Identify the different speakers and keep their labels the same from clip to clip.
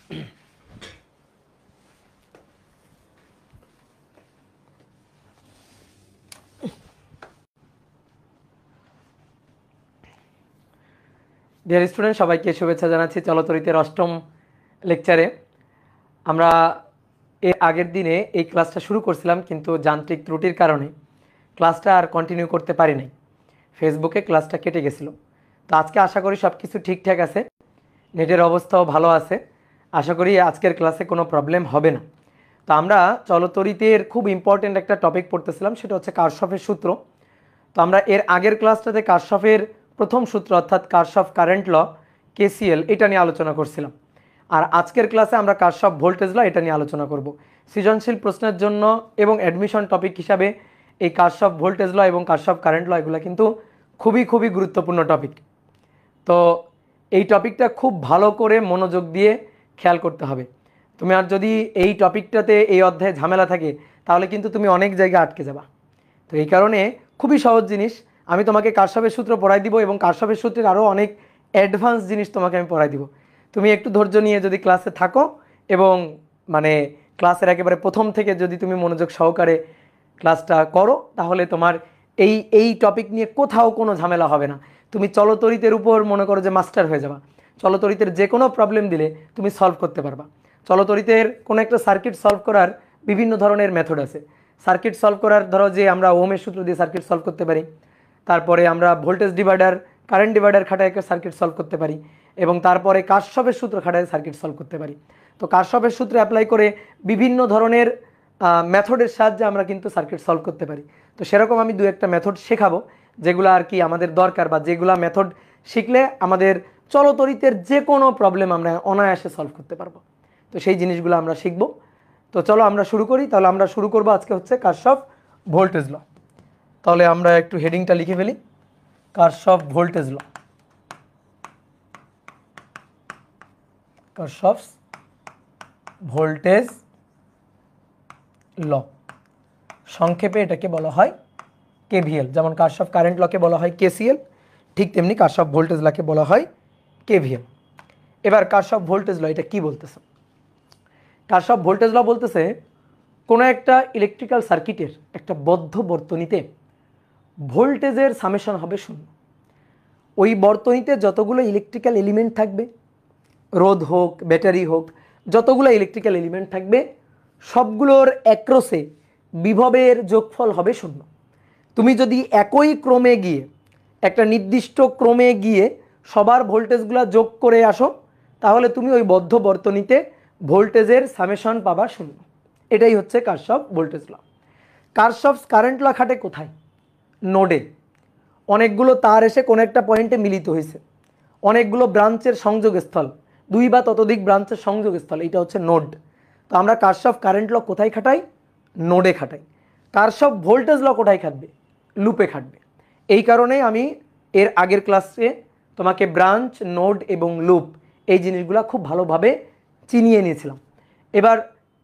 Speaker 1: Dear student, সবাইকে শুভেচ্ছা জানাচ্ছি চলতরিতের অষ্টম লেকচারে। আমরা এর আগের দিনে এই ক্লাসটা শুরু করছিলাম, কিন্তু যান্ত্রিক ত্রুটির কারণে ক্লাসটা আর কন্টিনিউ করতে পারি নাই। ফেসবুকে ক্লাসটা কেটে গেছিলো। তো আজকে আশা করি সব কিছু ঠিকঠাক আছে, নেটের অবস্থাও ভালো আছে। আশা করি আজকের ক্লাসে কোনো প্রবলেম হবে না। তো আমরা চলতরিতের খুব ইম্পর্টেন্ট একটা টপিক পড়তেছিলাম, সেটা হচ্ছে কারশফের সূত্র। তো আমরা এর আগের ক্লাসটাতে কারশফের প্রথম সূত্র অর্থাৎ কারশফ কারেন্ট ল, কেসিএল, এটা নিয়ে আলোচনা করছিলাম। আর আজকের ক্লাসে আমরা কারশফ ভোল্টেজ ল এটা নিয়ে আলোচনা করব। সৃজনশীল প্রশ্নের জন্য এবং অ্যাডমিশন টপিক হিসাবে এই কারশফ ভোল্টেজ ল এবং কারশফ কারেন্ট ল এগুলো কিন্তু খুবই গুরুত্বপূর্ণ টপিক। তো এই টপিকটা খুব ভালো করে মনোযোগ দিয়ে খেয়াল করতে হবে। তুমি আর যদি এই টপিকটাতে এই অধ্যায়ে ঝামেলা থাকে তাহলে কিন্তু তুমি অনেক জায়গায় আটকে যাবা। তো এই কারণে খুবই সহজ জিনিস আমি তোমাকে কারশফের সূত্র পড়াই দিব, এবং কারশফের সূত্রের আরও অনেক অ্যাডভান্স জিনিস তোমাকে আমি পড়াই দিব। তুমি একটু ধৈর্য নিয়ে যদি ক্লাসে থাকো এবং মানে ক্লাসের একেবারে প্রথম থেকে যদি তুমি মনোযোগ সহকারে ক্লাসটা করো, তাহলে তোমার এই টপিক নিয়ে কোথাও কোনো ঝামেলা হবে না। তুমি চলতরিতের উপর মনে করো যে মাস্টার হয়ে যাবা। চলতরিতের যে কোনো প্রবলেম দিলে তুমি সলভ করতে পারবা। চলতরিতের কোনো একটা সার্কিট সলভ করার বিভিন্ন ধরনের মেথড আছে। সার্কিট সলভ করার ধরো যে আমরা ওহমের সূত্র দিয়ে সার্কিট সলভ করতে পারি, তারপরে আমরা ভোল্টেজ ডিভাইডার, কারেন্ট ডিভাইডার খাটায় একটা সার্কিট সলভ করতে পারি, এবং তারপরে কারশফের সূত্র খাটায় সার্কিট সলভ করতে পারি। তো কারশফের সূত্র অ্যাপ্লাই করে বিভিন্ন ধরনের মেথডের সাহায্যে আমরা কিন্তু সার্কিট সলভ করতে পারি। তো সেরকম আমি দু একটা মেথড শেখাবো যেগুলো আর কি আমাদের দরকার, বা যেগুলা মেথড শিখলে আমাদের চলতরিতের যে কোনো প্রবলেম আমরা অনায়াসে সলভ করতে পারবো। তো সেই জিনিসগুলো আমরা শিখব। তো চলো আমরা শুরু করি। তাহলে আমরা শুরু করবো আজকে হচ্ছে কারশফ ভোল্টেজ ল। তাহলে আমরা একটু হেডিংটা লিখে ফেলি, কারশফ ভোল্টেজ ল। কারশফ ভোল্টেজ ল, সংক্ষেপে এটাকে বলা হয় কেভিএল। যেমন কারশফ কারেন্ট লকে বলা হয় কেসিএল, ঠিক তেমনি কারশফ ভোল্টেজ লকে বলা হয় কেভিএল। এবার কারশফ ভোল্টেজ ল এটা কি বলতেছে? কারশফ ভোল্টেজ ল বলতেছে কোনো একটা ইলেকট্রিক্যাল সার্কিটের একটা বদ্ধ বর্তনীতে ভোল্টেজের সামেশন হবে 0। ওই বর্তনীতে যতগুলো ইলেকট্রিক্যাল এলিমেন্ট থাকবে, রোধ হোক, ব্যাটারি হোক, যতগুলো ইলেকট্রিক্যাল এলিমেন্ট থাকবে সবগুলোর অ্যাক্রসে বিভবের যোগফল হবে 0। তুমি যদি একই ক্রমে গিয়ে, একটা নির্দিষ্ট ক্রমে গিয়ে সবার ভোল্টেজগুলো যোগ করে আসো, তাহলে তুমি ওই বদ্ধ বর্তনীতে ভোল্টেজের সামেশন পাবা 0। এটাই হচ্ছে কারশফ ভোল্টেজ ল। কারশফ কারেন্ট ল খাটে কোথায়? নোডে। অনেকগুলো তার এসে কোনো একটা পয়েন্টে মিলিত হয়েছে, অনেকগুলো ব্রাঞ্চের সংযোগস্থল, 2 বা ততোধিক ব্রাঞ্চের সংযোগস্থল, এটা হচ্ছে নোড। তো আমরা কারশফ কারেন্ট ল কোথায় খাটাই? নোডে খাটাই। কারশফ ভোল্টেজ ল কোথায় খাটবে? লুপে খাটবে। এই কারণেই আমি এর আগের ক্লাসে তোমাকে ব্রাঞ্চ, নোড এবং লুপ এই জিনিসগুলো খুব ভালোভাবে চিনিয়ে নিয়েছিলাম। এবার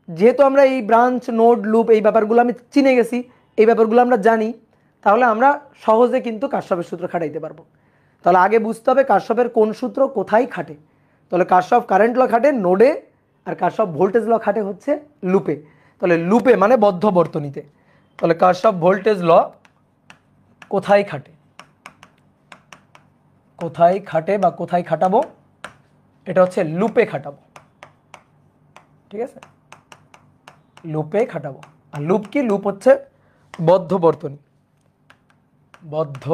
Speaker 1: যেহেতু আমরা এই ব্রাঞ্চ, নোড, লুপ এই ব্যাপারগুলো আমি চিনে গেছি, এই ব্যাপারগুলো আমরা জানি, তাহলে আমরা সহজে কিন্তু কারশফের সূত্র খাটাইতে পারবো। তাহলে আগে বুঝতে হবে কারশফের কোন সূত্র কোথায় খাটে। তাহলে কারশফ কারেন্ট ল খাটে নোডে, আর কারশফ ভোল্টেজ ল খাটে হচ্ছে লুপে। তাহলে লুপে মানে বদ্ধ বর্তনীতে। তাহলে কারশফ ভোল্টেজ ল কোথায় খাটে? কোথায় খাটে বা কোথায় খাটাবো? এটা হচ্ছে লুপে খাটাবো। ঠিক আছে, লুপে খাটাবো। আর লুপ কি? লুপ হচ্ছে বদ্ধ বর্তনী। বদ্ধ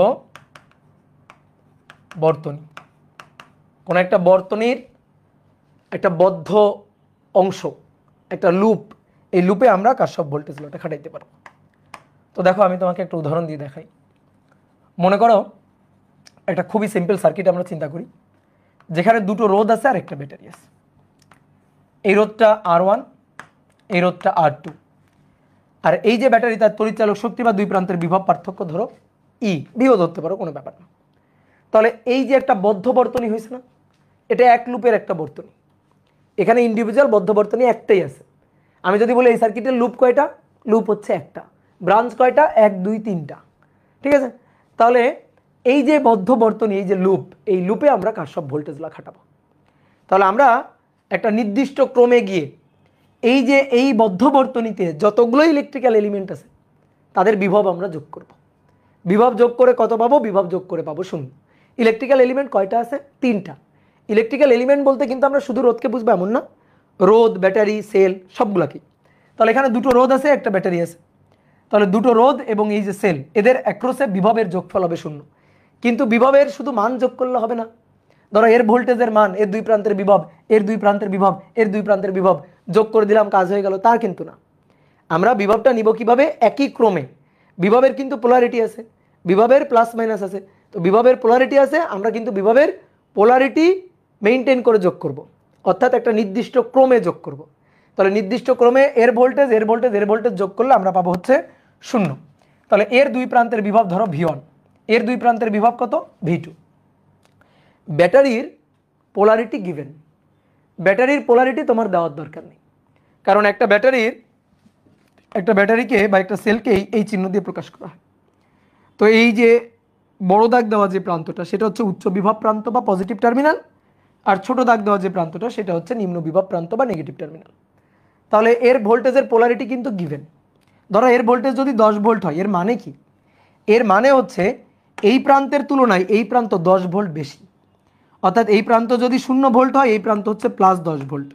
Speaker 1: বর্তনী, কোন একটা বর্তনীর একটা বদ্ধ অংশ, একটা লুপ, এই লুপে আমরা কারশফ ভোল্টেজ লটা খাটাইতে পারবো। তো দেখো আমি তোমাকে একটা উদাহরণ দিয়ে দেখাই। মনে করো একটা খুবই সিম্পল সার্কিট আমরা চিন্তা করি, যেখানে দুটো রোধ আছে আর একটা ব্যাটারি আছে। এই রোধটা R1, এই রোধটা R2, আর এই যে ব্যাটারি তার তড়িৎচালক শক্তি বা দুই প্রান্তের বিভব পার্থক্য ধরো ই, বিও ধরতে পারো, কোনো ব্যাপার না। তাহলে এই যে একটা বদ্ধ বর্তনী হয়েছে না, এটা এক লুপের একটা বর্তনী। এখানে ইন্ডিভিজুয়াল বদ্ধ বর্তনী একটাই আছে। আমি যদি বলি এই সার্কিটের লুপ কয়টা? লুপ হচ্ছে একটা। ব্রাঞ্চ কয়টা? 1, 2, 3টা। ঠিক আছে, তাহলে এই যে বদ্ধ বর্তনী, এই যে লুপ, এই লুপে আমরা কারশফ ভোল্টেজ ল খাটাবো। তাহলে আমরা একটা নির্দিষ্ট ক্রমে গিয়ে এই যে এই বদ্ধ বর্তনীতে যতগুলো ইলেকট্রিক্যাল এলিমেন্ট আছে তাদের বিভব আমরা যোগ করব। বিভব যোগ করে কত পাবো? বিভব যোগ করে পাবো 0। ইলেকট্রিক্যাল এলিমেন্ট কয়টা আছে? 3টা। ইলেকট্রিক্যাল এলিমেন্ট বলতে কিন্তু আমরা শুধু রোধকে বুঝবো এমন না, রোধ, ব্যাটারি, সেল সবগুলাকে। তাহলে এখানে দুটো রোধ আছে, একটা ব্যাটারি আছে, তাহলে দুটো রোধ এবং এই যে সেল, এদের অ্যাক্রসে বিভবের যোগফল হবে 0। কিন্তু বিভবের শুধু মান যোগ করলে হবে না। ধরো এর ভোল্টেজের মান, এর দুই প্রান্তের বিভব, এর দুই প্রান্তের বিভব, এর দুই প্রান্তের বিভব যোগ করে দিলাম, কাজ হয়ে গেল, তা কিন্তু না। আমরা বিভবটা নিব কিভাবে? একই ক্রমে। বিভবের কিন্তু পোলারিটি আছে, বিভবের প্লাস মাইনাস আছে, তো বিভবের পোলারিটি আছে, আমরা কিন্তু বিভবের পোলারিটি মেইনটেইন করে যোগ করব, অর্থাৎ একটা নির্দিষ্ট ক্রমে যোগ করব। তাহলে নির্দিষ্ট ক্রমে এর ভোল্টেজ, এর ভোল্টেজ, এর ভোল্টেজ যোগ করলে আমরা পাবো হচ্ছে 0। তাহলে এর দুই প্রান্তের বিভব ধরো V1, এর দুই প্রান্তের বিভব কত? V2। ব্যাটারির পোলারিটি গিভেন, ব্যাটারির পোলারিটি তোমার দেওয়ার দরকার নেই, কারণ একটা ব্যাটারিকে বা একটা সেলকে এই চিহ্ন দিয়ে প্রকাশ করা হয়। তো এই যে বড় দাগ দেওয়া যে প্রান্তটা সেটা হচ্ছে উচ্চ বিভব প্রান্ত বা পজিটিভ টার্মিনাল, আর ছোট দাগ দেওয়া যে প্রান্তটা সেটা হচ্ছে নিম্ন বিভব প্রান্ত বা নেগেটিভ টার্মিনাল। তাহলে এর ভোল্টেজের পোলারিটি কিন্তু গিভেন। ধরো এর ভোল্টেজ যদি 10 ভোল্ট হয়, এর মানে কি? এর মানে হচ্ছে এই প্রান্তের তুলনায় এই প্রান্ত 10 ভোল্ট বেশি, অর্থাৎ এই প্রান্ত যদি 0 ভোল্ট হয় এই প্রান্ত হচ্ছে প্লাস 10 ভোল্ট,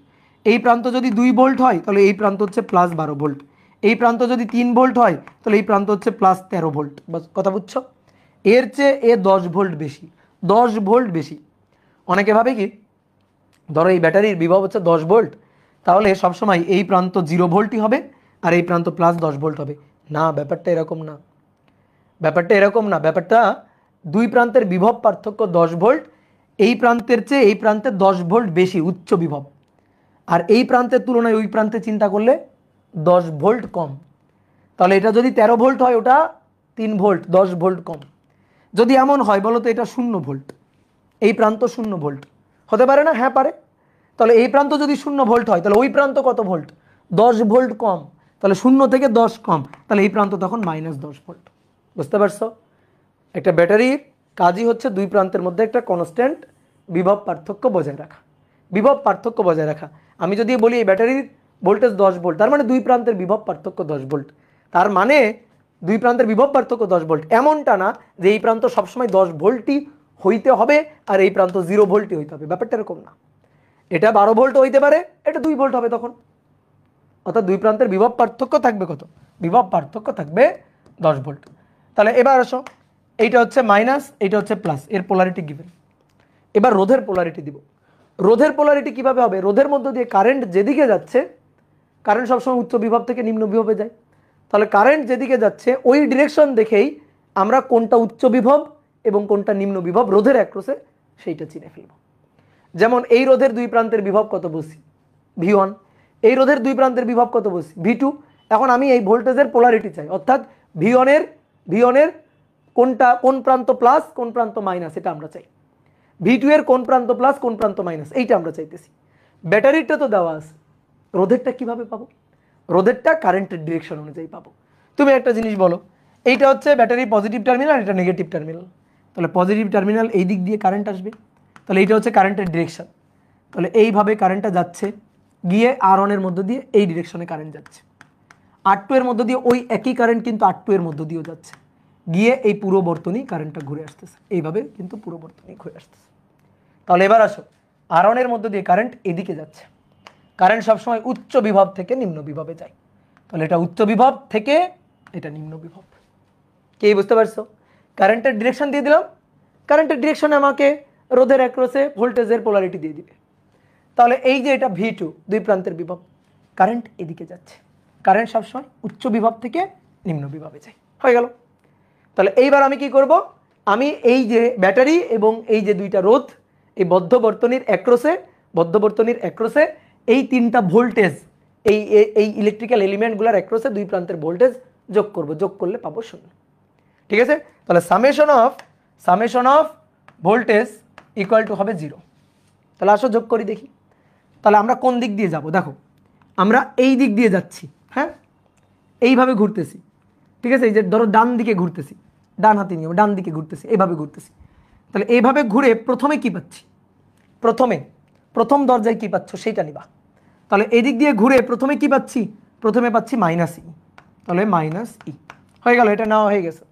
Speaker 1: এই প্রান্ত যদি 2 ভোল্ট হয় তাহলে এই প্রান্ত হচ্ছে প্লাস 12 ভোল্ট, এই প্রান্ত যদি 3 ভোল্ট হয় তাহলে এই প্রান্ত হচ্ছে প্লাস 13 ভোল্ট। বাস, কথা বুঝছো? এর চেয়ে এ 10 ভোল্ট বেশি, 10 ভোল্ট বেশি। অনেকে ভাবে কি, ধরো এই ব্যাটারির বিভব হচ্ছে 10 ভোল্ট, তাহলে সবসময় এই প্রান্ত 0 ভোল্টই হবে আর এই প্রান্ত প্লাস 10 ভোল্ট হবে। না, ব্যাপারটা এরকম না, ব্যাপারটা এরকম না। ব্যাপারটা দুই প্রান্তের বিভব পার্থক্য 10 ভোল্ট, এই প্রান্তের চেয়ে এই প্রান্তে 10 ভোল্ট বেশি উচ্চ বিভব, আর এই প্রান্তের তুলনায় ওই প্রান্তে চিন্তা করলে 10 ভোল্ট কম। তাহলে এটা যদি 13 ভোল্ট হয় ওটা 3 ভোল্ট, 10 ভোল্ট কম। যদি এমন হয় বলো তো এটা 0 ভোল্ট, এই প্রান্ত 0 ভোল্ট হতে পারে না? হ্যাঁ পারে। তাহলে এই প্রান্ত যদি 0 ভোল্ট হয় তাহলে ওই প্রান্ত কত ভোল্ট? 10 ভোল্ট কম। তাহলে 0 থেকে 10 কম, তাহলে এই প্রান্ত তখন -10 ভোল্ট। বুঝতে পারছো? একটা ব্যাটারির কাজই হচ্ছে দুই প্রান্তের মধ্যে একটা কনস্ট্যান্ট বিভব পার্থক্য বজায় রাখা, বিভব পার্থক্য বজায় রাখা। আমি যদি বলি এই ব্যাটারির ভোল্টেজ 10 ভোল্ট, তার মানে দুই প্রান্তের বিভব পার্থক্য 10 ভোল্ট। তার মানে দুই প্রান্তের বিভব পার্থক্য 10 ভোল্ট, এমনটা না যে এই প্রান্ত সবসময় 10 ভোল্টই হইতে হবে আর এই প্রান্ত 0 ভোল্টই হইতে হবে, ব্যাপারটা এরকম না। এটা 12 ভোল্ট হইতে পারে, এটা 2 ভোল্ট হবে তখন। অর্থাৎ দুই প্রান্তের বিভব পার্থক্য থাকবে কত? বিভব পার্থক্য থাকবে 10 ভোল্ট। তাহলে এবার আসো, এইটা হচ্ছে মাইনাস, এইটা হচ্ছে প্লাস, এর পোলারিটি গিভেন। এবার রোধের পোলারিটি দিব। রোধের পোলারিটি কিভাবে হবে? রোধের মধ্য দিয়ে কারেন্ট যেদিকে যাচ্ছে, কারেন্ট সবসময় উচ্চ বিভব থেকে নিম্ন বিভবে যায়, তাহলে কারেন্ট যেদিকে যাচ্ছে ওই ডিরেকশন দেখেই আমরা কোনটা উচ্চ বিভব এবং কোনটা নিম্ন বিভব রোধের অ্যাক্রসে সেইটা চিনে ফেলব। যেমন এই রোধের দুই প্রান্তের বিভব কত বুঝি? V1। এই রোধের দুই প্রান্তের বিভব কত বুঝি? V2। এখন আমি এই ভোল্টেজের পোলারিটি চাই, অর্থাৎ V1 এর কোন প্রান্ত প্লাস কোন প্রান্ত মাইনাস এটা আমরা চাই। V2 এর কোন প্রান্ত প্লাস কোন প্রান্ত মাইনাস এইটা আমরা চাইতেছি। ব্যাটারিটা তো দেওয়া আছে, রোধেরটা কিভাবে পাবো? রোধেরটা কারেন্টের ডিরেকশন অনুযায়ী পাবো। তুমি একটা জিনিস বলো, এইটা হচ্ছে ব্যাটারির পজিটিভ টার্মিনাল, এটা নেগেটিভ টার্মিনাল, তাহলে পজিটিভ টার্মিনাল এই দিক দিয়ে কারেন্ট আসবে, তাহলে এইটা হচ্ছে কারেন্টের ডিরেকশন। তাহলে এইভাবে কারেন্টটা যাচ্ছে, গিয়ে R1 এর মধ্য দিয়ে এই ডিরেকশনে কারেন্ট যাচ্ছে, R2 এর মধ্য দিয়ে ওই একই কারেন্ট কিন্তু R2 এর মধ্য দিয়েও যাচ্ছে, গিয়ে এই পুরো বর্তনী কারেন্টটা ঘুরে আসতেছে, এইভাবে কিন্তু পুরো বর্তনী ঘুরে আসতেছে। তাহলে এবার আসো, R1 এর মধ্য দিয়ে কারেন্ট এদিকে যাচ্ছে, কারেন্ট সবসময় উচ্চ বিভব থেকে নিম্ন বিভবে যায়, তাহলে এটা উচ্চ বিভব থেকে এটা নিম্ন বিভব। কে বুঝতে পারছো? কারেন্টের ডিরেকশন দিয়ে দিলাম, কারেন্টের ডিরেকশনে আমাকে রোধের অ্যাক্রসে ভোল্টেজের পোলারিটি দিয়ে দিবে। তাহলে এই যে এটা V2 দুই প্রান্তের বিভব, কারেন্ট এদিকে যাচ্ছে, কারেন্ট সবসময় উচ্চ বিভব থেকে নিম্ন বিভবে যায়, হয়ে গেল। তাহলে এইবার আমি কি করব? আমি এই যে ব্যাটারি এবং এই যে দুইটা রোধ, এই বদ্ধ বর্তনীর অ্যাক্রসে এই তিনটা ভোল্টেজ, এই ইলেকট্রিক্যাল এলিমেন্টগুলোর অ্যাক্রসে দুই প্রান্তের ভোল্টেজ যোগ করব, যোগ করলে পাবো 0। ঠিক আছে? তাহলে summation of voltage equal to হবে 0। তাহলে আসো যোগ করি দেখি। তাহলে আমরা কোন দিক দিয়ে যাব? দেখো আমরা এই দিক দিয়ে যাচ্ছি, হ্যাঁ এইভাবে ঘুরতেছি, ঠিক আছে? এই যে ধরো ডান দিকে ঘুরতেছি, ডান হাতে নিয়ে ডান দিকে ঘুরতেছি, এইভাবে ঘুরতেছি। তাহলে এইভাবে ঘুরে প্রথমে কি পাচ্ছি? প্রথম দরজায় কি পাচ্ছ সেইটা নিবা। তাহলে এদিক দিয়ে ঘুরে প্রথমে কি পাচ্ছি, প্রথমে পাচ্ছি মাইনাস ই, তাহলে মাইনাস ই হয়ে গেল, এটা নেওয়া হয়ে গেছে।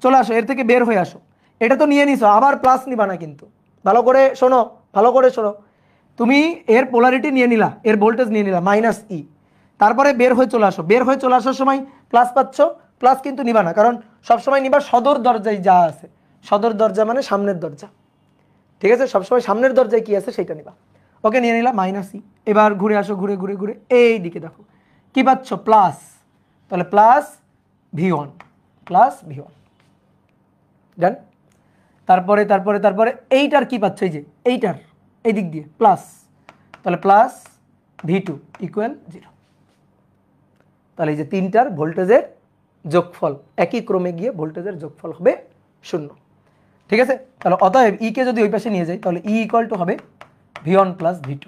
Speaker 1: চলে আসো, এর থেকে বের হয়ে আসো। এটা তো নিয়ে নিছো, আবার প্লাস নিবা না কিন্তু, ভালো করে শোনো, ভালো করে শোনো। তুমি এর পোলারিটি নিয়ে নিলা, এর ভোল্টেজ নিয়ে নিলা মাইনাস ই, তারপরে বের হয়ে চলে আসো। বের হয়ে চলে আসার সময় প্লাস পাচ্ছ, প্লাস কিন্তু নিবা না, কারণ সবসময় নিবা সদর দরজায় যা আছে। সদর দরজা মানে সামনের দরজা, ঠিক আছে? সবসময় সামনের দরজায় কি আছে সেইটা নিবা। ওকে, নিয়ে নিলাম মাইনাস ই। এবার ঘুরে আসো, ঘুরে ঘুরে ঘুরে এই দিকে দেখো কি পাচ্ছ, প্লাস। তাহলে প্লাস V1, প্লাস V1, ডান। তারপরে তারপরে তারপরে এইটার কি পাচ্ছ, এই যে এইটার এই দিক দিয়ে প্লাস, তাহলে প্লাস V2 ইকুয়াল 0। তাহলে এই যে তিনটার ভোল্টেজের যোগফল একই ক্রমে গিয়ে ভোল্টেজের যোগফল হবে 0, ঠিক আছে? তাহলে অতএব ই কে যদি ওই পাশে নিয়ে যাই তাহলে ই ইকুয়াল টু হবে V1 প্লাস V2,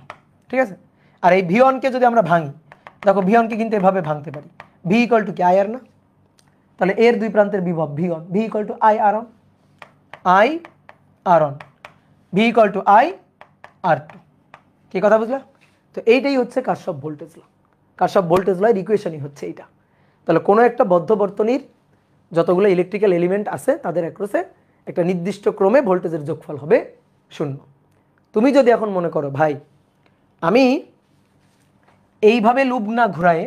Speaker 1: ঠিক আছে? আর এই V1 কে যদি আমরা ভাঙি, দেখো V1 কে কিন্তু এভাবে ভাঙতে পারি, V ইকুয়াল টু কি I R না? তাহলে এর দুই প্রান্তের বিভব V1, V equal to I R1, I R1, V equal to I R2। কি কথা বুঝলা? তো এইটাই হচ্ছে কারশফ ভোল্টেজ ল। কারশফ ভোল্টেজ ল এর ইকুয়েশনই হচ্ছে এইটা। তাহলে কোনো একটা বদ্ধ বর্তনীর যতগুলো ইলেকট্রিক্যাল এলিমেন্ট আছে তাদের অ্যাক্রসে একটা নির্দিষ্ট ক্রমে ভোল্টেজের যোগফল হবে 0। তুমি যদি এখন মনে করো ভাই আমি এইভাবে লুপ না ঘুরায়ে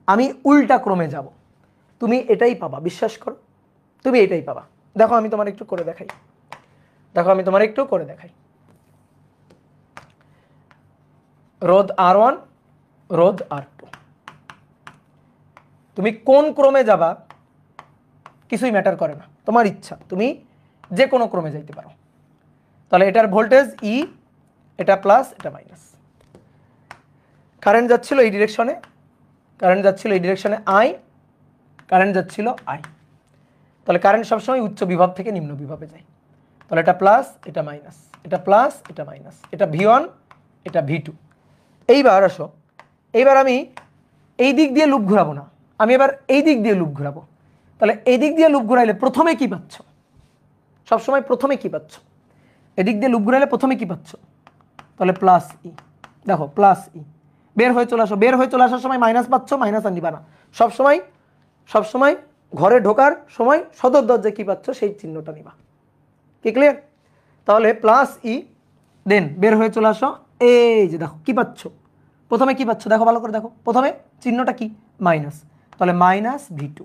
Speaker 1: আমি উল্টা ক্রমে যাব, তুমি এটাই পাবা, বিশ্বাস করো তুমি এটাই পাবা। দেখো আমি তোমার একটু করে দেখাই, দেখো আমি তোমার একটু করে দেখাই। রোধ R1, রোধ R2, তুমি কোন ক্রমে যাবা কিছুই ম্যাটার করে না, তোমার ইচ্ছা, তুমি যে কোনো ক্রমে যাইতে পারো। তাহলে এটার ভোল্টেজ ই, এটা প্লাস এটা মাইনাস, কারেন্ট যাচ্ছিল এই ডিরেকশনে, কারেন্ট যাচ্ছিল এই ডিরেকশনে আই, কারেন্ট যাচ্ছিল আই। তাহলে কারেন্ট সবসময় উচ্চ বিভব থেকে নিম্ন বিভবে যায়। তাহলে এটা প্লাস এটা মাইনাস, এটা প্লাস এটা মাইনাস, এটা V1 এটা V2। এইবার আসো, এইবার আমি এই দিক দিয়ে লুপ ঘুরাবো না, আমি এবার এই দিক দিয়ে লুপ ঘুরাবো। তাহলে এই দিক দিয়ে লুপ ঘুরাইলে প্রথমে কি পাচ্ছ, সবসময় প্রথমে কি পাচ্ছ, এদিক দিয়ে লুপ ঘুরাইলে প্রথমে কি পাচ্ছ, তাহলে প্লাস ই। দেখো প্লাস ই, বের হয়ে চলে আসো, বের হয়ে চলে আসার সময় মাইনাস পাচ্ছ, মাইনাস আর নিবা না। সবসময় সবসময় ঘরে ঢোকার সময় সদর দরজায় কি পাচ্ছ সেই চিহ্নটা নিবা। কি ক্লিয়ার? তাহলে প্লাস ই, দেন বের হয়ে চলে আসো, এই যে দেখো কি পাচ্ছ, প্রথমে কি পাচ্ছ দেখো ভালো করে দেখো, প্রথমে চিহ্নটা কি মাইনাস, তাহলে মাইনাস V2।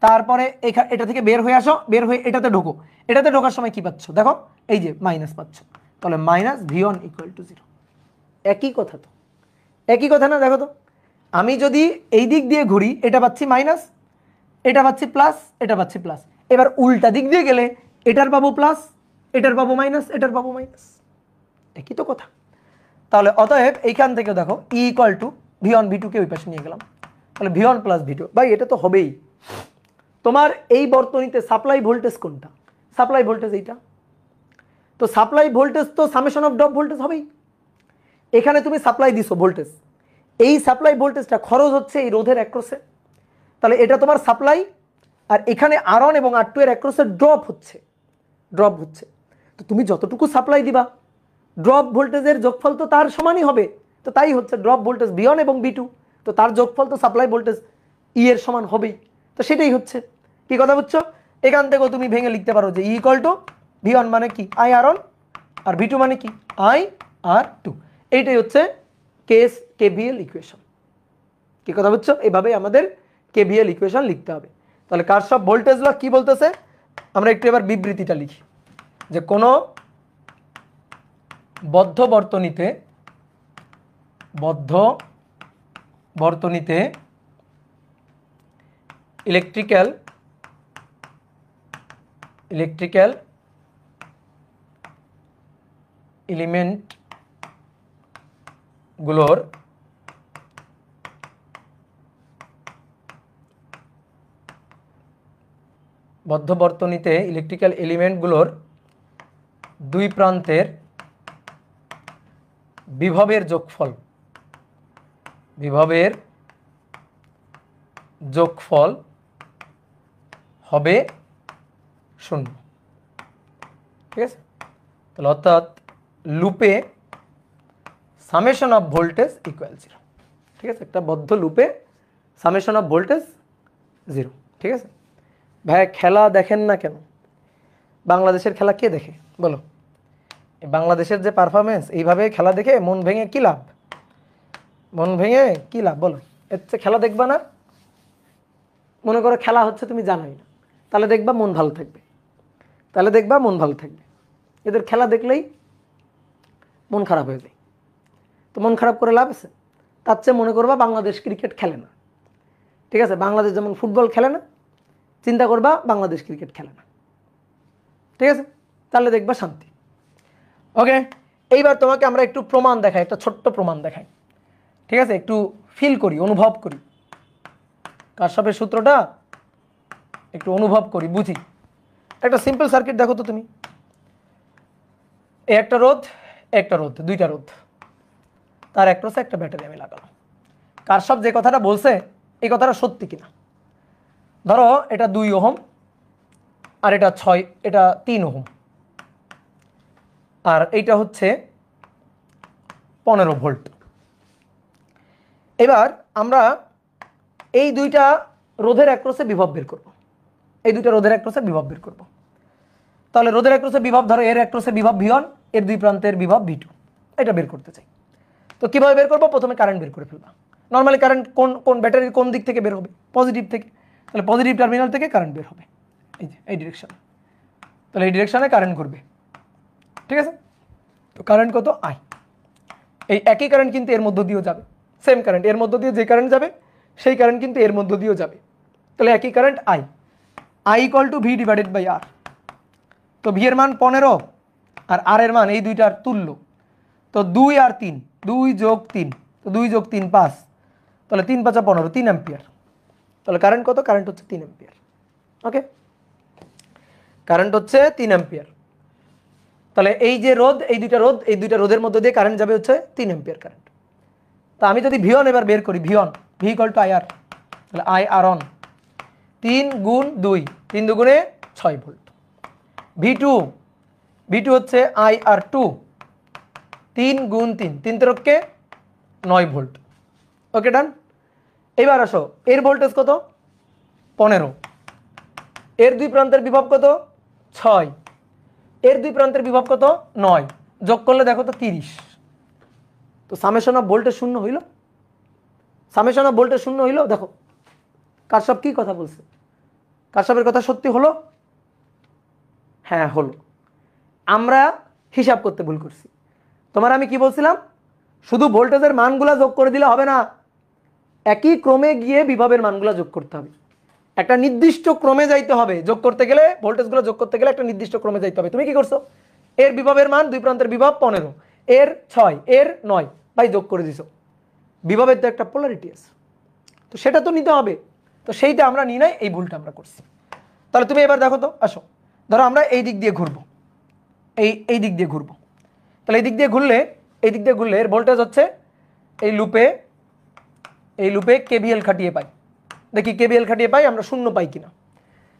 Speaker 1: তারপরে এটা থেকে বের হয়ে আসো, বের হয়ে এটাতে ঢোকো, এটাতে ঢোকার সময় কি পাচ্ছ দেখো, এই যে মাইনাস পাচ্ছ, তাহলে মাইনাস V1 ইকুয়াল টু 0। একই কথা তো, একই কথা না? দেখো তো আমি যদি এই দিক দিয়ে ঘুরি এটা পাচ্ছি মাইনাস, এটা পাচ্ছি প্লাস, এটা পাচ্ছি প্লাস। এবার উল্টা দিক দিয়ে গেলে এটার পাবো প্লাস, এটার পাবো মাইনাস, এটার পাবো মাইনাস, একই তো কথা। তাহলে অতএব এইখান থেকে দেখো E equal to V1 V2 কে ওই পাশে নিয়ে গেলাম, তাহলে V1 প্লাস V2। ভাই এটা তো হবেই। তোমার এই বর্তনীতে সাপ্লাই ভোল্টেজ কোনটা? সাপ্লাই ভোল্টেজ এইটা। তো সাপ্লাই ভোল্টেজ তো সামেশন অফ ড্রপ ভোল্টেজ হবেই। এখানে তুমি সাপ্লাই দিছো ভোল্টেজ, এই সাপ্লাই ভোল্টেজটা খরচ হচ্ছে এই রোধের অ্যাক্রসে, তাহলে এটা তোমার সাপ্লাই। আর এখানে R1 এবং R2 এর অ্যাক্রসে ড্রপ হচ্ছে, ড্রপ হচ্ছে। তো তুমি যতটুকু সাপ্লাই দিবা ড্রপ ভোল্টেজের যোগফল তো তার সমানই হবে। তো তাই হচ্ছে ড্রপ ভোল্টেজ V1 এবং V2, তো তার যোগফল তো সাপ্লাই ভোল্টেজ ই এর সমান হবেই। তো সেটাই হচ্ছে। কি কথা বুঝছো? এখান থেকেও তুমি ভেঙে লিখতে পারো যে ই ইকুয়াল টু V1 মানে কি I R1, আর V2 মানে কি I R2। এইটাই হচ্ছে কেস KVL ইকুয়েশন। কি কথা বুঝছো? এভাবেই আমাদের KVL ইকুয়েশন লিখতে হবে। তাহলে কারশফ ভোল্টেজ ল কি বলতেছে আমরা একটু এবার বিবৃতিটা লিখি, যে কোনো বদ্ধ বর্তনীতে ইলেকট্রিক্যাল এলিমেন্টগুলোর বদ্ধ বর্তনীতে ইলেকট্রিক্যাল এলিমেন্টগুলোর দুই প্রান্তের বিভবের যোগফল হবে 0। ঠিক আছে? তাহলে অর্থাৎ লুপে সামেশন অফ ভোল্টেজ ইকুয়াল 0। ঠিক আছে, একটা বদ্ধ লুপে সামেশন অফ ভোল্টেজ 0। ঠিক আছে ভাই, খেলা দেখেন না কেন? বাংলাদেশের খেলা কে দেখে বলো? বাংলাদেশের যে পারফরমেন্স, এইভাবে খেলা দেখে মন ভেঙে কি লাভ? মন ভেঙে কি লাভ বলো? এর চেয়ে খেলা দেখবা না? মনে করো খেলা হচ্ছে, তুমি জানোই না, তাহলে দেখবা মন ভালো থাকবে, তাহলে দেখবা মন ভালো থাকবে। এদের খেলা দেখলেই মন খারাপ হয়ে যায়, তো মন খারাপ করে লাভ আছে? তার চেয়ে মনে করবা বাংলাদেশ ক্রিকেট খেলে না। ঠিক আছে, বাংলাদেশ যেমন ফুটবল খেলে না, চিন্তা করবা বাংলাদেশ ক্রিকেট খেলে না। ঠিক আছে, তাহলে দেখবা শান্তি। ওকে, এইবার তোমাকে আমরা একটু প্রমাণ দেখাই, একটা ছোট্ট প্রমাণ দেখাই। ঠিক আছে, একটু ফিল করি, অনুভব করি কারশফের সূত্রটা, একটু অনুভব করি, বুঝি। একটা সিম্পল সার্কিট দেখো তো তুমি, একটা রোধ, একটা রোধ, দুইটা রোধ, তার অ্যাক্রসে একটা ব্যাটারি আমি লাগালাম। কারশফ যে কথাটা বলছে এই কথাটা সত্যি কিনা? ধরো এটা 2 ওহম আর এটা 6, এটা 3 ওহম, আর এইটা হচ্ছে 15 ভোল্ট। এবার আমরা এই দুইটা রোধের অ্যাক্রসে বিভব বের করব, এই দুইটা রোধের অ্যাক্রসে বিভব বের করব। তাহলে রোধের অ্যাক্রসে বিভব, ধরো এর অ্যাক্রসে বিভব V1, এর দুই প্রান্তের বিভব V2, এটা বের করতে চাই। তো কিভাবে বের করব? প্রথমে কারেন্ট বের করে ফেলবা। নর্মালি কারেন্ট কোন কোন ব্যাটারির কোন দিক থেকে বের হবে? পজিটিভ থেকে। তাহলে পজিটিভ টার্মিনাল থেকে কারেন্ট বের হবে, এই যে এই ডিরেকশনে। তাহলে এই ডিরেকশনে কারেন্ট ঘুরবে। ঠিক আছে, তো কারেন্ট কত? I। এই একই কারেন্ট কিন্তু এর মধ্য দিয়েও যাবে, সেম কারেন্ট, এর মধ্য দিয়ে যে কারেন্ট যাবে সেই কারেন্ট কিন্তু এর মধ্য দিয়েও যাবে। তাহলে একই current I equal to V divided by R। তো V এর মান 15 আর R এর মান এই দুইটার তুল্য, তো 2 আর 3, 2 যোগ 3, তো 2 যোগ 3 5, তাহলে 3 5 15, 3 অ্যাম্পিয়ার। তাহলে কারেন্ট কত? কারেন্ট হচ্ছে 3 অ্যাম্পিয়ার। ওকে, কারেন্ট হচ্ছে 3 অ্যাম্পিয়ার। তাহলে এই যে রোধ, এই দুইটা রোধ, এই দুইটা রোধের মধ্যে দিয়ে কারেন্ট যাবে হচ্ছে 3 অ্যাম্পিয়ার কারেন্ট। তা আমি যদি V1 এবার বের করি, V1 V equal to IR, তাহলে IR অন 3 গুণ 2, 3 দুগুণে 6 ভোল্ট। V2 V2 হচ্ছে IR2, 3 গুণ 3, 3 তেরোকে 9 ভোল্ট। ওকে ডান। এবার আসো, এর ভোল্টেজ কত? 15, এর দুই প্রান্তের বিভব কত? 6, এর দুই প্রান্তের বিভব কত? 9, যোগ করলে দেখো তো 30। তো সামেশন অফ ভোল্টেজ শূন্য হইল, সামেশন অফ ভোল্টেজ শূন্য হইল। দেখো কারশফ কি কথা বলছে, কারশফের কথা সত্যি হলো? হ্যাঁ হলো। আমরা হিসাব করতে ভুল করছি। তোমার আমি কি বলছিলাম? শুধু ভোল্টেজের মানগুলা যোগ করে দিলে হবে না, একই ক্রমে গিয়ে বিভবের মানগুলা যোগ করতে হবে, একটা নির্দিষ্ট ক্রমে যাইতে হবে। যোগ করতে গেলে, ভোল্টেজগুলো যোগ করতে গেলে একটা নির্দিষ্ট ক্রমে যাইতে হবে। তুমি কি করছো? এর বিভবের মান, দুই প্রান্তের বিভব 15, এর 6, এর 9, ভাই যোগ করে দিছো। বিভবের তো একটা পোলারিটি আছে, তো সেটা তো নিতে হবে, তো সেইটা আমরা নিই নাই, এই ভুলটা আমরা করছি। তাহলে তুমি এবার দেখো তো, আসো ধরো আমরা এই দিক দিয়ে ঘুরবো, এই দিক দিয়ে ঘুরবো। তাহলে এই দিক দিয়ে ঘুরলে, এই দিক দিয়ে ঘুরলে এর ভোল্টেজ হচ্ছে এই লুপে কেবিএল খাটিয়ে পাই। দেখি কেবিএল খাটিয়ে পাই আমরা, শূন্য পাই কিনা।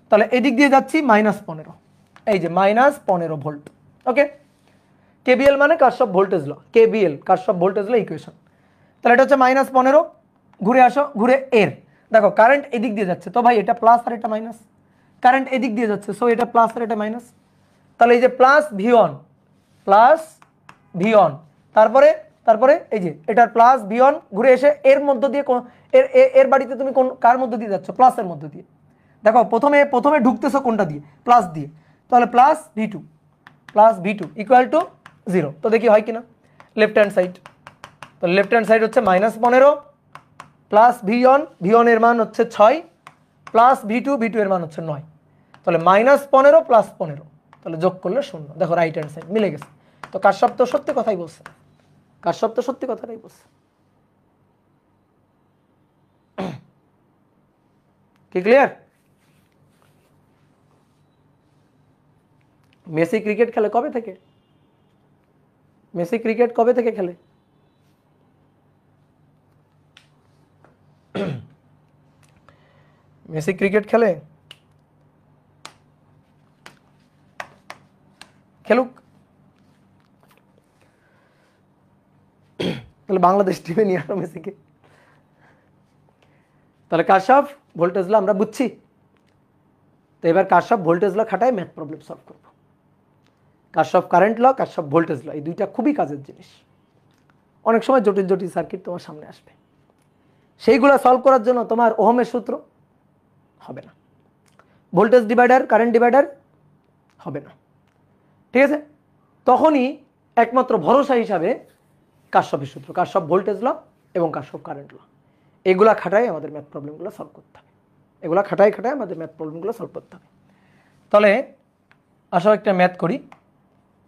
Speaker 1: তাহলে এদিক দিয়ে যাচ্ছি -15, এই যে -15 ভোল্ট। ওকে, কেবিএল মানে Kirchhoff voltage law, KVL Kirchhoff voltage law equation. তাহলে এটা হচ্ছে -15, ঘুরে আসো, ঘুরে এর দেখো কারেন্ট এদিক দিয়ে যাচ্ছে, তো ভাই এটা প্লাস আর এটা মাইনাস, কারেন্ট এদিক দিয়ে যাচ্ছে, সো এটা প্লাস আর এটা মাইনাস। তাহলে এই যে প্লাস V1, তারপরে তারপরে এই যে এটার প্লাস V1 ঘুরে এসে এর মধ্য দিয়ে এর বাড়িতে তুমি কোন কার মধ্য দিয়ে যাচ্ছ? প্লাসের মধ্য দিয়ে। দেখো প্রথমে ঢুকতেছো কোনটা দিয়ে? প্লাস দিয়ে। তাহলে প্লাস V2 ইকুয়াল টু 0। তো দেখি হয় কিনা লেফট হ্যান্ড সাইড। তো লেফট হ্যান্ড সাইড হচ্ছে -15 প্লাস V1 এর মান হচ্ছে 6 প্লাস V2 এর মান হচ্ছে 9। তাহলে -15 প্লাস 15, তাহলে যোগ করলে 0। দেখো রাইট হ্যান্ড সাইড মিলে গেছে। তো কারশফ তো সত্যি কথাই বলছে, কারশফ তো সত্যি কথাটাই বলছে। কি ক্লিয়ার? মেসি ক্রিকেট খেলে কবে থেকে? মেসি ক্রিকেট কবে থেকে খেলে? মেসি ক্রিকেট খেলুক। তাহলে বাংলাদেশ টিমে নিয়ে আসো মেসিকে। তাহলে কারশফ ভোল্টেজ ল আমরা বুঝছি। তো এবার কারশফ ভোল্টেজ ল খাটায় ম্যাথ প্রবলেম সলভ করব। কারশফ কারেন্ট ল, কারশফ ভোল্টেজ ল, এই দুইটা খুবই কাজের জিনিস। অনেক সময় জটিল জটিল সার্কিট তোমার সামনে আসবে, সেইগুলো সলভ করার জন্য তোমার ওহমের সূত্র হবে না, ভোল্টেজ ডিভাইডার, কারেন্ট ডিভাইডার হবে না, ঠিক আছে? তখনই একমাত্র ভরসা হিসাবে কারশফের সূত্র, কারশফ ভোল্টেজ ল এবং কারশফ কারেন্ট ল, এগুলা খাটাই আমাদের ম্যাথ প্রবলেমগুলো সলভ করতে হবে। এগুলা খাটাই আমাদের ম্যাথ প্রবলেমগুলো সলভ করতে হবে। তাহলে আসো একটা ম্যাথ করি,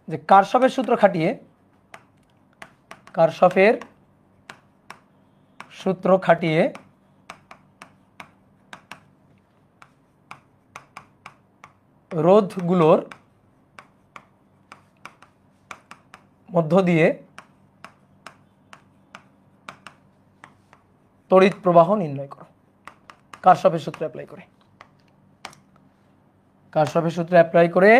Speaker 1: যে কারশফের সূত্র খাটিয়ে, কারশফের সূত্র খাটিয়ে রোধগুলোর মধ্য দিয়ে তড়িৎ প্রবাহ নির্ণয় করো। কারশফের সূত্র অ্যাপ্লাই করে, কারশফের সূত্র অ্যাপ্লাই করে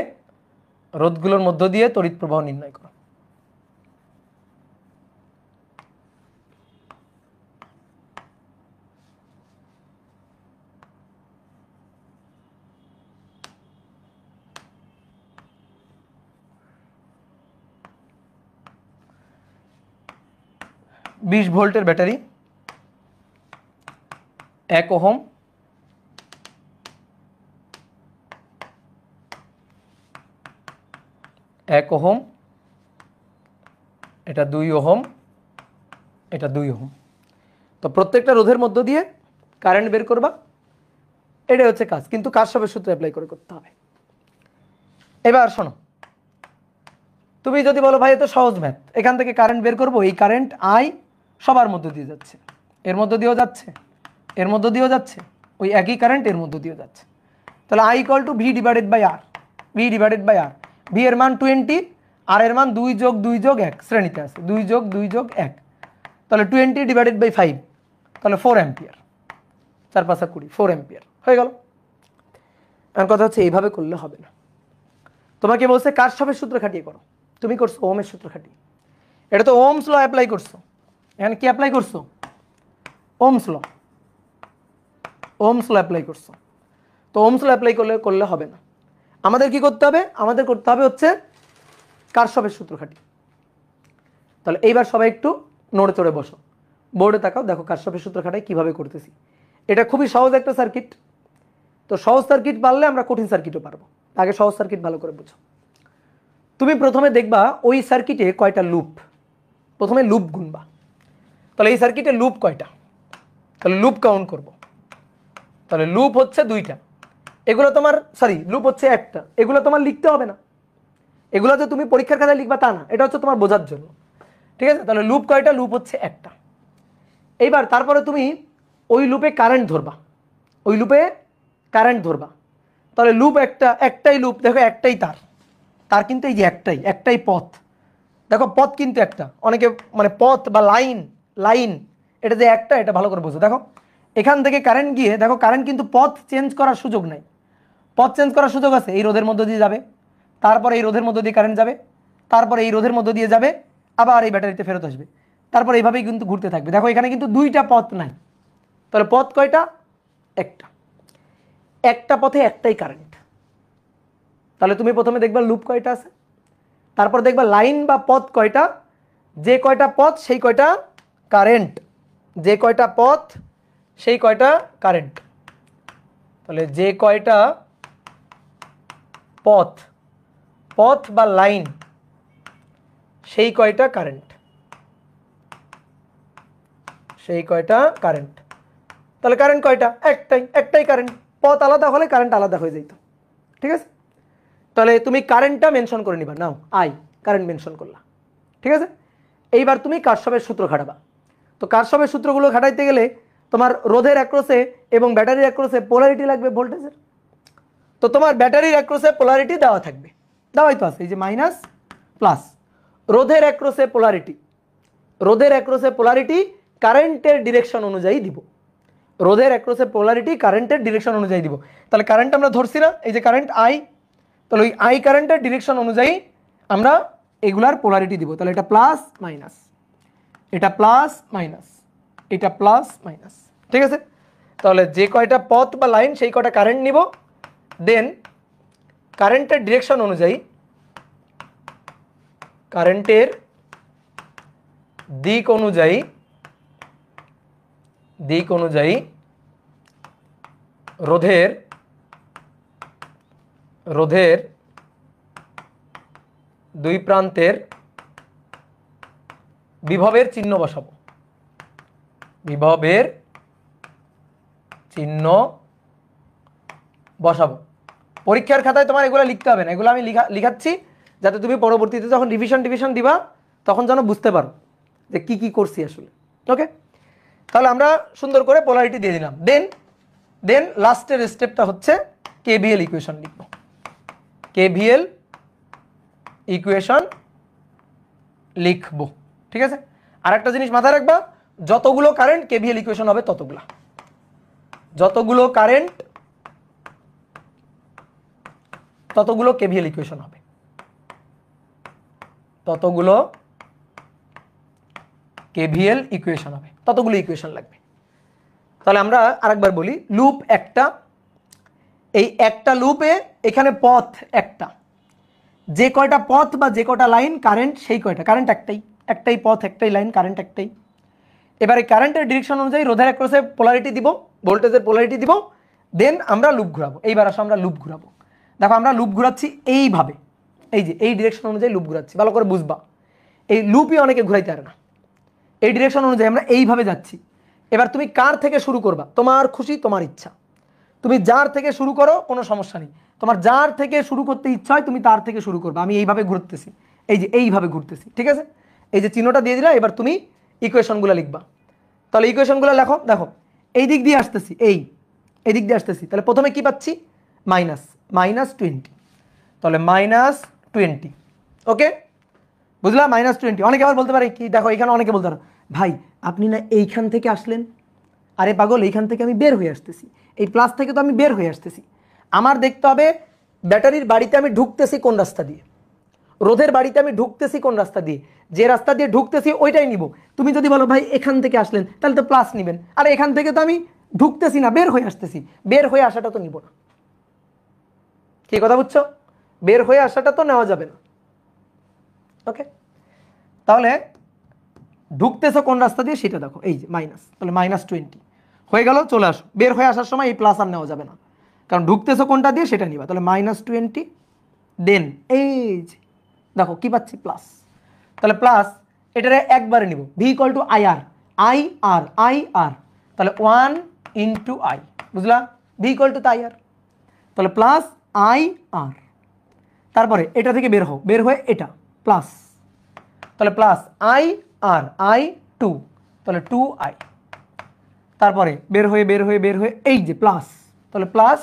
Speaker 1: রোধগুলোর মধ্য দিয়ে তড়িৎ প্রবাহ নির্ণয় করো। বিশ ভোল্টের ব্যাটারি, 1 ওহম, এটা 2 ওহম, এটা 2 ওহম। তো প্রত্যেকটা রোধের মধ্য দিয়ে কারেন্ট বের করবা, এটাই হচ্ছে কাজ, কিন্তু কারশফের সূত্র অ্যাপ্লাই করে করতে হবে। এবার শোনো, তুমি যদি বলো ভাই এত সহজ ম্যাথ, এখান থেকে কারেন্ট বের করবো, এই কারেন্ট আই সবার মধ্য দিয়ে যাচ্ছে, এর মধ্য দিয়েও যাচ্ছে, এর মধ্য দিয়েও যাচ্ছে, ওই একই কারেন্ট এর মধ্য দিয়েও যাচ্ছে। তাহলে I equal to V divided by R, V divided by R, V এর মান 20, আর এর মান 2 যোগ 2 যোগ 1, শ্রেণীতে আছে 2 যোগ 2 যোগ 1, তাহলে 20 ডিভাইডেড বাই 5, তাহলে 4 অ্যাম্পিয়ার, 4 5 20, 4 অ্যাম্পিয়ার হয়ে গেল। আর কথা হচ্ছে এইভাবে করলে হবে না, তোমাকে বলছে কারশফের সূত্র খাটিয়ে করো, তুমি করছো ওহমের সূত্র খাটিয়ে। এটা তো ওহমস ল অ্যাপ্লাই করছো, এখানে কি অ্যাপ্লাই করছো? Ohm's law, Ohm's law apply করছো। তো ওহমস ল অ্যাপ্লাই করলে হবে না, আমাদের কি করতে হবে? আমাদের করতে হবে হচ্ছে কারশফের সূত্র খাটিয়ে। তাহলে এইবার সবাই একটু নড়ে চড়ে বসো, বোর্ডে তাকাও, দেখো কারশফের সূত্র খাটাই কিভাবে করতেছি। এটা খুবই সহজ একটা সার্কিট, তো সহজ সার্কিট পারলে আমরা কঠিন সার্কিটও পারবো। আগে সহজ সার্কিট ভালো করে বুঝো। তুমি প্রথমে দেখবা ওই সার্কিটে কয়টা লুপ, প্রথমে লুপ গুনবা। তাহলে এই সার্কিটে লুপ কয়টা? তাহলে লুপ কাউন্ট করব। তাহলে লুপ হচ্ছে 2টা, এগুলো তোমার লুপ হচ্ছে 1টা, এগুলো তোমার লিখতে হবে না, এগুলো যে তুমি পরীক্ষার খাতায় লিখবা তা না, এটা হচ্ছে তোমার বোঝার জন্য, ঠিক আছে? তাহলে লুপ কয়টা? লুপ হচ্ছে 1টা। এইবার তারপরে তুমি ওই লুপে কারেন্ট ধরবা, ওই লুপে কারেন্ট ধরবা। তাহলে লুপ একটাই লুপ, দেখো একটাই তার কিন্তু এই যে একটাই পথ, দেখো পথ কিন্তু একটা, অনেকে মানে পথ বা লাইন এটা যে একটা, এটা ভালো করে বুঝো। দেখো এখান থেকে কারেন্ট গিয়ে, দেখো কারেন্ট কিন্তু পথ চেঞ্জ করার সুযোগ নাই, পথ চেঞ্জ করার সুযোগ আছে, এই রোধের মধ্য দিয়ে যাবে, তারপরে এই রোধের মধ্য দিয়ে কারেন্ট যাবে, তারপরে এই রোধের মধ্য দিয়ে যাবে, আবার এই ব্যাটারিতে ফেরত আসবে, তারপর এইভাবেই কিন্তু ঘুরতে থাকবে। দেখো এখানে কিন্তু 2টা পথ নাই, তাহলে পথ কয়টা? একটা পথে একটাই কারেন্ট। তাহলে তুমি প্রথমে দেখবা লুপ কয়টা আছে, তারপর দেখবা লাইন বা পথ কয়টা, যে কয়টা পথ সেই কয়টা কারেন্ট, যে কয়টা পথ সেই কয়টা কারেন্ট। তাহলে যে কয়টা পথ বা লাইন সেই কয়টা কারেন্ট, সেই কয়টা কারেন্ট। তাহলে কারেন্ট কয়টা? একটাই কারেন্ট, পথ আলাদা হলে কারেন্ট আলাদা হয়ে যেত, ঠিক আছে? তাহলে তুমি কারেন্টটা মেনশন করে নিবা, নাও আই কারেন্ট মেনশন করলা, ঠিক আছে? এইবার তুমি কারশফের সূত্র খাটাবা। তো কারশফের সূত্রগুলো খাটাইতে গেলে তোমার রোধের অ্যাক্রসে এবং ব্যাটারির অ্যাক্রসে পোলারিটি লাগবে ভোল্টেজের। তো তোমার ব্যাটারির অ্যাক্রসে পোলারিটি দেওয়া থাকবে, দেওয়াই তো আছে, এই যে মাইনাস প্লাস। রোধের অ্যাক্রসে পোলারিটি কারেন্টের ডিরেকশন অনুযায়ী দিব, রোধের অ্যাক্রসে পোলারিটি কারেন্টের ডিরেকশন অনুযায়ী দিব। তাহলে কারেন্ট আমরা ধরছি না, এই যে কারেন্ট আই, তাহলে ওই আই কারেন্টের ডিরেকশন অনুযায়ী আমরা এগুলার পোলারিটি দিব। তাহলে এটা প্লাস মাইনাস, এটা প্লাস মাইনাস, এটা প্লাস মাইনাস, ঠিক আছে। তাহলে যে কয়টা পথ বা লাইন সেই কয়টা কারেন্ট নিব, দেন কারেন্টের ডিরেকশন অনুযায়ী, কারেন্টের দিক অনুযায়ী রোধের দুই প্রান্তের বিভবের চিহ্ন বসাবো, বিভবের চিহ্ন বসাবো। পরীক্ষার খাতায় তোমার এগুলো লিখতে হবে না, এগুলো আমি লিখাচ্ছি যাতে তুমি পরবর্তীতে যখন রিভিশন দিবা তখন যেন বুঝতে পারো যে কি কি করছি আসলে। ওকে, তাহলে আমরা সুন্দর করে পোলারিটি দিয়ে দিলাম। দেন লাস্টের স্টেপটা হচ্ছে কেভিএল ইকুয়েশন লিখবো। কেভিএল ইকুয়েশন লিখবো, ঠিক আছে। আর একটা জিনিস মাথায় রাখবা, যতগুলো কারেন্ট কেভিএল ইকুয়েশন হবে ততগুলো কেভিএল ইকুয়েশন হবে, ততগুলো কেভিএল ইকুয়েশন হবে, ততগুলো ইকুয়েশন লাগবে। তাহলে আমরা আরেকবার বলি, লুপ একটা, এই একটা লুপে এখানে পথ একটা, যে কয়টা পথ বা যে কয়টা লাইন কারেন্ট সেই কয়টা, কারেন্ট একটাই পথ, একটাই লাইন, কারেন্ট একটাই। এবারে কারেন্টের ডিরেকশন অনুযায়ী রোধের অ্যাক্রসে পোলারিটি দিব, ভোল্টেজের পোলারিটি দিব, দেন আমরা লুপ ঘুরাবো। এইবার আসো আমরা লুপ ঘুরাবো। দেখো আমরা লুপ ঘুরাচ্ছি এইভাবে, এই যে এই ডিরেকশন অনুযায়ী লুপ ঘুরাচ্ছি, ভালো করে বুঝবা। এই লুপই অনেকে ঘুরাইতে পারে না, এই ডিরেকশন অনুযায়ী আমরা এইভাবে যাচ্ছি। এবার তুমি কার থেকে শুরু করবা, তোমার খুশি, তোমার ইচ্ছা, তুমি যার থেকে শুরু করো, কোনো সমস্যা নেই। তোমার যার থেকে শুরু করতে ইচ্ছা হয় তুমি তার থেকে শুরু করবা। আমি এইভাবে ঘুরতেছি, এই যে এইভাবে ঘুরতেছি, ঠিক আছে। এই যে চিহ্নটা দিয়ে দিলা, এবার তুমি ইকুয়েশনগুলো লিখবা। তাহলে ইকুয়েশনগুলো লেখো। দেখো এই দিক দিয়ে আসতেছি, এই দিক দিয়ে আসতেছি, তাহলে প্রথমে কি পাচ্ছি, -20। তাহলে -20, ওকে, বুঝলা, -20। অনেকে আবার বলতে পারে কি, দেখো এখানে অনেকে বলতে পারে, ভাই আপনি না এইখান থেকে আসলেন। আরে পাগল, এইখান থেকে আমি বের হয়ে আসতেছি, এই প্লাস থেকে তো আমি বের হয়ে আসতেছি। আমার দেখতে হবে ব্যাটারির বাড়িতে আমি ঢুকতেছি কোন রাস্তা দিয়ে, রোধের বাড়িতে আমি ঢুকতেছি কোন রাস্তা দিয়ে, যে রাস্তা দিয়ে ঢুকতেছি ওইটাই নিব। তুমি যদি বলো ভাই এখান থেকে আসলেন, তাহলে তো প্লাস নেবেন। আর এখান থেকে তো আমি ঢুকতেছি না, বের হয়ে আসতেছি, বের হয়ে আসাটা তো নিব না। কি কথা বুঝছো, বের হয়ে আসাটা তো নেওয়া যাবে না। ওকে, তাহলে ঢুকতেছো কোন রাস্তা দিয়ে সেটা দেখো, এই যে মাইনাস, তাহলে -20 হয়ে গেল। চলে আসো, বের হয়ে আসার সময় এই প্লাস আর নেওয়া যাবে না, কারণ ঢুকতেছো কোনটা দিয়ে সেটা নিবা। তাহলে -20, দেন এই যে দেখো কি পাচ্ছি, প্লাস। তাহলে প্লাস, এটারে একবারে নিব, V equal to I R, তাহলে 1 × I, বুঝলা, V equal to I R. তাহলে প্লাস আই আর, তারপরে এটা থেকে বের হয়ে এটা প্লাস, তাহলে প্লাস আই আর, I2, তাহলে 2I, তারপরে বের হয়ে এই যে প্লাস, তাহলে প্লাস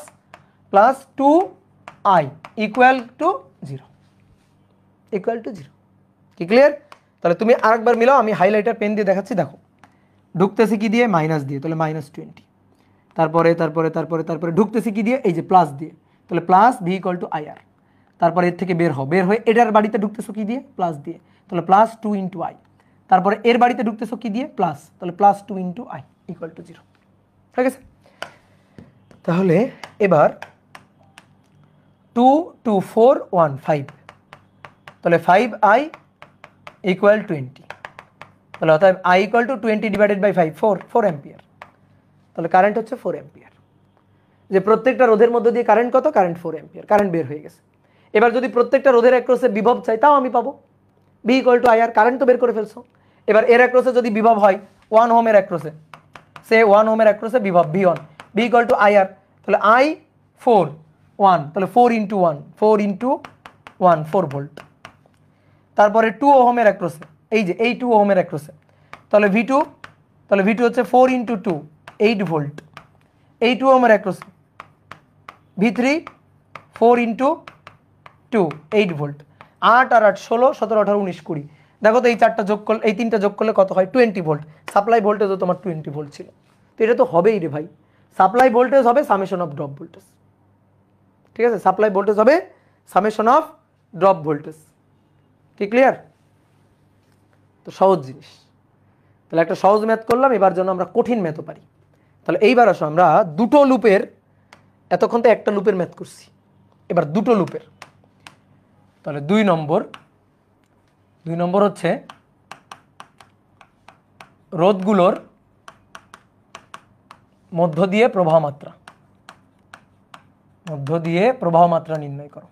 Speaker 1: 2I ইকুয়াল টু 0, কি ক্লিয়ার? তাহলে তুমি আরেকবার মিলাও, আমি হাইলাইটার পেন দিয়ে দেখাচ্ছি। দেখো ঢুকতেছি কি দিয়ে, মাইনাস দিয়ে, তাহলে -20। তারপরে ঢুকতেছি কি দিয়ে, এই যে প্লাস দিয়ে, তাহলে plus V equal to I R. তারপরে এর থেকে বের হয়ে এটার বাড়িতে ঢুকতেছো কি দিয়ে, প্লাস দিয়ে, তাহলে প্লাস 2 × I। তারপরে এর বাড়িতে ঢুকতেছো কি দিয়ে, প্লাস, তাহলে প্লাস 2 × I ইকুয়াল টু 0, ঠিক আছে। তাহলে এবার 2 2 4 1 5, তাহলে 5I ইকুয়াল 20, তাহলে অর্থাৎ I equal to 20 divided by 5, 4 ampere. তাহলে কারেন্ট হচ্ছে 4 অ্যাম্পিয়ার। যে প্রত্যেকটা রোধের মধ্যে দিয়ে কারেন্ট কত, কারেন্ট 4 অ্যাম্পিয়ার, কারেন্ট বের হয়ে গেছে। এবার যদি প্রত্যেকটা রোধের অ্যাক্রসে বিভব চাই, তাও আমি পাবো, V equal to I R, current তো বের করে ফেলছো। এবার এর অ্যাক্রসে যদি বিভব হয় 1 ওহমের অ্যাক্রসে, সে 1 ওহমের অ্যাক্রসে বিভব V1, V equal to I R, তাহলে I4 1, তাহলে 4 × 1 4 ভোল্ট। তারপরে 2 ওহমের অ্যাক্রসে, এই যে এই 2 ওহমের অ্যাক্রসে, তাহলে V2, হচ্ছে 4 × 2 8 ভোল্ট। এই 2 ওহমের অ্যাক্রসে V3 4 × 2 8 ভোল্ট। 8 আর 8 16, 17 18 19 20। দেখো তো এই চারটা যোগ করলে, এই তিনটা যোগ করলে কত হয়, 20 ভোল্ট। সাপ্লাই ভোল্টেজও তোমার 20 ভোল্ট ছিল, তো এটা তো হবেই রে ভাই। সাপ্লাই ভোল্টেজ হবে সামেশন অফ ড্রপ ভোল্টেজ, ঠিক আছে, সাপ্লাই ভোল্টেজ হবে সামেশন অফ ড্রপ ভোল্টেজ, কি ক্লিয়ার? তো সহজ জিনিস। তাহলে একটা সহজ ম্যাথ করলাম, এবার জন্য আমরা কঠিন ম্যাথও পারি। তাহলে এইবার আসো আমরা দুটো লুপের, এতক্ষণ তো একটা লুপের ম্যাথ করছি, এবার দুটো লুপের। তাহলে 2 নম্বর হচ্ছে রোধগুলোর মধ্য দিয়ে প্রবাহ মাত্রা নির্ণয় করো।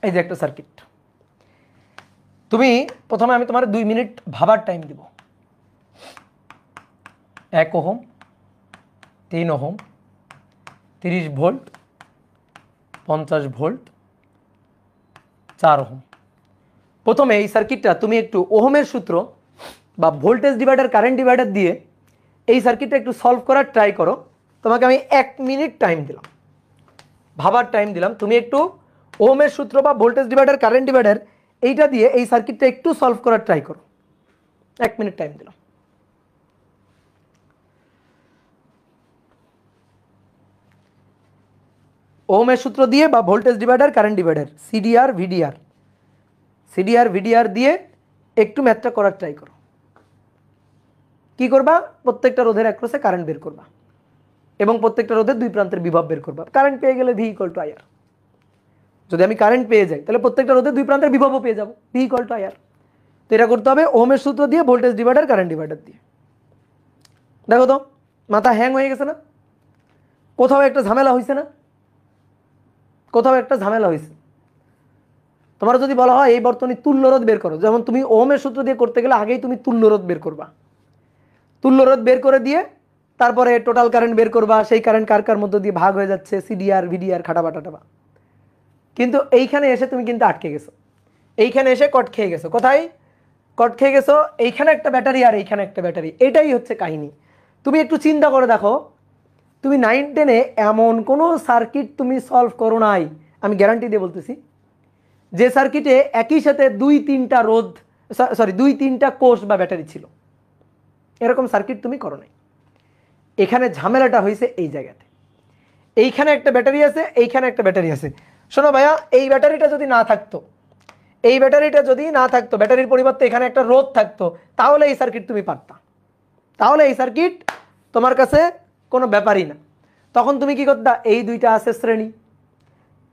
Speaker 1: এই যে একটা সার্কিট, তুমি প্রথমে আমি তোমার 2 মিনিট ভাবার টাইম দিব। 1 ohm, 3 ohm, 30 volt, 50 volt, 4 ohm. প্রথমে এই সার্কিটটা তুমি একটু ওহমের সূত্র বা ভোল্টেজ ডিভাইডার, কারেন্ট ডিভাইডার দিয়ে এই সার্কিটটা একটু সলভ করার ট্রাই করো। তোমাকে আমি 1 মিনিট টাইম দিলাম, ভাবার টাইম দিলাম। তুমি একটু ওহমের সূত্র বা ভোল্টেজ ডিভাইডার, কারেন্ট ডিভাইডার এইটা দিয়ে এই সার্কিটটা একটু সলভ করার ট্রাই করো। 1 মিনিট টাইম দিলাম। ওহমের সূত্র দিয়ে বা voltage divider, current divider, CDR VDR দিয়ে একটু ম্যাথটা করার ট্রাই করো। কি করবা? প্রত্যেকটা রোধের অ্যাক্রসে কারেন্ট বের করবা এবং প্রত্যেকটা রোধের 2 প্রান্তের বিভব বের করবা। কারেন্ট পেয়ে গেলে V = IR। যদি আমি কারেন্ট পেয়ে যাই তাহলে প্রত্যেকটা রোধের 2 প্রান্তের বিভবও পেয়ে যাব, V = IR। তো এটা করতে হবে ওহমের সূত্র দিয়ে, ভোল্টেজ ডিভাইডার, কারেন্ট ডিভাইডার দিয়ে। দেখো তো মাথা হ্যাং হয়ে গেছে না? কোথাও একটা ঝামেলা হয়েছে না? তোমার যদি বলা হয় এই বর্তনী তুল্য রোধ বের করো, যেমন তুমি ওহমের সূত্র দিয়ে করতে গেলে আগেই তুমি তুল্য রোধ বের করবা। তুল্য রোধ বের করে দিয়ে তারপরে টোটাল কারেন্ট বের করবা, সেই কারেন্ট কার কার মধ্য দিয়ে ভাগ হয়ে যাচ্ছে, সিডিআর ভিডিআর খাটাবা টাটাবা। কিন্তু এইখানে এসে তুমি কিন্তু আটকে গেছো, এইখানে এসে কট খেয়ে গেছো। কোথায় কট খেয়ে গেছো? এইখানে একটা ব্যাটারি আর এইখানে একটা ব্যাটারি। এটাই হচ্ছে কাহিনী। তুমি একটু চিন্তা করে দেখো, তুমি 9-10-এ এমন কোনো সার্কিট তুমি সলভ করো নাই, আমি গ্যারান্টি দিয়ে বলতেছি, যে সার্কিটে একই সাথে 2-3টা রোধ, সরি 2-3টা কোষ বা ব্যাটারি ছিল। এরকম সার্কিট তুমি করো নাই। এখানে ঝামেলাটা হয়েছে এই জায়গাতে। এইখানে একটা ব্যাটারি আছে, এইখানে একটা ব্যাটারি আছে। শোনো ভাইয়া, এই ব্যাটারিটা যদি না থাকতো, ব্যাটারির পরিবর্তে এখানে একটা রোধ থাকতো, তাহলে এই সার্কিট তুমি পারতা। তাহলে এই সার্কিট তোমার কাছে কোনো ব্যাপারই না। তখন তুমি কি করতা? এই দুইটা আছে শ্রেণী,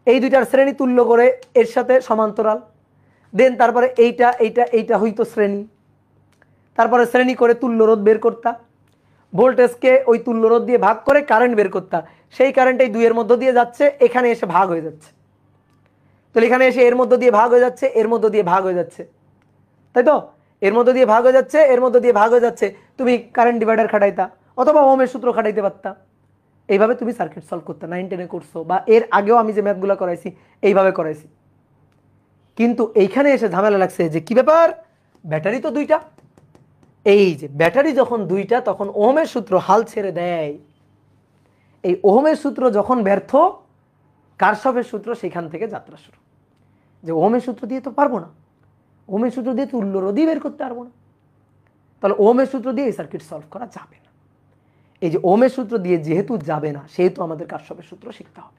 Speaker 1: এই দুইটার শ্রেণী তুল্য করে এর সাথে সমান্তরাল, দেন তারপরে এইটা হইতো শ্রেণী, তারপরে শ্রেণী করে তুল্য রোধ বের করতা, ভোল্টেজকে ওই তুল্য রোধ দিয়ে ভাগ করে কারেন্ট বের করতা। সেই কারেন্ট এই 2-এর মধ্য দিয়ে যাচ্ছে, এখানে এসে ভাগ হয়ে যাচ্ছে। তো এখানে এসে এর মধ্য দিয়ে ভাগ হয়ে যাচ্ছে, এর মধ্য দিয়ে ভাগ হয়ে যাচ্ছে, তাই তো? এর মধ্য দিয়ে ভাগ হয়ে যাচ্ছে, এর মধ্য দিয়ে ভাগ হয়ে যাচ্ছে। তুমি কারেন্ট ডিভাইডার খাটাইতা অথবা ওহমের সূত্র খাটাইতে পারতা। এইভাবে তুমি সার্কিট সলভ করতে 9-10-এ করছো, বা এর আগেও আমি যে ম্যাথগুলো করাইছি এইভাবে করাইছি। কিন্তু এইখানে এসে ঝামেলা লাগছে যে কি ব্যাপার, ব্যাটারি তো 2টা। এই যে ব্যাটারি যখন 2টা, তখন ওহমের সূত্র হাল ছেড়ে দেয়। এই ওহমের সূত্র যখন ব্যর্থ, কারশফের সূত্র সেখান থেকে যাত্রা শুরু। যে ওহমের সূত্র দিয়ে তো পারবো না, ওহমের সূত্র দিয়ে তুল্য রোধই বের করতে পারবো না, তাহলে ওহমের সূত্র দিয়ে এই সার্কিট সলভ করা যাবে না। এই যে ওহমের সূত্র দিয়ে যেহেতু যাবে না, সেহেতু আমাদের কারশফের সূত্র শিখতে হবে।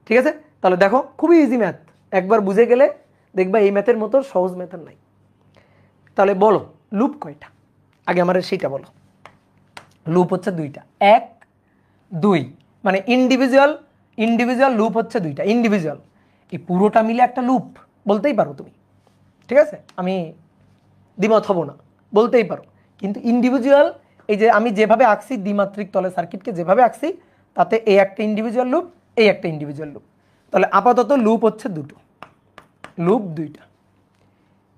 Speaker 1: ঠিক আছে? তাহলে দেখো, খুবই ইজি ম্যাথ, একবার বুঝে গেলে দেখবা এই ম্যাথের মতো সহজ ম্যাথ আর নাই। তাহলে বলো লুপ কয়টা? আগে আমার সেইটা বলো। লুপ হচ্ছে 2টা, 1 2, মানে ইন্ডিভিজুয়াল লুপ হচ্ছে 2টা, ইন্ডিভিজুয়াল। এই পুরোটা মিলে একটা লুপ বলতেই পারো তুমি, ঠিক আছে? আমি দ্বিমত হব না, বলতেই পারো। কিন্তু ইন্ডিভিজুয়াল, এই যে আমি যেভাবে আঁকছি দ্বিমাত্রিক তলে সার্কিটকে যেভাবে আঁকছি, তাতে এই একটা ইন্ডিভিজুয়াল লুপ, এই একটা ইন্ডিভিজুয়াল লুপ। তাহলে আপাতত লুপ হচ্ছে 2টো, লুপ 2টা।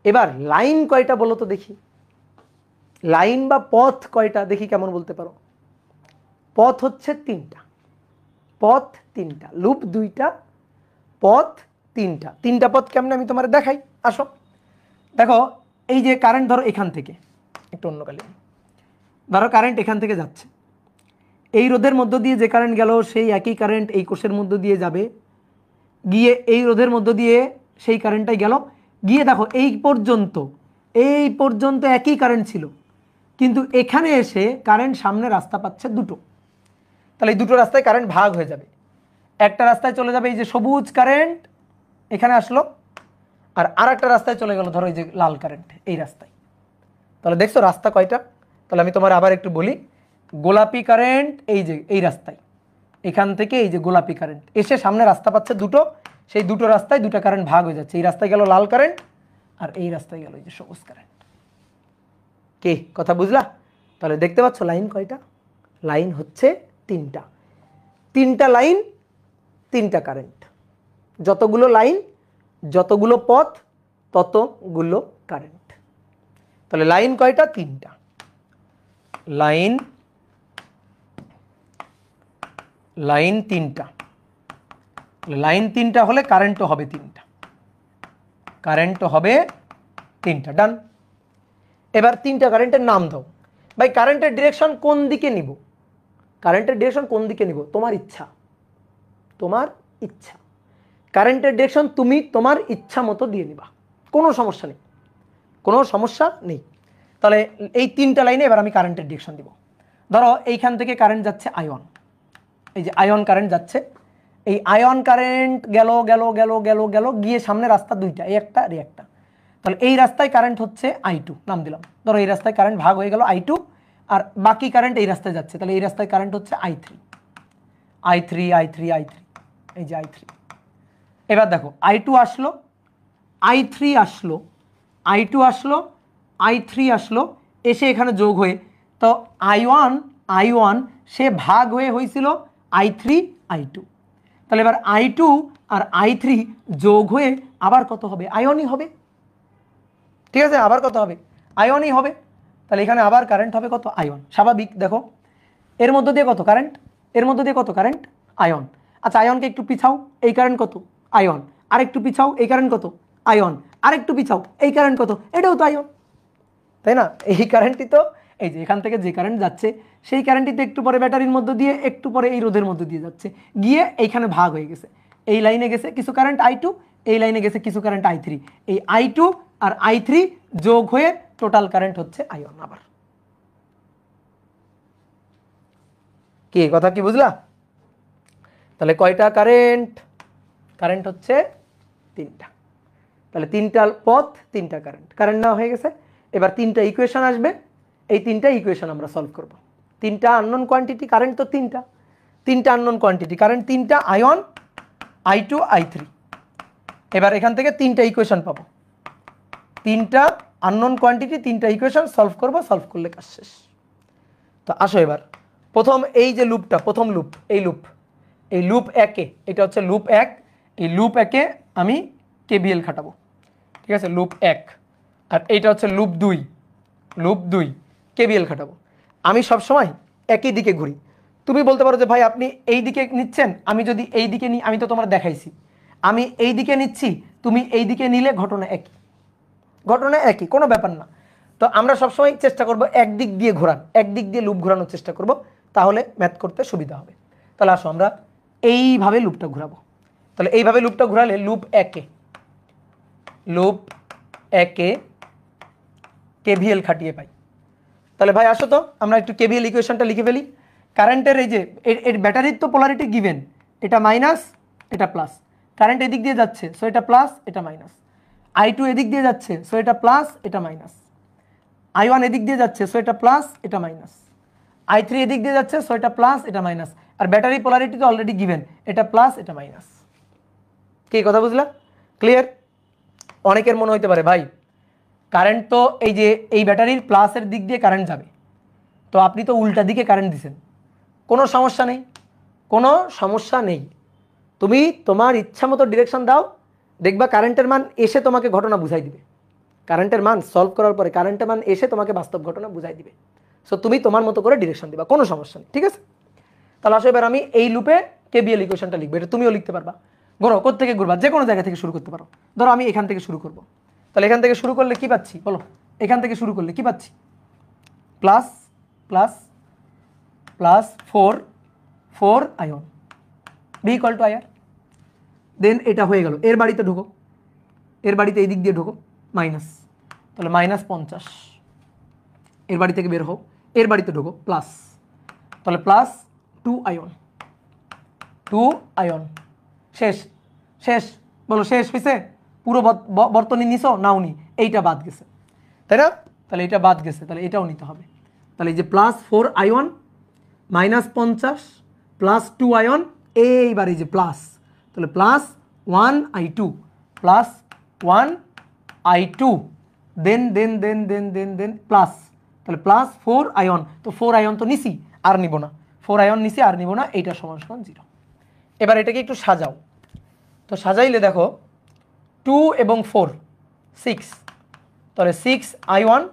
Speaker 1: এবার লাইন কয়টা বলো তো দেখি? লাইন বা পথ কয়টা দেখি, কেমন বলতে পারো? পথ হচ্ছে 3টা, পথ 3টা, লুপ 2টা, পথ 3টা। 3টা পথ কেমন আমি তোমার দেখাই, আসো। দেখো, এই যে কারেন্ট ধরো এখান থেকে, একটু অন্য কালে ধরো কারেন্ট এখান থেকে যাচ্ছে, এই রোধের মধ্য দিয়ে যে কারেন্ট গেল সেই একই কারেন্ট এই কোষের মধ্য দিয়ে যাবে, গিয়ে এই রোধের মধ্য দিয়ে সেই কারেন্টটাই গেল, গিয়ে দেখো এই পর্যন্ত একই কারেন্ট ছিল, কিন্তু এখানে এসে কারেন্ট সামনে রাস্তা পাচ্ছে দুটো। তাহলে এই দুটো রাস্তায় কারেন্ট ভাগ হয়ে যাবে। একটা রাস্তায় চলে যাবে এই যে সবুজ কারেন্ট এখানে আসলো, আর আরেকটা রাস্তায় চলে গেল ধরো এই যে লাল কারেন্ট এই রাস্তায়। তাহলে দেখছো রাস্তা কয়টা? তাহলে আমি তোমার আবার একটু বলি, গোলাপি কারেন্ট এই যে এই রাস্তায়, এখান থেকে এই যে গোলাপি কারেন্ট এসে সামনে রাস্তা পাচ্ছে দুটো, সেই দুটো রাস্তায় দুটো কারেন্ট ভাগ হয়ে যাচ্ছে। এই রাস্তায় গেল লাল কারেন্ট আর এই রাস্তায় গেল এই যে সবুজ কারেন্ট। কে কথা বুঝলা? তাহলে দেখতে পাচ্ছ লাইন কয়টা? লাইন হচ্ছে তিনটা। তিনটা লাইন, তিনটা কারেন্ট। যতগুলো লাইন, যতগুলো পথ, ততগুলো কারেন্ট। তাহলে লাইন কয়টা? তিনটা। লাইন তিনটা। লাইন তিনটা হলে কারেন্টও হবে তিনটা। ডান। এবার তিনটা কারেন্টের নাম দাও। ভাই কারেন্টের ডিরেকশন কোন দিকে নিব? তোমার ইচ্ছা। কারেন্টের ডিরেকশন তুমি তোমার ইচ্ছা মতো দিয়ে নিবা, কোনো সমস্যা নেই। তাহলে এই তিনটা লাইনে এবার আমি কারেন্টের ডিরেকশন দিব। ধরো এইখান থেকে কারেন্ট যাচ্ছে আয়ন, এই যে আয়ন কারেন্ট যাচ্ছে, এই আয়ন কারেন্ট গেল গিয়ে সামনে রাস্তা দুইটা, এই একটা আর এই একটা। তাহলে এই রাস্তায় কারেন্ট হচ্ছে I2 নাম দিলাম। ধরো এই রাস্তায় কারেন্ট ভাগ হয়ে গেল I2, আর বাকি কারেন্ট এই রাস্তায় যাচ্ছে, তাহলে এই রাস্তায় কারেন্ট হচ্ছে I3। এই যে I3। এবার দেখো I2 আসলো, I3 আসলো, এসে এখানে যোগ হয়ে, তো I1 সে ভাগ হয়ে হয়েছিল I3 I2। তাহলে এবার I2 আর I3 যোগ হয়ে আবার কত হবে? আয়নই হবে। ঠিক আছে, আবার কত হবে? আয়নই হবে। তাহলে এখানে আবার কারেন্ট হবে কত? আয়ন। স্বাভাবিক। দেখো এর মধ্য দিয়ে কত কারেন্ট? আয়ন। আচ্ছা আয়নকে একটু পিছাও, এই কারেন্ট কত? আয়ন। আরেকটু পিছাও, এই কারেন্ট কত? আয়ন। আরেকটু পিছাও, এই কারেন্ট কত? এটাও তো আয়ন, তাই না? এই কারেন্টই তো, এই যে এখান থেকে যে কারেন্ট যাচ্ছে সেই কারেন্টই তো একটু পরে ব্যাটারির মধ্য দিয়ে, একটু পরে এই রোধের মধ্য দিয়ে যাচ্ছে, গিয়ে এইখানে ভাগ হয়ে গেছে। এই লাইনে গেছে কিছু কারেন্ট I2, এই লাইনে গেছে কিছু কারেন্ট I3। এই I2 আর I3 যোগ হয়ে টোটাল কারেন্ট হচ্ছে আয়ন। আবার কি কথা কি বুঝলা? তাহলে কয়টা কারেন্ট হচ্ছে তিনটা। তাহলে তিনটা পথ, তিনটা কারেন্ট নেওয়া হয়ে গেছে। এবার তিনটা ইকুয়েশন আসবে, এই তিনটা ইকুয়েশন আমরা সলভ করব। তিনটা আননোন কোয়ান্টিটি, কারেন্ট তো তিনটা আননোন কোয়ান্টিটি, কারেন্ট তিনটা, আয়ন, I2 I3। এবার এখান থেকে তিনটা ইকুয়েশন পাবো, তিনটা আননোন কোয়ান্টিটি, তিনটা ইকুয়েশন সলভ করব, সলভ করলে কাজ শেষ। তো আসো এবার প্রথম এই যে লুপটা, প্রথম লুপ, এই লুপ একে, এটা হচ্ছে লুপ 1, এই লুপ একে আমি KVL খাটাবো। ঠিক আছে, লুপ 1। আর এইটা হচ্ছে লুপ 2 KVL খাটাবো। আমি সবসময় একই দিকে ঘুরি। তুমি বলতে পারো যে ভাই আপনি এই দিকে নিচ্ছেন, আমি যদি এই দিকে নিই, আমি তো তোমার দেখাইছি আমি এই দিকে নিচ্ছি, তুমি এই দিকে নিলে ঘটনা একই, কোনো ব্যাপার না। তো আমরা সবসময় চেষ্টা করব একদিক দিয়ে লুপ ঘোরানোর চেষ্টা করব, তাহলে ম্যাথ করতে সুবিধা হবে। তাহলে আসো আমরা এইভাবে লুপটা ঘোরাবো। তাহলে এইভাবে লুপটা ঘোরালে লুপ একে KVL খাটিয়ে পাই। তাহলে ভাই আসো তো আমরা একটু KVL ইকুয়েশনটা লিখে ফেলি। কারেন্টের এই যে এর ব্যাটারির তো পোলারিটি গিভেন, এটা মাইনাস এটা প্লাস, কারেন্ট এদিক দিয়ে যাচ্ছে সো এটা প্লাস এটা মাইনাস, I2 এদিক দিয়ে যাচ্ছে সো এটা প্লাস এটা মাইনাস, I1 এদিক দিয়ে যাচ্ছে সো এটা প্লাস এটা মাইনাস, I3 এদিক দিয়ে যাচ্ছে সো এটা প্লাস এটা মাইনাস, আর ব্যাটারি পোলারিটি তো অলরেডি গিভেন, এটা প্লাস এটা মাইনাস। কি কথা বুঝলা? ক্লিয়ার? অনেকের মনে হইতে পারে ভাই কারেন্ট তো এই যে এই ব্যাটারির প্লাসের দিক দিয়ে কারেন্ট যাবে, তো আপনি তো উল্টা দিকে কারেন্ট দিছেন। কোনো সমস্যা নেই, তুমি তোমার ইচ্ছা মতো ডিরেকশন দাও, দেখবা কারেন্টের মান এসে তোমাকে ঘটনা বুঝাই দিবে। কারেন্টের মান সলভ করার পরে কারেন্টের মান এসে তোমাকে বাস্তব ঘটনা বুঝাই দিবে। সো তুমি তোমার মতো করে ডিরেকশন দিবা, কোনো সমস্যা নেই। ঠিক আছে, তাহলে আসো এবার আমি এই লুপে KVL ইকুয়েশনটা লিখবো। এটা তুমিও লিখতে পারবা। ঘোরো, কোত্থেকে ঘুরবা, যে কোনো জায়গা থেকে শুরু করতে পারো। ধরো আমি এখান থেকে শুরু করবো, তাহলে এখান থেকে শুরু করলে কি পাচ্ছি বলো? এখান থেকে শুরু করলে কি পাচ্ছি? প্লাস প্লাস প্লাস 4 আয়ন B equal to I R. Then এটা হয়ে গেল, এর বাড়িতে ঢোকো, এর বাড়িতে এই দিক দিয়ে ঢোকো মাইনাস, তাহলে -50। এর বাড়ি থেকে বের হও, এর বাড়িতে ঢোকো প্লাস, তাহলে প্লাস 2 আয়ন। শেষ শেষ বলো, শেষ হয়েছে? পুরো বর্তনী নিছো নাও নি, এইটা বাদ গেছে তাই না? তাহলে এটা বাদ গেছে, তাহলে এটাও নিতে হবে। তাহলে এই যে +4 আয়ন -50 +2 আয়ন, এইবার এই যে প্লাস, তাহলে +1 I2 +1 I2 দেন প্লাস, তাহলে +4 আয়ন, তো 4 আয়ন তো নিছি আর নিব না, 4 আয়ন নিছি আর নিব না, এইটা সমান 0। এবার এটাকে একটু সাজাও, তো সাজাইলে দেখো 2 এবং 4 6, তাহলে 6I1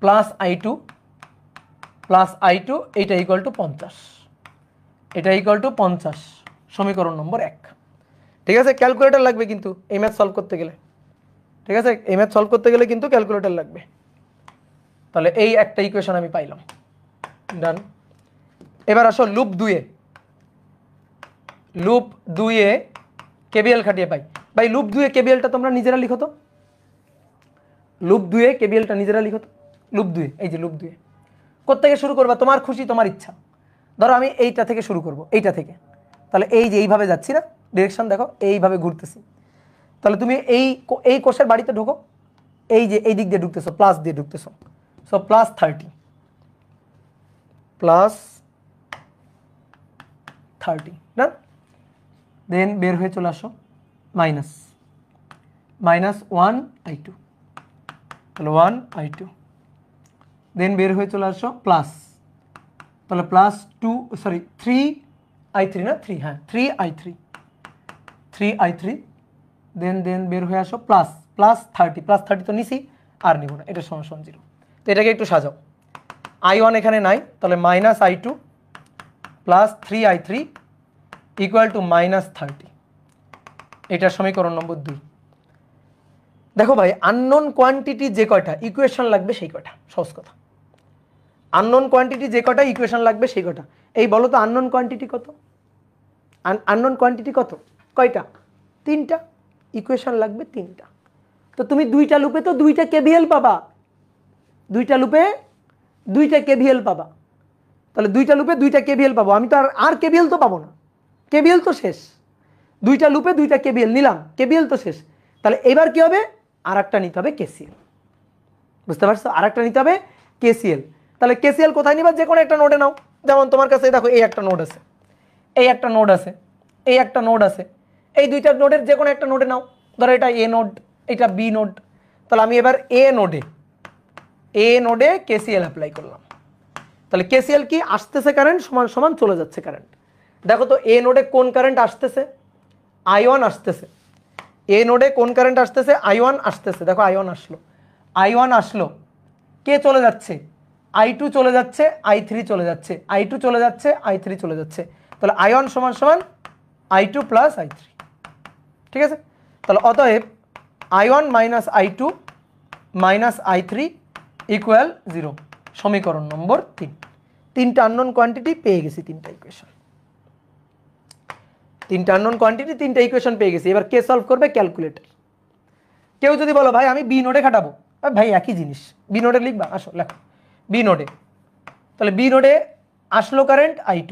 Speaker 1: +I2 এইটা ইকুয়াল টু 50, এটা ইকুয়াল টু 50, সমীকরণ নম্বর 1। ঠিক আছে, ক্যালকুলেটর লাগবে কিন্তু এই ম্যাথ সলভ করতে গেলে, ঠিক আছে, এই ম্যাথ সলভ করতে গেলে কিন্তু ক্যালকুলেটর লাগবে। তাহলে এই একটা ইকুয়েশন আমি পাইলাম, ডান। এবার আসো লুপ 2-এ কেবিএল খাটিয়ে পাই। ভাই লুপ 2-এ কেবিএলটা তোমরা নিজেরা লিখো তো, লুপ 2-এ কেবিএলটা নিজেরা লিখো তো। লুপ 2-এ, এই যে লুপ 2-এ কোত্থেকে শুরু করবা? তোমার খুশি, তোমার ইচ্ছা। ধরো আমি এইটা থেকে শুরু করব, এইটা থেকে, তাহলে এই যে এইভাবে যাচ্ছি না, ডিরেকশন দেখো এইভাবে ঘুরতেছি, তাহলে তুমি এই কোষের বাড়িতে ঢোকো, এই যে এই দিক দিয়ে ঢুকতেছো, প্লাস দিয়ে ঢুকতেছো, সো +30 না, দেন বের হয়ে চলে আসো -1I2, তাহলে 1I2, দেন বের হয়ে চলে আসো প্লাস, তাহলে +3I3 না, 3, হ্যাঁ 3I3, দেন বের হয়ে আসো +30 তো নিছি আর নিব না, এটা সমান 0। তো এটাকে একটু সাজাও, I1 এখানে নাই, তাহলে -I2 +3I3 ইকুয়াল টু -30, এটার সমীকরণ নম্বর 2। দেখো ভাই, আননোন কোয়ান্টিটি যে কয়টা ইকুয়েশন লাগবে সেই কয়টা, সহজ কথা। আননোন কোয়ান্টিটি যে কয়টা ইকুয়েশন লাগবে সেই কয়টা। এই বলো তো আননোন কোয়ান্টিটি কত? আননোন কোয়ান্টিটি কত? কয়টা? 3টা, ইকুয়েশন লাগবে 3টা। তো তুমি 2টা লুপে তো 2টা কেভিএল পাবা, 2টা লুপে 2টা কেভিএল পাবা, তাহলে 2টা লুপে 2টা কেভিএল পাবো। আমি তো আর কেভিএল তো পাবো না, কেভিএল তো শেষ। 2টা লুপে 2টা কেভিএল নিলাম, কেভিএল তো শেষ। তাহলে এবার কি হবে? আর একটা নিতে হবে কেসিএল, বুঝতে পারছো? আর একটা নিতে হবে কেসিএল। তাহলে কেসিএল কোথায় নিবা? যে কোনো একটা নোডে নাও। যেমন তোমার কাছে দেখো এই একটা নোড আছে, এই একটা নোড আছে, এই একটা নোড আছে, এই 2টা নোডের যে কোনো একটা নোডে নাও। ধরো এটা এ নোড, এটা বি নোড, তাহলে আমি এবার এ নোডে কেসিএল অ্যাপ্লাই করলাম। তাহলে কেসিএল কি? আসতেছে কারেন্ট সমান সমান চলে যাচ্ছে কারেন্ট। দেখো তো এ নোডে কোন কারেন্ট আসতেছে? I1 আসতেছে। এ নোডে কোন কারেন্ট আসতেছে? I1 আসতেছে। দেখো I1 আসলো, কে চলে যাচ্ছে? I2 চলে যাচ্ছে, I3 চলে যাচ্ছে, I2 চলে যাচ্ছে, I3 চলে যাচ্ছে। তাহলে I1 সমান সমান I2 + I3, ঠিক আছে? তাহলে অতএব I1 - I2 - I3 ইকুয়াল 0, সমীকরণ নম্বর 3। 3টা আননোন কোয়ান্টিটি পেয়ে গেছি, 3টা ইকুয়েশন, 3টা আননোন কোয়ান্টিটি, 3টা ইকুয়েশন পেয়ে গেছি। এবার কে সলভ করবে? ক্যালকুলেটর। কেউ যদি বলো ভাই আমি বি নোডে খাটাবো, ভাই একই জিনিস, বি নোডে লিখবা, আসো লেখো বি নোডে। তাহলে বি নোডে আসলো কারেন্ট I2,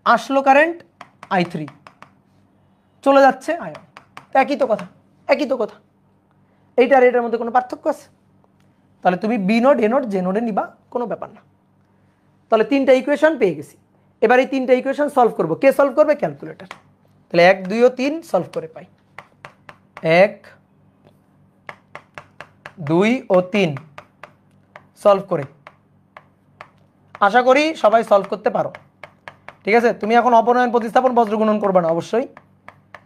Speaker 1: আসলো কারেন্ট I3, চলে যাচ্ছে I1, একই তো কথা, একই তো কথা। এইটা আর এটার মধ্যে কোনো পার্থক্য আছে? তাহলে তুমি বি নোড, এ নোড, যে নোডে নিবা, কোনো ব্যাপার না। তাহলে 3টা ইকুয়েশন পেয়ে গেছি। এবার এই 3টা ইকুয়েশন সলভ করবো, কে সলভ করবে? ক্যালকুলেটর। তাহলে 1, 2 ও 3 সলভ করে পাই, 1, 2 ও 3 সলভ করে। আশা করি সবাই সলভ করতে পারো, ঠিক আছে? তুমি এখন অপনয়ন, প্রতিস্থাপন, বজ্রগুণন করবে না অবশ্যই,